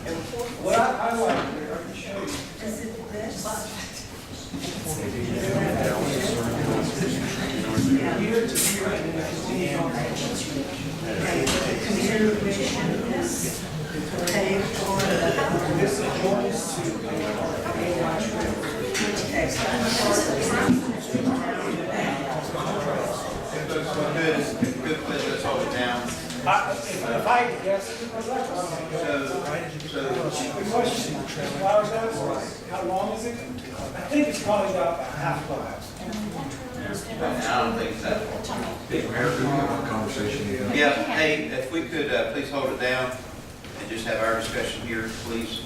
And what I highlighted here, I can show you. Is it this? Here to here, and then it continues on. This adjoins to A1 Good place, let's hold it down. If I had to guess, So, the question, Flowers asked was, how long is it? I think it's probably about a half mile. I don't think it's that far. Hey, Mayor, could we have one conversation? Yeah, hey, if we could, please hold it down and just have our discussion here, please.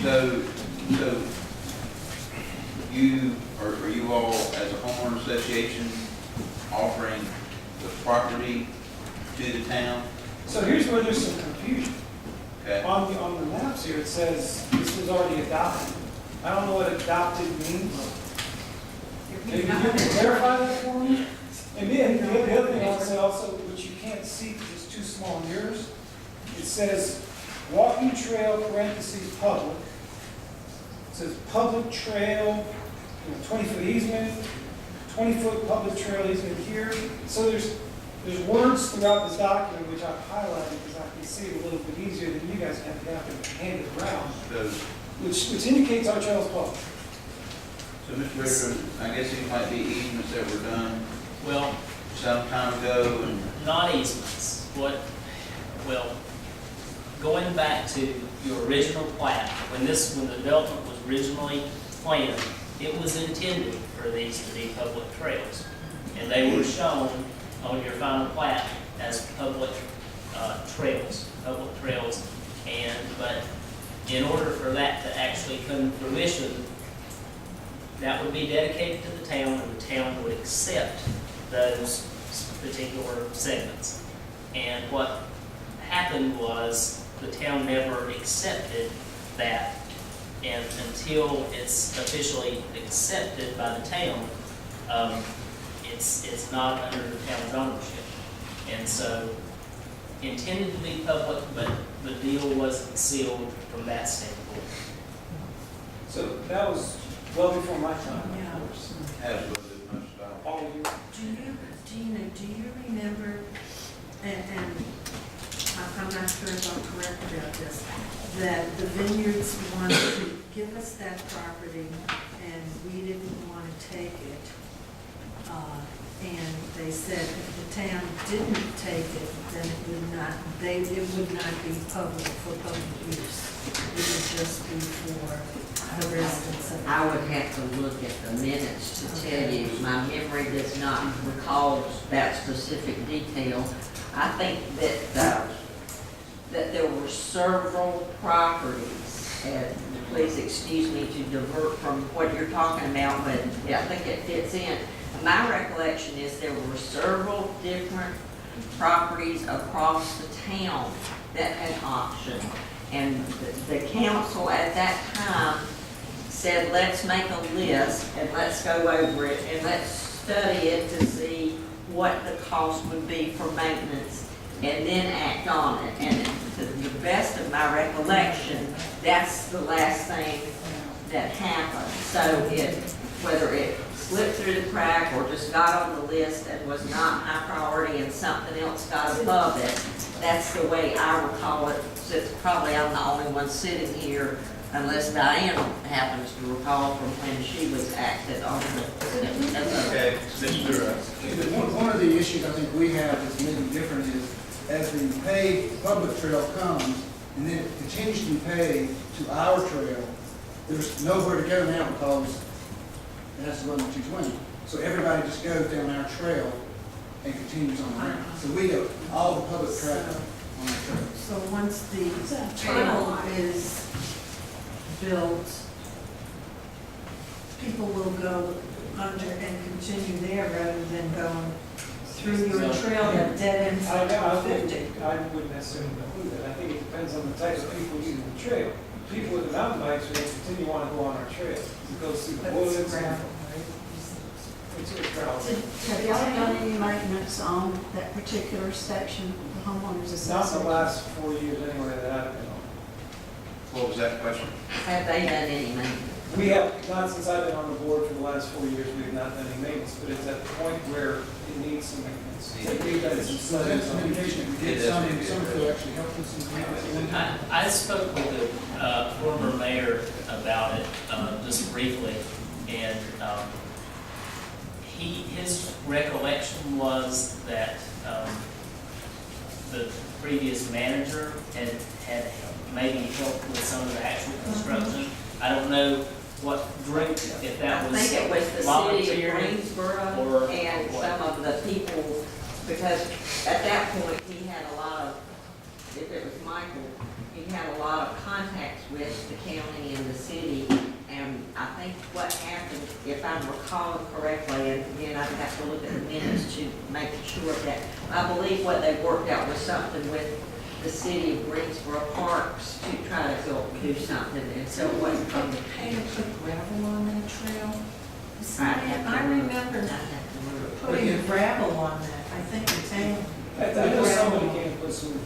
So you, or you all, as a homeowner association, offering the property to the town? So here's where there's some confusion. Okay. On the maps here, it says this was already adopted. I don't know what adopted means. Maybe you can clarify that for me? And then the other thing I'll say also, which you can't see because it's too small in yours, it says walking trail, parentheses, public. It says public trail, 20-foot easement, 20-foot public trail easement here. So there's words throughout this document which I've highlighted because I can see it a little bit easier than you guys have to hand it around, which indicates our trail is public. So, Mr. Ritter, I guess these might be easements that were done Well, some time ago, and not easements. Going back to your original plat, when the development was originally planned, it was intended for these to be public trails. And they were shown on your final plat as public trails. But in order for that to actually come to fruition, that would be dedicated to the town, and the town would accept those particular segments. And what happened was the town never accepted that, and until it's officially accepted by the town, it's not under the town's ownership. And so, intended to be public, but the deal wasn't sealed from that standpoint. So that was well before my time, Yeah. of course. Has a little bit much style. All of you. Gina, do you remember, and I'm not sure if I'm correct about this, that the Vineyards wanted to give us that property and we didn't want to take it? And they said if the town didn't take it, then it would not be public for public use. It would just be for the residents of. I would have to look at the minutes to tell you. My memory does not recall that specific detail. I think that there were several properties, and please excuse me to divert from what you're talking about, but yeah, I think it fits in. My recollection is there were several different properties across the town that had auctioned. And the council at that time said, let's make a list and let's go over it and let's study it to see what the cost would be for maintenance and then act on it. And to the best of my recollection, that's the last thing that happened. So whether it slipped through the crack or just got on the list and was not high priority and something else got above it, that's the way I recall it, since probably I'm the only one sitting here, unless Diane happens to recall from when she was acted on the. Okay, Mr. One of the issues I think we have that's maybe different is, as the paved public trail comes, and then it continues to be paved to our trail, there's nowhere to go now because it has to run to 220. So everybody just goes down our trail and continues on the ramp. So we have all the public traffic on our trail. So once the trail is built, people will go under and continue there rather than going through your trail that dead ends I at 50. wouldn't necessarily include that. I think it depends on the type of people using the trail. People with the mountain bikes, they continue want to go on our trail. It goes through the But woods. it's gravel, It's gravel. Have y'all done any maintenance on that particular section, the homeowners association? Not in the last 4 years anyway that I've been on. What was that question? Have they done any maintenance? We have, not since I've been on the board for the last 4 years, we've not done any maintenance, but it's at the point where it needs some maintenance. We've done some So that's studies an on it. indication that we did some, and Summerfield actually helped us in maintenance. I spoke with the former mayor about it just briefly, and his recollection was that the previous manager had maybe helped with some of the actual construction. I don't know what group, if that was I think it was the city of voluntary Greensboro or and what. some of the people, because at that point, he had a lot of, if it was Michael, he had a lot of contacts with the county and the city. And I think what happened, if I'm recalling correctly, and again, I'd have to look at the minutes to make sure of that, I believe what they worked out was something with the city of Greensboro Parks to try to go do something, and so it wasn't from the Pay to put gravel on that trail? I remember putting gravel on that. I think the town. I know somebody came and put some.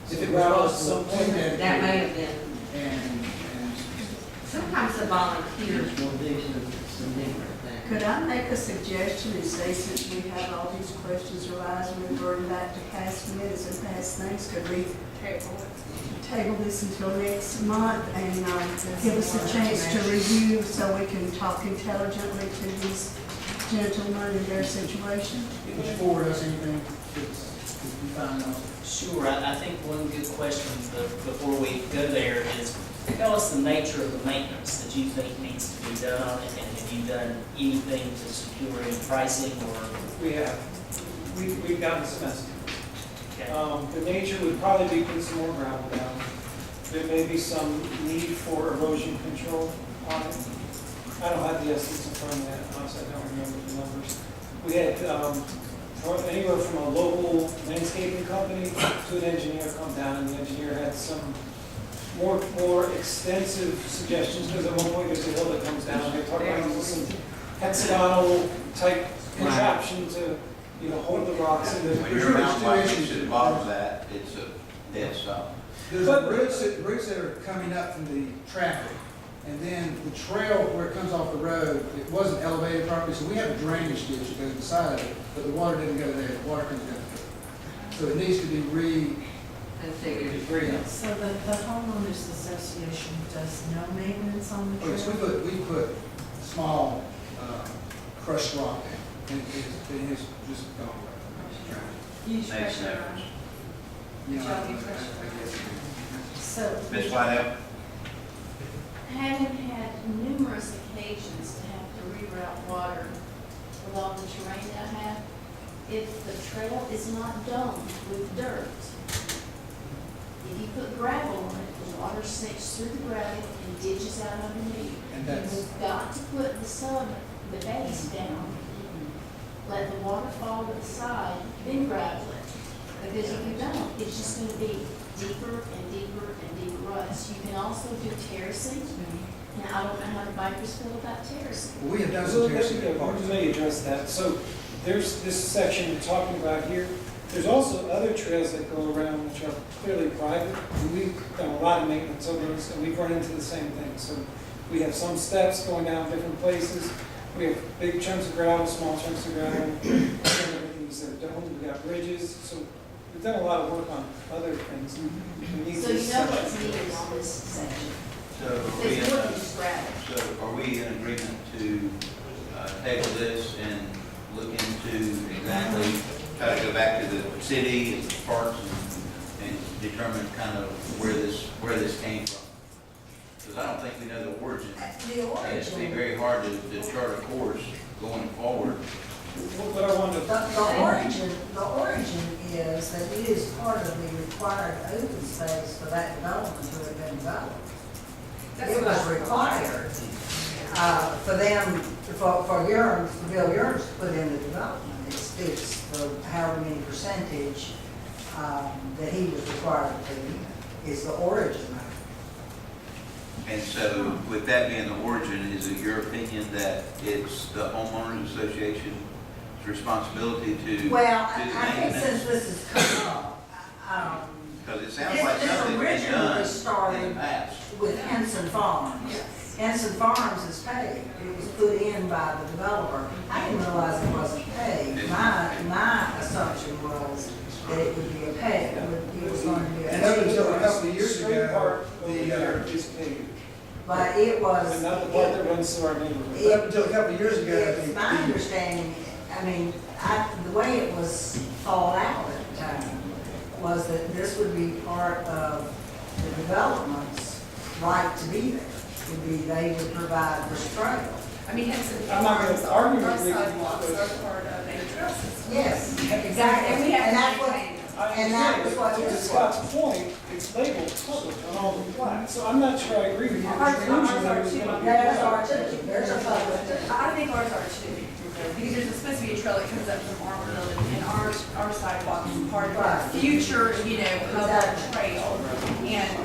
If it was something that. That may have been. And Sometimes the volunteers will do some different things. Could I make a suggestion and say, since we have all these questions arise, reverting back to past minutes and past things, could we table this until next month and give us a chance to review so we can talk intelligently to these gentlemen in their situation? Would you forward us anything that's you find out? Sure, I think one good question before we go there is, tell us the nature of the maintenance that you think needs to be done on it, and have you done anything to secure any pricing or? We have. We've gotten some estimates. Okay. The nature would probably be putting some more gravel down. There may be some need for erosion control on it. I don't have the estimates in front of me, honestly, I don't remember the numbers. We had, anywhere from a local landscaping company to an engineer come down, and the engineer had some more extensive suggestions, because at one point there's a hill that comes down, they're talking about using some hexagonal type contraption to, hold the rocks in When your mountain bike is at the bottom of that, it's a dead stop. There's roots that are coming up from the traffic, and then the trail where it comes off the road, it wasn't elevated properly, so we have a drainage ditch that goes beside it, but the water didn't go there, the water comes down. So it needs to be configured. So the homeowners association does no maintenance on the Oh, yes, trail? we put small crushed rock in, and it is just gone. Use Makes pressure. sense. You know, Shall we I pressure? guess. So. Ms. Whitehead? Having had numerous occasions to have to reroute water with all the terrain that I have, if the trail is not domed with dirt, if you put gravel on it, the water sinks through the gravel and ditches out underneath. And that's- You've got to put the base down, let the water fall to the side, then gravel it. Because if you don't, it's just gonna be deeper and deeper and deeper ruts. You can also do terracing. Now, I don't know how the bikers feel about terracing. We have done So, some terracing in you parks. may address that. So there's this section you're talking about here. There's also other trails that go around which are clearly private. And we've done a lot of maintenance on those, and we've run into the same thing. So we have some steps going down different places. We have big chunks of gravel, small chunks of gravel. Everything's domed. We got bridges. So we've done a lot of work on other things. We need So you this know section. what's needed on this section. So are we There's in, more than just gravel. so are we in agreement to table this and look into exactly, try to go back to the city and the parks and determine kind of where this came from? Because I don't think we know the origin. The And it'd be origin, very hard to chart a course going forward. What I wanted to the origin is that it is part of the required open space for that development to have been developed. It was required, for them, for Bill Yearns to put in the development. It's the however many percentage, that he was required to put in, is the origin of it. And so with that being the origin, is it your opinion that it's the homeowners association's responsibility to do the Well, I think maintenance? since this has come up, Because it sounds like this something's been originally done in the started past. with Henson Farms. Henson Farms is paid. It was put in by the developer. I didn't realize it wasn't paid. My assumption was that it would be a pay, it was going to be a. And up until a couple of years Straight ago, part over the, here is paved. But it was. And not the part that runs through our neighborhood. up until a couple of years ago, I It's think. my understanding, I mean, the way it was thought out at the time was that this would be part of the development's right to be there. Would be they would provide this trail. I mean, Henson I'm not gonna Farms, argue our with you. sidewalks are part of a trail system. Yes, exactly. And we have And that's to what, maintain them. and that was what To this was. Scott's point, it's labeled public on all the plats, so I'm not sure I agree with your Ours conclusion that are it was too. gonna be. There's our two, there's a public. I think ours are too, because there's supposed to be a trail that comes up from Armourville, and our sidewalk is part of Right. the future, public Exactly. trail. And,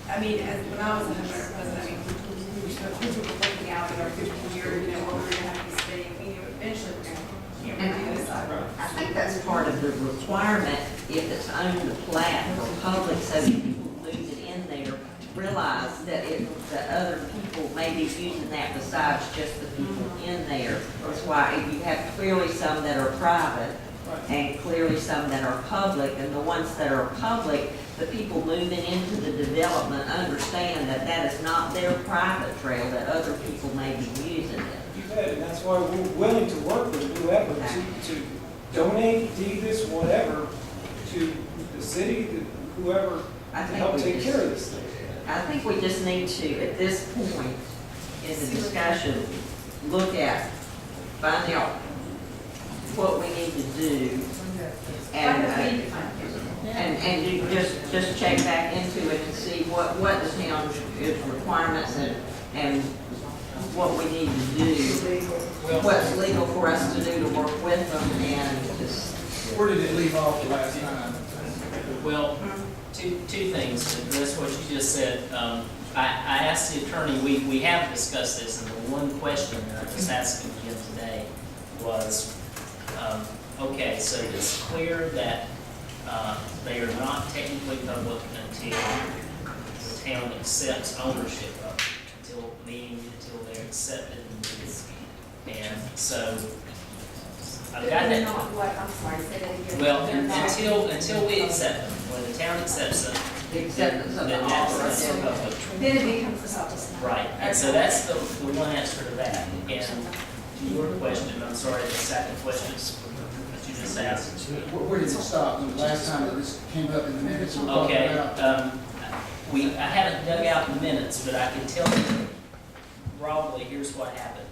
I mean, when I was a homeowner president, I mean, we were looking out at our 15-year, what we're gonna have to be spending, eventually we're gonna, redo the sidewalk. I think that's part of the requirement, if it's on the plat for public, so that people move it in there, realize that the other people may be using that besides just the people in there. That's why you have clearly some that are private and clearly some that are public, and the ones that are public, the people moving into the development understand that that is not their private trail, that other people may be using it. You bet, and that's why we're willing to work with whoever to donate, deed this, whatever, to the city, to whoever, to I think help we take just- care of this thing. I think we just need to, at this point in the discussion, look at, find out what we need to do, and you just check back into it and see what the town's requirements and what we need to do, what's legal for us to do to work with them and just. Where did it leave off the last time? Well, two things to address what you just said. I asked the attorney, we have discussed this, and the one question that I was asking him today was, okay, so it's clear that they are not technically public until the town accepts ownership of it, until they're accepted and used. And so I've got They're that. not what, I'm sorry, say that again. Well, They're not- until we accept them, when the town accepts them, The acceptance of the then offer. that's public. Then it becomes a substance. Right, and so that's the one answer to that. And to your question, I'm sorry, the second question that you just asked. Where did it stop? The last time that this came up in the minutes, we were talking Okay, about. I haven't dug out the minutes, but I can tell you broadly, here's what happened.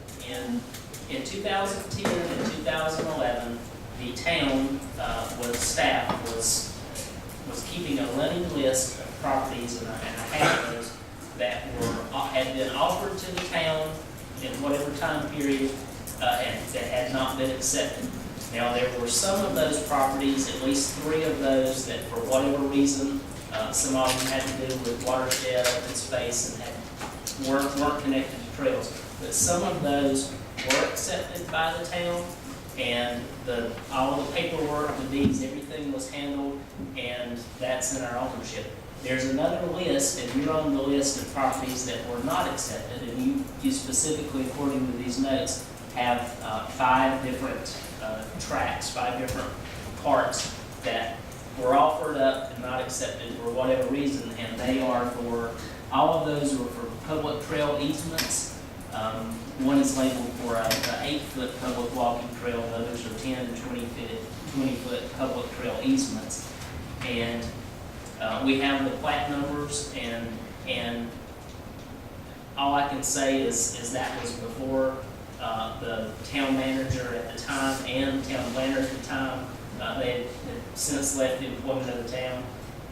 In 2010 and 2011, the town, staff was keeping a running list of properties, and I have those, that had been offered to the town in whatever time period, and that had not been accepted. Now, there were some of those properties, at least 3 of those, that for whatever reason, some of them had to do with watershed, open space, and weren't connected to trails. But some of those were accepted by the town, and all the paperwork, the deeds, everything was handled, and that's in our ownership. There's another list, and you're on the list of properties that were not accepted, and you specifically, according to these notes, have 5 different tracts, 5 different parts that were offered up and not accepted for whatever reason, and they are all of those are for public trail easements. One is labeled for an 8-foot public walking trail, and others are 10 and 20-foot public trail easements. And we have the plat numbers, and all I can say is that was before the town manager at the time and town planner at the time. They had since left the employment of the town,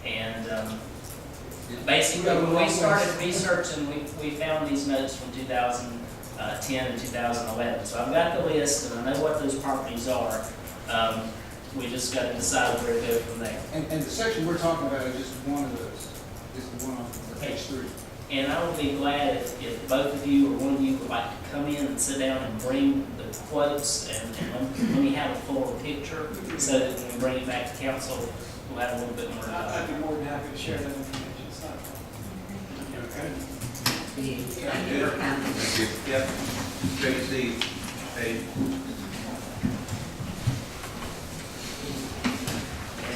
and basically when we started researching, we found these notes from 2010 and 2011. So I've got the list, and I know what those properties are. We just got to decide where to go from there. And the section we're talking about is just one of those, is the one on page 3. And I would be glad if both of you or one of you would like to come in and sit down and bring the quotes and let me have a fuller picture, so that when we bring it back to council, we'll have a little bit more. I'd be more than happy to share that information. It's not a problem. Thank you. Yep. Great to see you. Hey.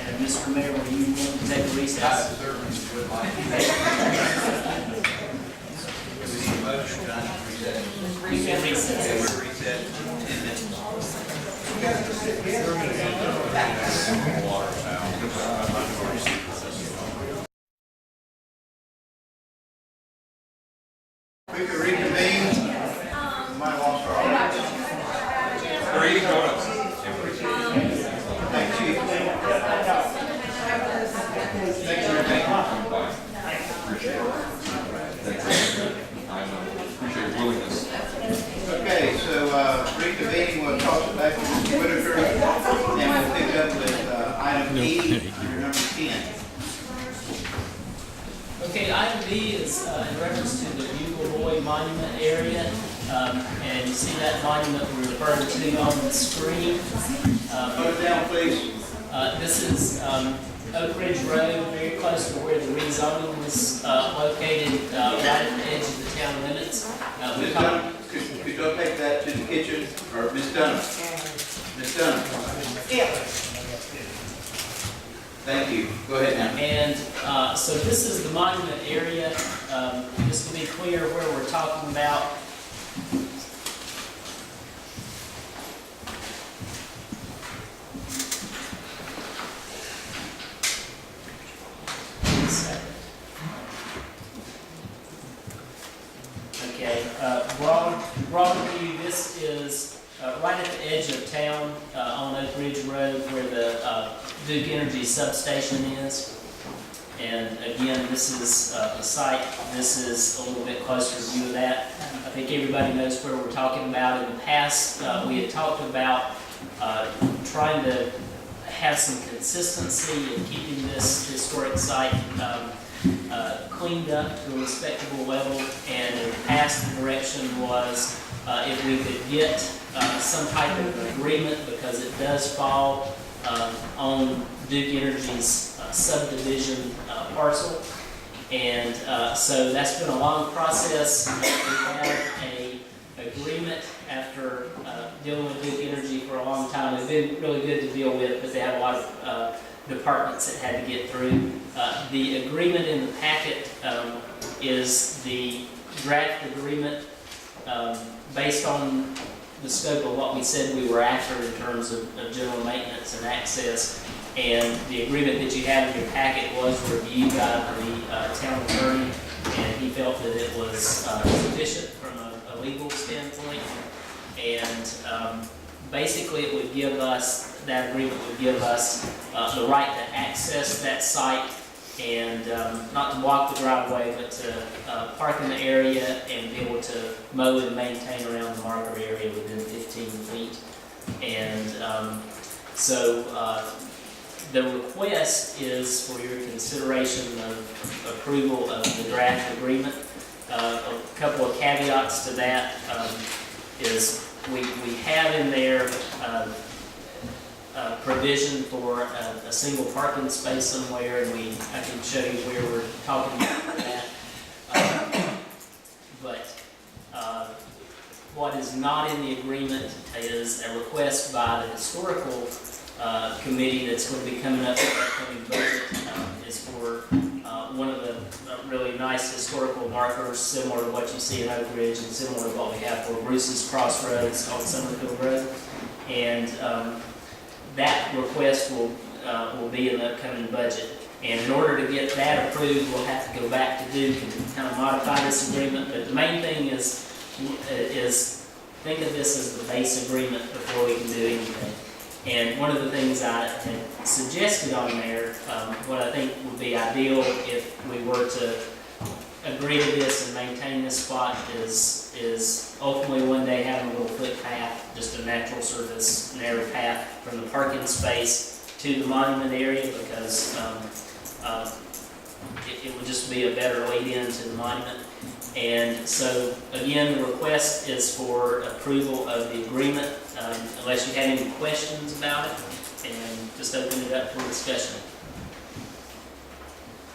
And Mr. Mayor, were you going to take a recess? I certainly would like to. We need a motion to recess. We can recess. Okay, we're recessed 10 minutes. We can reconvene. My lost our audience. They're eating donuts. Thank you. Thank you. Appreciate it. I appreciate your willingness. Okay, so reconvening, we'll toss it back to Mr. Whitaker, and we'll pick up with item E, under number 10. Okay, item B is in reference to the Bugle Roy Monument area, and you see that monument we're referring to on the screen. Put it down, please. This is Oak Ridge Road, very close to where the rezoning was located, right at the edge of the town limits. Ms. Dunham, could you go take that to the kitchen, or Ms. Dunham? Ms. Dunham? Yeah. Thank you. Go ahead now. And so this is the monument area. Just to be clear where we're talking about. Okay, broad view, this is right at the edge of town on Oak Ridge Road where the Duke Energy substation is. And again, this is the site. This is a little bit closer view of that. think everybody knows where we're talking about. In the past, we had talked about trying to have some consistency in keeping this historic site cleaned up to a respectable level, and in the past, the direction was if we could get some type of agreement, because it does fall on Duke Energy's subdivision parcel. And so that's been a long process. We have an agreement after dealing with Duke Energy for a long time. They've been really good to deal with, but they have a lot of departments that had to get through. The agreement in the packet is the draft agreement based on the scope of what we said we were after in terms of general maintenance and access. And the agreement that you have in your packet was reviewed by the town attorney, and he felt that it was sufficient from a legal standpoint. And basically it would give us, that agreement would give us the right to access that site and not to block the driveway, but to park in the area and be able to mow and maintain around the marker area within 15 feet. And so the request is for your consideration of approval of the draft agreement. A couple of caveats to that is we have in there provision for a single parking space somewhere, and I can show you where we're talking about that. But what is not in the agreement is a request by the historical committee that's going to be coming up with the upcoming budget is for one of the really nice historical markers, similar to what you see in Oak Ridge and similar to what we have for Bruce's Crossroads on Summerfield Road. And that request will be in the upcoming budget. And in order to get that approved, we'll have to go back to Duke and kind of modify this agreement. But the main thing is think of this as the base agreement before we can do anything. And one of the things I had suggested on there, what I think would be ideal if we were to agree to this and maintain this spot is ultimately one day having a little footpath, just a natural surface, narrow path from the parking space to the monument area, because it would just be a better lead in to the monument. And so, again, the request is for approval of the agreement, unless you have any questions about it, and just open it up for discussion.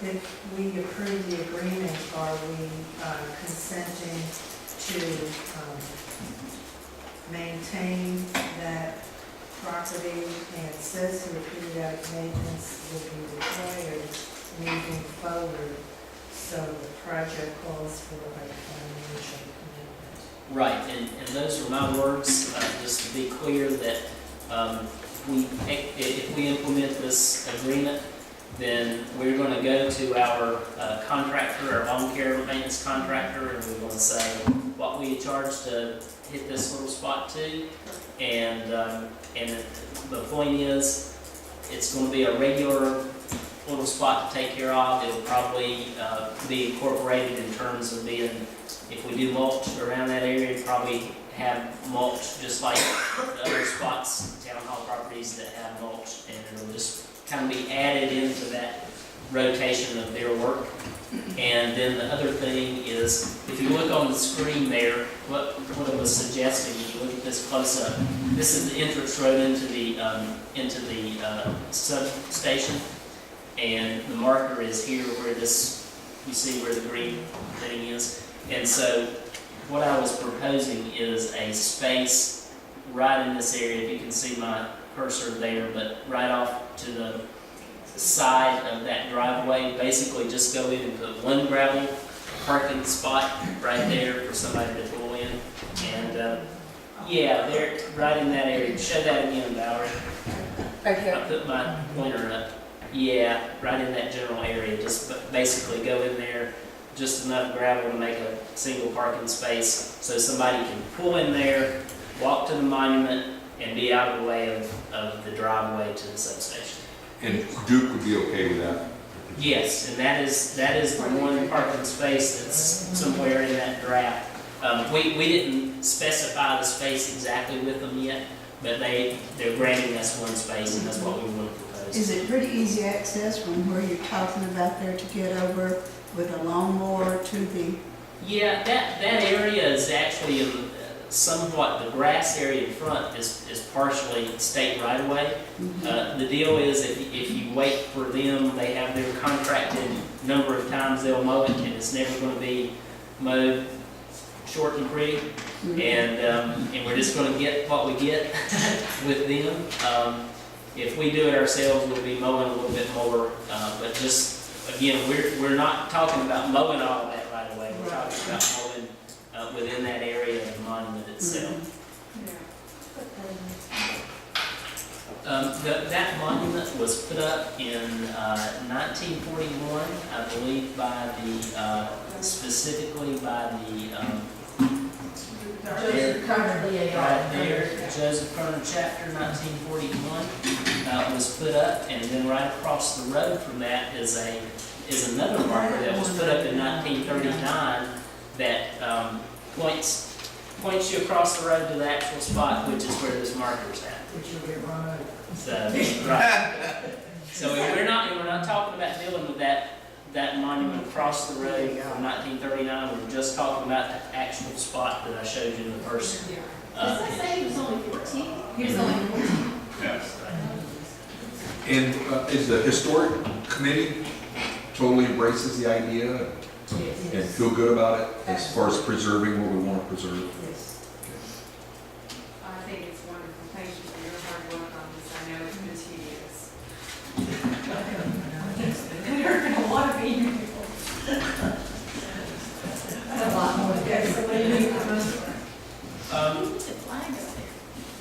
If we approve the agreement, are we consenting to maintain that property, and it says here periodic maintenance will be required moving forward, so the project calls for a financial commitment? Right, and those are my words, just to be clear that if we implement this agreement, then we're going to go to our contractor, our lawn care maintenance contractor, and we're going to say what we charge to hit this little spot to. And the point is, it's going to be a regular little spot to take care of. It'll probably be incorporated in terms of being, if we do mulch around that area, probably have mulch just like the other spots, town hall properties that have mulch, and it'll just kind of be added into that rotation of their work. And then the other thing is, if you look on the screen there, what I was suggesting, if you look at this close up, this is the entrance road into the substation, and the marker is here where this, you see where the green thing is. And so what I was proposing is a space right in this area. If you can see my cursor there, but right off to the side of that driveway, basically just go in and put one gravel parking spot right there for somebody to pull in. And yeah, there, right in that area. Show that again, Valerie. Okay. I put my pointer up. Yeah, right in that general area. Just basically go in there, just enough gravel to make a single parking space so somebody can pull in there, walk to the monument, and be out of the way of the driveway to the substation. And Duke would be okay with that? Yes, and that is the one parking space that's somewhere in that draft. We didn't specify the space exactly with them yet, but they're granting us one space, and that's what we want to propose. Is it pretty easy access from where you're talking about there to get over with a lawnmower to the? Yeah, that area is actually somewhat, the grass area in front is partially state right of way. The deal is if you wait for them, they have their contracted number of times they'll mow it, and it's never going to be mowed short and pretty. And we're just going to get what we get with them. If we do it ourselves, we'll be mowing a little bit more, but just, again, we're not talking about mowing all of that right away. We're talking about mowing within that area of the monument itself. That monument was put up in 1941, I believe, by specifically by the Joseph Kerner, right there, Joseph Kerner chapter, 1941, was put up, and then right across the road from that is another marker that was put up in 1939 that points you across the road to the actual spot, which is where this marker is at. Which you'll get run over. So, right. So we're not talking about dealing with that monument across the road from 1939. We're just talking about the actual spot that I showed you in the first. Does that say he was only 14? He was only 14. Yeah. And is the historic committee totally embraces the idea and feel good about it as far as preserving what we want to preserve? Yes. I think it's wonderful. Thank you for your hard work on this. I know it's been tedious. There are going to want to be people. A lot more definitely.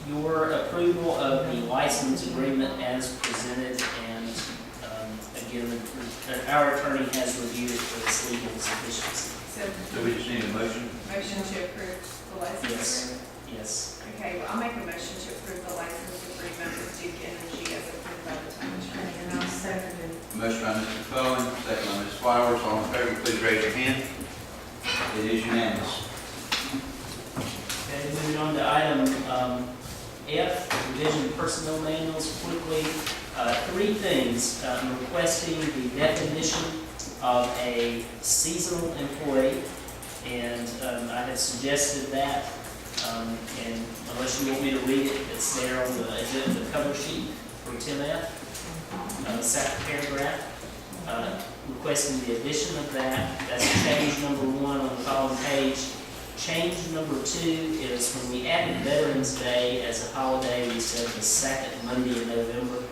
Your approval of the license agreement as presented, and again, our attorney has reviewed it for its legal sufficiency. So we just need a motion? Motion to approve the license agreement? Yes. Okay, well, I'll make a motion to approve the license agreement with Duke Energy as approved by the town attorney. And I'll second it. Motion by Mr. Cohen, second by Ms. Flowers. All in favor, please raise your hand. It is unanimous. Okay, moving on to item F, revision personnel manuals. Quickly, three things. I'm requesting the definition of a seasonal employee, and I had suggested that, and unless you want me to read it, it's there on the agenda, the cover sheet for 10F, second paragraph, requesting the addition of that. That's change number 1 on the following page. Change number 2 is when we added Veterans Day as a holiday, we said the second Monday in November,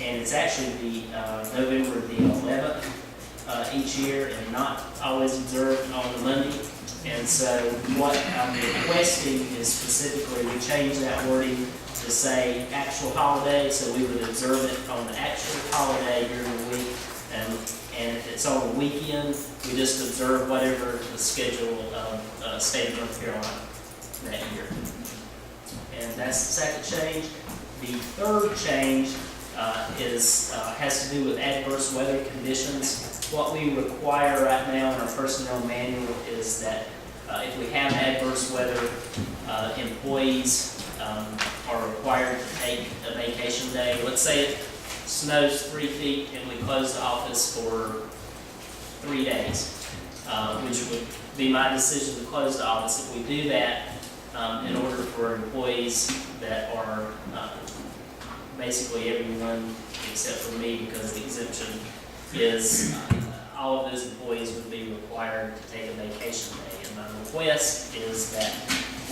and it's actually the November the 11th each year, and not always observed on the Monday. And so what I'm requesting is specifically we change that wording to say actual holiday, so we would observe it on the actual holiday during the week, and if it's on a weekend, we just observe whatever the schedule of state of North Carolina that year. And that's the second change. The third change has to do with adverse weather conditions. What we require right now in our personnel manual is that if we have adverse weather, employees are required to take a vacation day. Let's say it snows 3 feet and we close the office for 3 days, which would be my decision to close the office. If we do that, in order for employees that are basically everyone except for me, because the exemption is all of those employees would be required to take a vacation day. And my request is that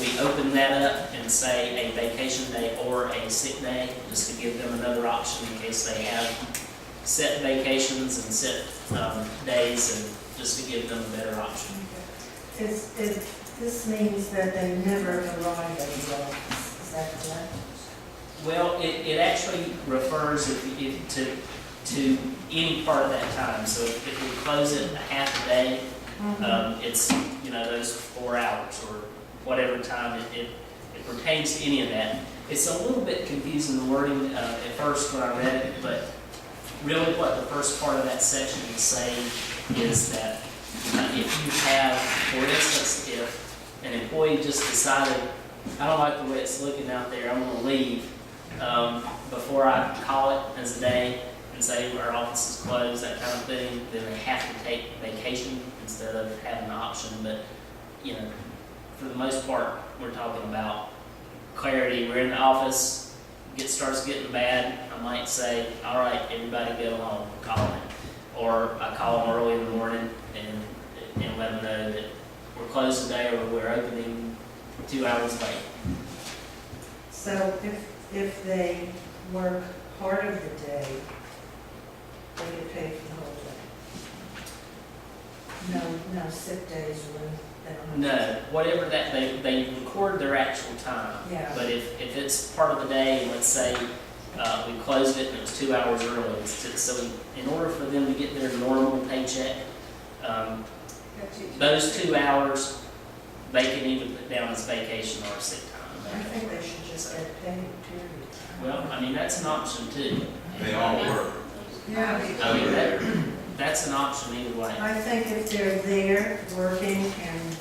we open that up and say a vacation day or a sick day, just to give them another option in case they have set vacations and set days, and just to give them a better option. This means that they never arrive at the office, is that correct? Well, it actually refers to any part of that time. So if we close it a half a day, it's those 4 hours or whatever time it pertains to any of that. It's a little bit confusing, the wording at first when I read it, but really what the first part of that section is saying is that if you have, for instance, if an employee just decided, I don't like the way it's looking out there, I'm gonna leave, before I call it as a day and say our office is closed, that kind of thing, then they have to take vacation instead of having an option. But, you know, for the most part, we're talking about clarity. We're in the office, starts getting bad, I might say, all right, everybody go home, call it. Or I call them early in the morning and let them know that we're closed today or we're opening 2 hours late. So if they work part of the day, they get paid for the whole day? No sick days when they don't have. No, whatever that, they record their actual time. Yeah. But if it's part of the day, let's say we closed it and it was 2 hours early, so in order for them to get their normal paycheck, those 2 hours, they can either put down as vacation or sick time. I think they should just get paid, period. Well, I mean, that's an option too. They all work. Yeah. I mean, that's an option either way. I think if they're there working and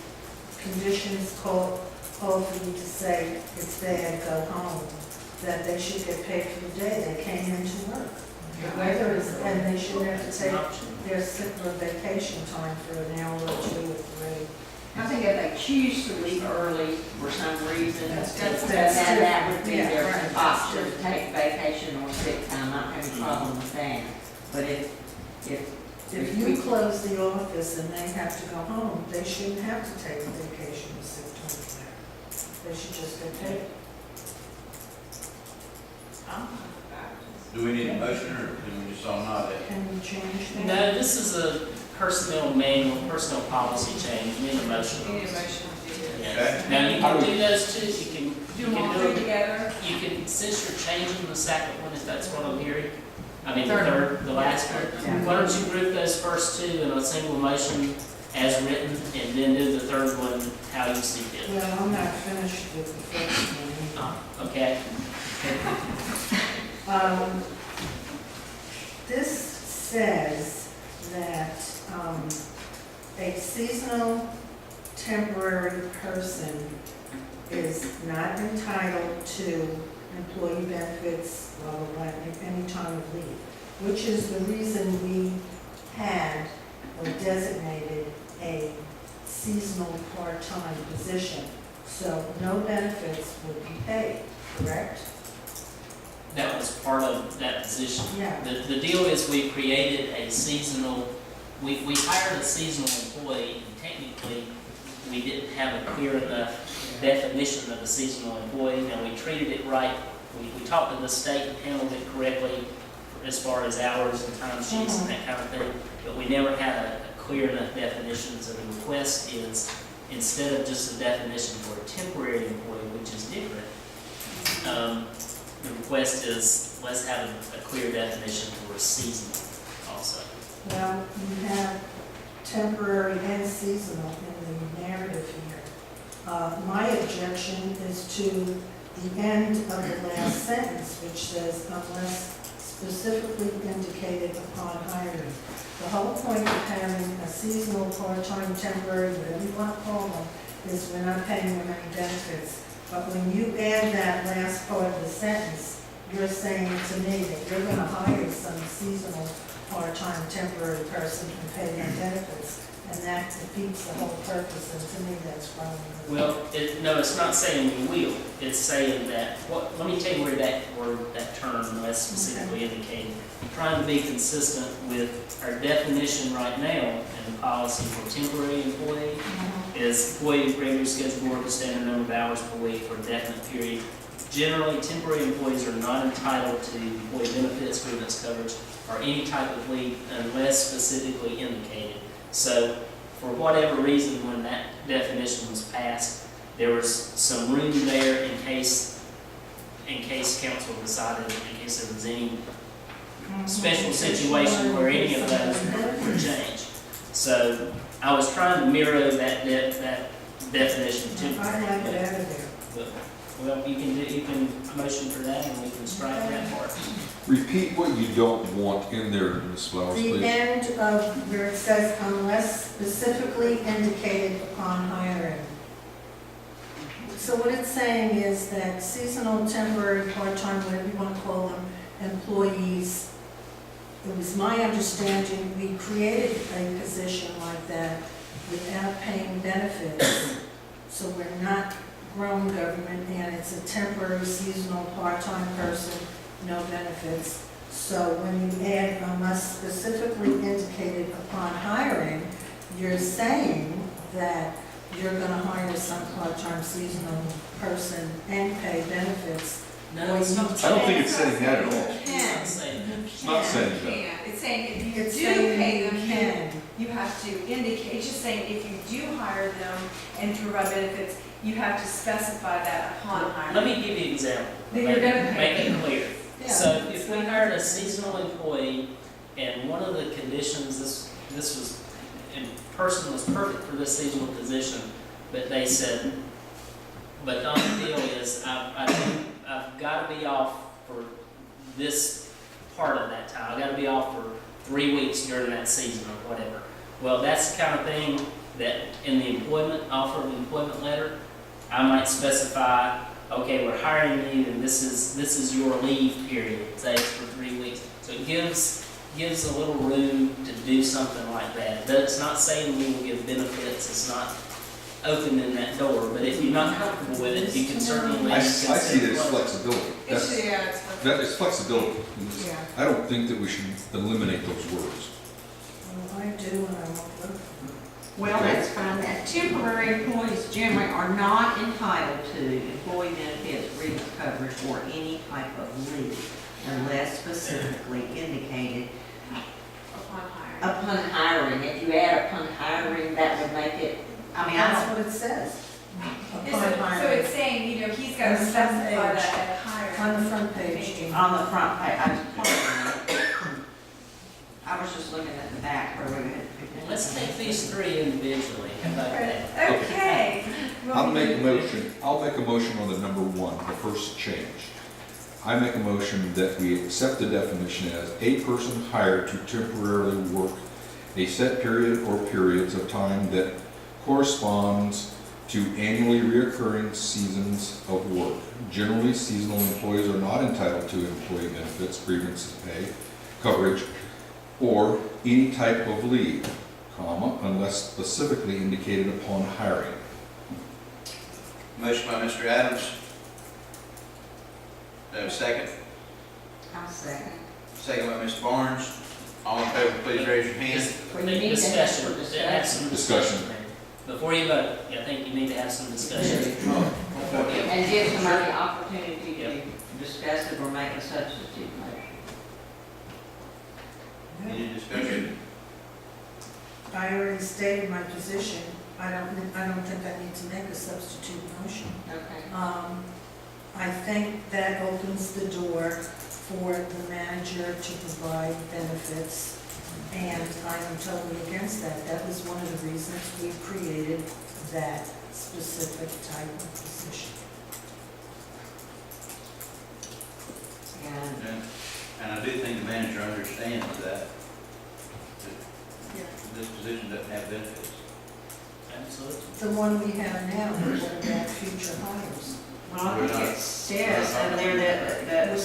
conditions call for you to say it's bad, go home, that they should get paid for the day they came into work. The weather is, and they shouldn't have to take their sick or vacation time for an hour or two or three. I think if they choose to leave early for some reason, That's that would be yeah, their right. option to take vacation or sick time. I don't have any problem with that. But If you close the office and they have to go home, they shouldn't have to take vacation or sick time there. They should just get paid. Do we need a motion, or can we just all nod it? Can you change that? No, this is a personnel manual, personnel policy change, we need a motion. You need a motion to do it. Okay. Now, you can do those two, you can. Do them all three together? You can, since you're changing the second one, if that's what I'm hearing, I mean, the Third. third, the last one, why don't you group those first two in a single motion as written, and then do the third one how you see fit? Well, I'm not finished with the first one. Okay? This says that a seasonal temporary person is not entitled to employee benefits, blah, blah, blah, at any time of leave, which is the reason we had or designated a seasonal part-time position. So no benefits would be paid, correct? That was part of that position. Yeah. The deal is we created a seasonal, we hired a seasonal employee, and technically, we didn't have a clear enough definition of a seasonal employee, and we treated it right. We talked to the state and handled it correctly as far as hours and time sheets and that kind of thing, but we never had a clear enough definition. So the request is, instead of just a definition for a temporary employee, which is different, the request is, let's have a clear definition for seasonal also. Well, you have temporary and seasonal in the narrative here. My objection is to the end of the last sentence, which says, unless specifically indicated upon hiring. The whole point of having a seasonal, part-time, temporary, whatever you want to call them, is we're not paying them any benefits. But when you add that last part of the sentence, you're saying to me that you're going to hire some seasonal, part-time, temporary person and pay them benefits, and that defeats the whole purpose, and to me, that's wrong. Well, no, it's not saying we will. It's saying that, let me tell you where that term less specifically indicated. I'm trying to be consistent with our definition right now in the policy for temporary employee is employee with regular scheduled work, a standard number of hours per week for a definite period. Generally, temporary employees are not entitled to employee benefits, grievance coverage, or any type of leave unless specifically indicated. So, for whatever reason, when that definition was passed, there was some room there in case council decided, in case there was any special situation where any of those would change. So, I was trying to mirror that definition too. I like it out of there. But, well, you can motion for that, and we can strike that part. Repeat what you don't want in there, Ms. Flowers, The please. end of where it says unless specifically indicated upon hiring. So what it's saying is that seasonal, temporary, part-time, whatever you want to call them, employees, it was my understanding, we created a position like that without paying benefits. So we're not grown government, and it's a temporary, seasonal, part-time person, no benefits. So when you add, unless specifically indicated upon hiring, you're saying that you're gonna hire some part-time seasonal person and pay benefits. No, it's not. I don't think it's saying that at all. It's not saying that. It's not saying that. Yeah, it's saying if you It's do saying pay you them, can. you have to indicate, it's just saying if you do hire them and provide benefits, you have to specify that upon hiring. Let me give you an example. That you're gonna Make pay. it clear. Yeah. So if we hired a seasonal employee, and one of the conditions, this was, and person was perfect for this seasonal position, but they said, but the only deal is, I've got to be off for this part of that time. I've got to be off for 3 weeks during that season or whatever. Well, that's the kind of thing that in the offer of the employment letter, I might specify, okay, we're hiring you and this is your leave period, say it's for 3 weeks. So it gives a little room to do something like that. It's not saying we will give benefits, it's not opening that door, but if you're not comfortable with it, you can certainly I see that as consider. flexibility. That is flexibility. Yeah. I don't think that we should eliminate those words. Well, I do, and I won't vote. Well, that's fine. That temporary employees generally are not entitled to employee benefits, grievance coverage, or any type of leave unless specifically indicated Upon hiring. upon hiring. If you add upon hiring, that would make it, I mean, I That's don't, what it says. So it's saying, you know, he's got to On the front specify page. that at hiring. On the front page, Jean. on the front page, I was just looking at the back where we had. Let's take these three individually. How about that? Okay. I'll make a motion on the number one, the first change. I make a motion that we accept the definition as a person hired to temporarily work a set period or periods of time that corresponds to annually reoccurring seasons of work. Generally, seasonal employees are not entitled to employee benefits, grievances pay, coverage, or any type of leave, comma, unless specifically indicated upon hiring. Motion by Mr. Adams. Do I have a second? I'll second. Second by Mr. Barnes. All in favor, please raise your hand. Well, you need to have some Have some Discussion. Before you vote, I think you need to have some discussion. And give somebody the opportunity to discuss it or make a substitute motion. Any discussion? I already stated my position. I don't think I need to make a substitute motion. Okay. I think that opens the door for the manager to provide benefits, and I am totally against that. That was one of the reasons we created that specific type of position. And I do think the manager understands that this position doesn't have benefits. Absolutely. The one we have now, what about future hires? Well, I think it says in there that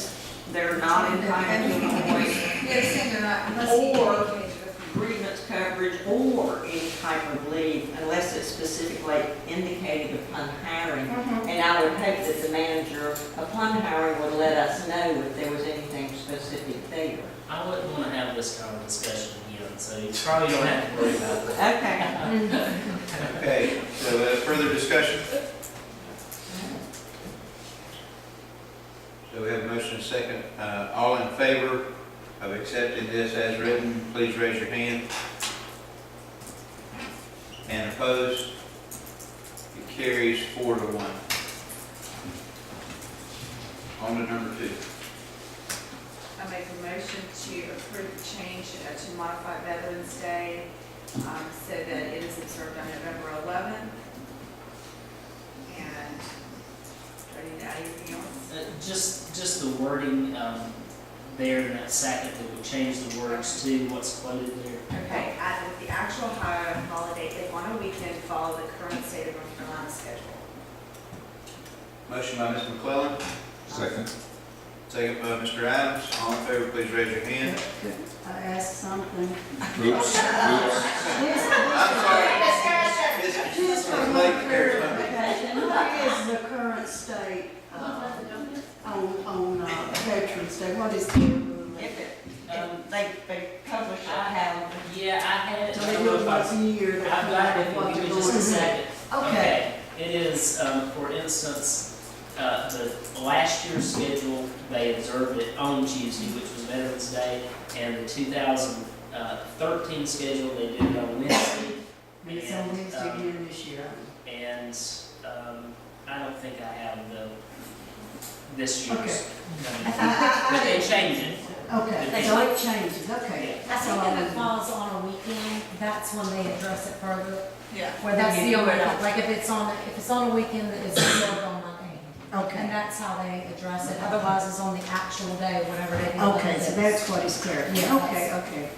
they're not entitled to employee Yeah, it's saying they're not, unless he or indicates it. grievance coverage or any type of leave unless it's specifically indicated upon hiring. And I would hope that the manager upon hiring would let us know if there was anything specific there. I wouldn't want to have this kind of discussion again, so you probably don't have to worry about that. Okay. Okay, so further discussion? So we have a motion and a second. All in favor of accepting this as written, please raise your hand. And opposed? It carries 4-1. On to number 2. I make a motion to approve the change to modify Veterans Day, so that it is observed on November 11th. And, do I need to add anything else? Just the wording there in that second, that would change the words to what's quoted there. Okay, with the actual holiday, if on a weekend, follow the current state of North Carolina schedule. Motion by Ms. McClellan, Second. second by Mr. Adams. All in favor, please raise your hand. Could I ask something? Oops. I'm sorry. Just for my clarification, what is the current state on Veterans Day? What is the rule? They publish a calendar. Yeah, I had. So they do it once a year, they I've come got out it, with what give they're me just a going to do. second. Okay. It is, for instance, the last year's schedule, they observed it on Tuesday, which was Veterans Day, and the 2013 schedule, they did it on Wednesday. It's on Wednesday again this year. And I don't think I have this year's. Okay. But they changed it. Okay, so it changes, okay. Yeah. I think if it falls on a weekend, that's when they address it further. Yeah. Where that's the only, Yeah. like if it's on a weekend that is observed on Monday. And Okay, that's how they address it. Otherwise, it's on the actual day, whatever they do. okay, so that's what is clear. Yeah. Okay, okay.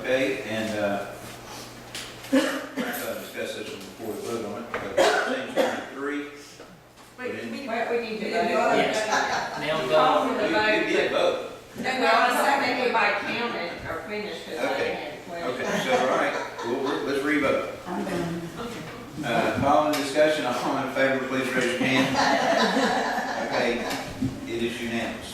Okay, and, discuss this before we vote on it. Change number 3. Put in- We need to Yes. Now Call go. for the We vote, did vote. but, well, I don't think anybody counted or finished because I Okay. had a question. Okay, so, all right, let's re-vote. I'm done. Following discussion, all in favor, please raise your hand. Okay, it is unanimous.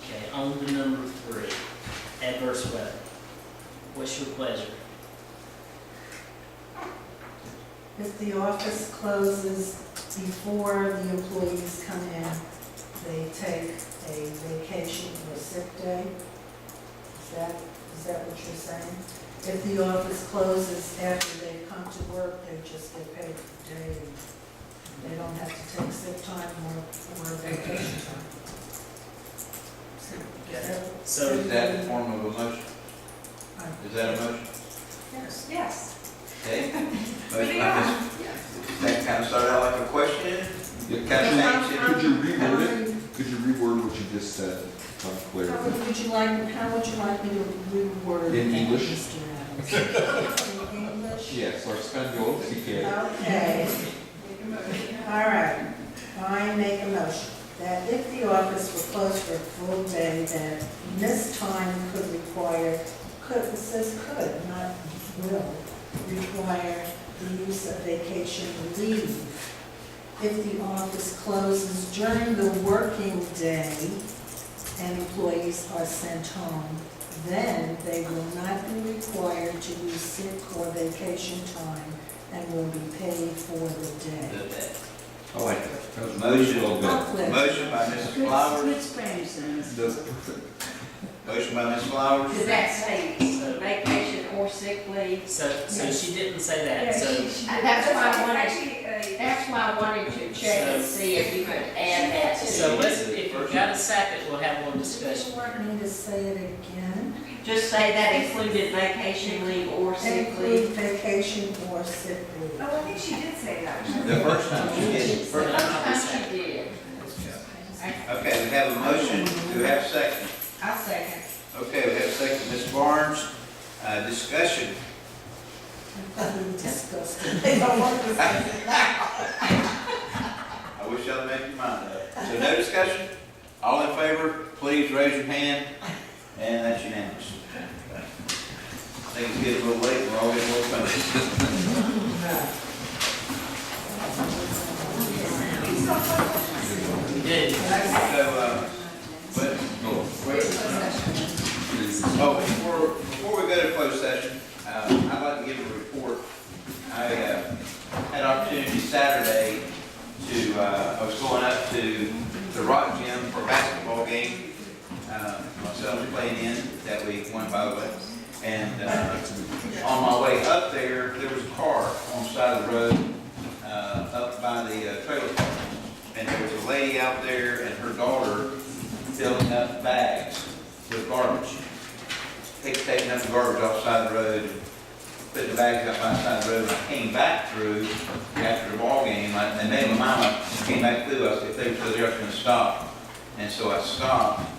Okay, on to number 3, adverse weather. What's your pleasure? If the office closes before the employees come in, they take a vacation or sick day? Is that what you're saying? If the office closes after they come to work, they just get paid for the day. They don't have to take sick time or vacation time. So, Is that in form of a motion? Is that a motion? Yes. Okay. Motion by Ms. That kind of started out like a question, kind of changed it. Could you reword it? Could you reword what you just said? How would you like me to reword? In that, English? Mr. Adams? In English? Yes, or español, si quiere. Okay. All right. I make a motion that if the office were closed for a full day, that this time could require, it says could, not will, require the use of vacation leave. If the office closes during the working day and employees are sent home, then they will not be required to use sick or vacation time and will be paid for the day. I like that. That was Motion. really well done. Motion by Mrs. Flowers, Good Spanish, then. That's perfect. motion by Ms. Flowers. Does that say vacation or sick leave? so she didn't say that, so. That's why I wanted, Actually, that's why I wanted to check and see if you could add that to So it. let's, if we've got a second, we'll have one Do discussion. you want me to say it again? Just say that included vacation leave or sick Include leave. vacation or sick leave. Oh, I think she did say that. The first time she did. First time we She said. did. Okay, we have a motion, do we have a second? I'll second. Okay, we have a second, Ms. Barnes, discussion. Disgusting. I wish y'all make your mind up. So no discussion? All in favor, please raise your hand, and that's unanimous. I think it's getting a little late, we're all getting a little punchy. We did. So, but, before we go to closed session, I'd like to give a report. I had an opportunity Saturday to, I was going up to the Rock Gym for a basketball game. Myself playing in, that we won by the way. And on my way up there, there was a car on the side of the road, up by the trailer park. And there was a lady out there and her daughter filling up bags with garbage. Taking up the garbage off the side of the road, and putting the bags up by the side of the road. And I came back through after the ball game, and then my mama came back through. I said, if they were still there, I was going to stop. And so I stopped,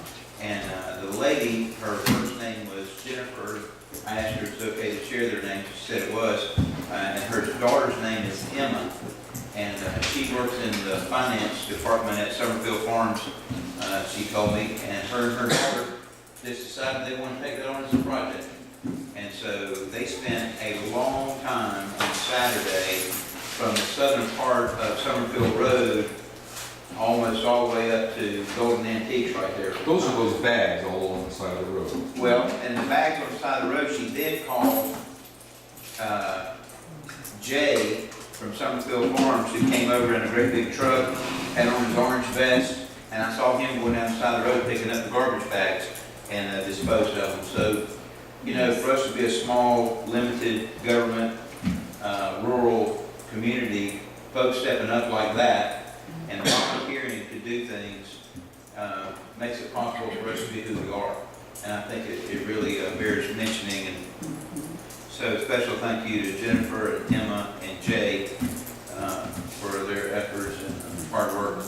and the lady, her first name was Jennifer. I asked her if it was okay to share their names. She said it was. finance department at Summerfield Farms, she told me, and her daughter just decided they want to take that on as a project. And so they spent a long time on Saturday from the southern part of Summerfield Road almost all the way up to Golden Antiques right there. Those are those bags all along the side of the road. Well, and the bags on the side of the road, she did call Jay from Summerfield Farms, who came over in a great big truck, had on his orange vest, and I saw him going down the side of the road picking up the garbage bags and disposing of them. So, you know, for us to be a small, limited government, rural community, folks stepping up like that and volunteering to do things makes it possible for us to be who we are. And I think it really bears mentioning. And so special thank you to Jennifer and Emma and Jay for their efforts and hard work.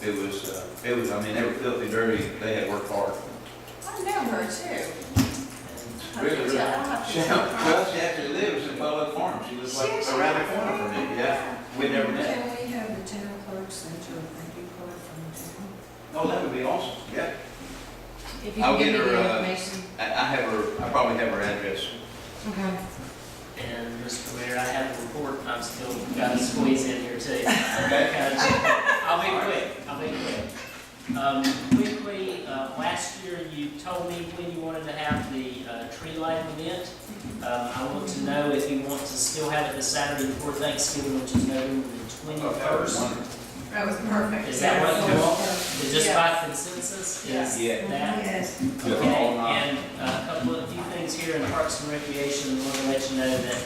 It was, I mean, they were filthy dirty. They had worked hard. I know her too. Really? Well, she actually lives in Butler Farm. She lives like around the corner from me. Yeah, we never met. Can we have the town clerk send her a thank you card from the town? Oh, that would be awesome. Yeah. If you I'll can get give me the her, information. I have her, I probably have her address. Okay. And Mr. Mayor, I have a report, I'm still got to squeeze in here too. Okay. I'll be quick. Quickly, last year you told me when you wanted to have the tree lighting event. I want to know if you want to still have it the Saturday before Thanksgiving, which is November the 21st. That was perfect. Is that what you want? Is just by consensus? Is Yeah. that? Yes. Okay, and a few things here in Parks and Recreation, I want to let you know that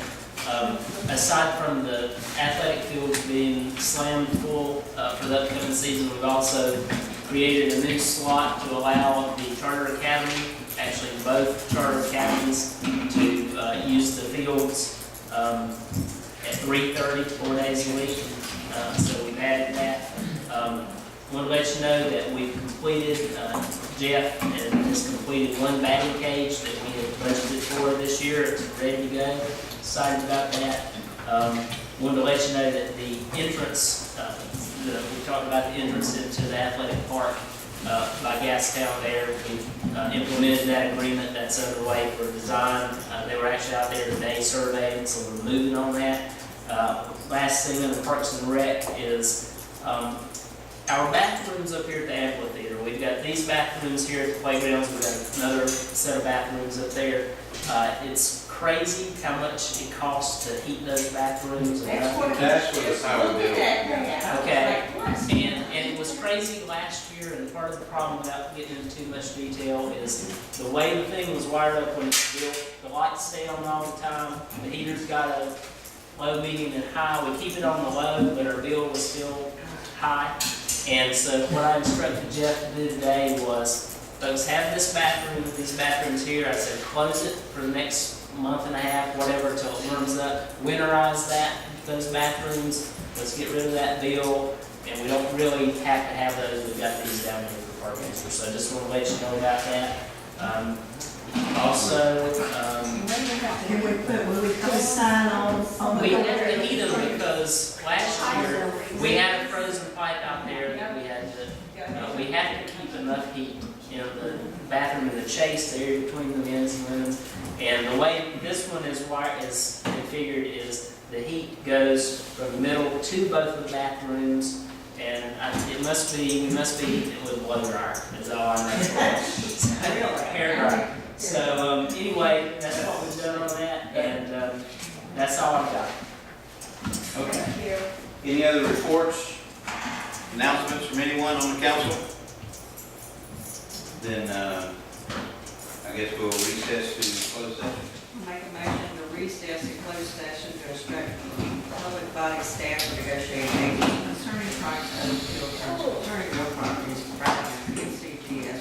aside from the athletic fields being slammed full for the upcoming season, we've also created a new slot to allow the Charter Academy, actually both Charter Academies, to use the fields at 3:30, 4 days a week. So we've added that. I want to let you know that we've completed, Jeff has completed one batting cage that we had budgeted for this year. It's ready to go. Excited about that. Wanted to let you know that the entrance, we talked about the entrance into the athletic park by Gastown there. We implemented that agreement. That's underway for design. They were actually out there today surveying, so we're moving on that. Last thing in the Parks and Rec is our bathrooms up here at the amphitheater. We've got these bathrooms here at the playgrounds. We've got another set of bathrooms up there. It's crazy how much it costs to heat those bathrooms. That's what the power bill. Okay, and it was crazy last year, and part of the problem, without getting into too much detail, is the way the thing was wired up when it's built. The lights stay on all the time. The heater's got a low, medium, and high. We keep it on the low, but our bill was still high. And so what I instructed Jeff to do today was, folks have this bathroom, these bathrooms here. I said, close it for the next month and a half, whatever, till it warms up. Winterize those bathrooms. Let's get rid of that bill. And we don't really have to have those. We've got these down here for park rangers. So I just want to let you know about that. Also, Will we put a sign on the? we have to heat them because last year we had a frozen pipe out there that we had to, we had to keep enough heat in the bathroom in the chase there between the men's and women's. And the way this one is configured is the heat goes from the middle to both of the bathrooms. And we must be heating it with a blow dryer, is all I know. Hair dryer. So anyway, that's what we've done on that, and that's all I've got. Okay. Any other reports, announcements from anyone on the council? Then I guess we'll recess to closed session. Make a motion to recess to closed session to instruct public body staff to negotiate concerning price of attorney real properties provided in PCG as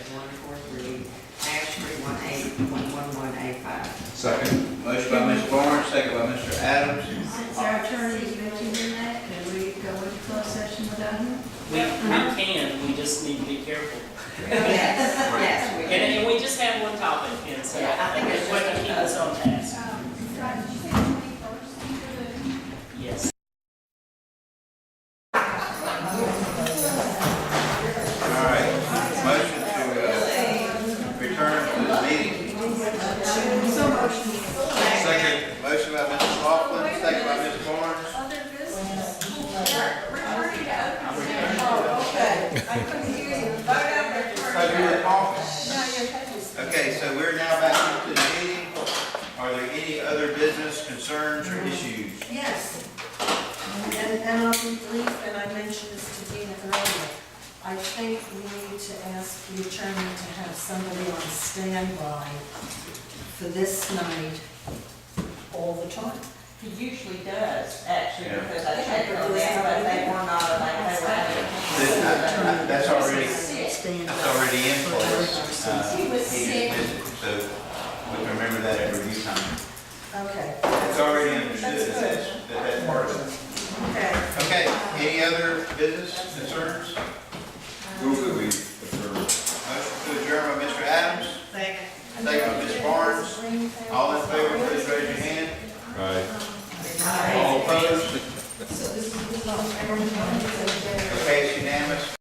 143-318.1185. Second. Motion by Mr. Barnes, second by Mr. Adams. Since our attorney is mentioned in that, can we go into closed session without him? We can, we just need to be careful. Yes, we can. And we just have one topic, and so Yeah, I think it's just just to keep us on task. Did you say 21st? Yes. Second. Motion by Mrs. Laughlin, second by Ms. Barnes. Other business? Returning to open session. Oh, okay. I couldn't hear you. Vote out there. So you were talking. No, you're taking. Okay, so we're now back into the meeting. Are there any other business concerns or issues? Yes. And I'll be brief, and I mentioned this to Dina earlier. I think we need to ask the attorney to have somebody on standby for this night all the time. He usually does, actually, Yeah. because I checked on them, but they were not, like, they were having. That's already in place. He was He sick. just missed it, so we can remember that at review time. Okay. It's already understood that that's part of it. Okay. Okay, any other business concerns? Move that we adjourn. Motion to adjourn by Mr. Adams, Second. second by Ms. Barnes. All in favor, please raise your hand. Right. All opposed? Okay, it's unanimous.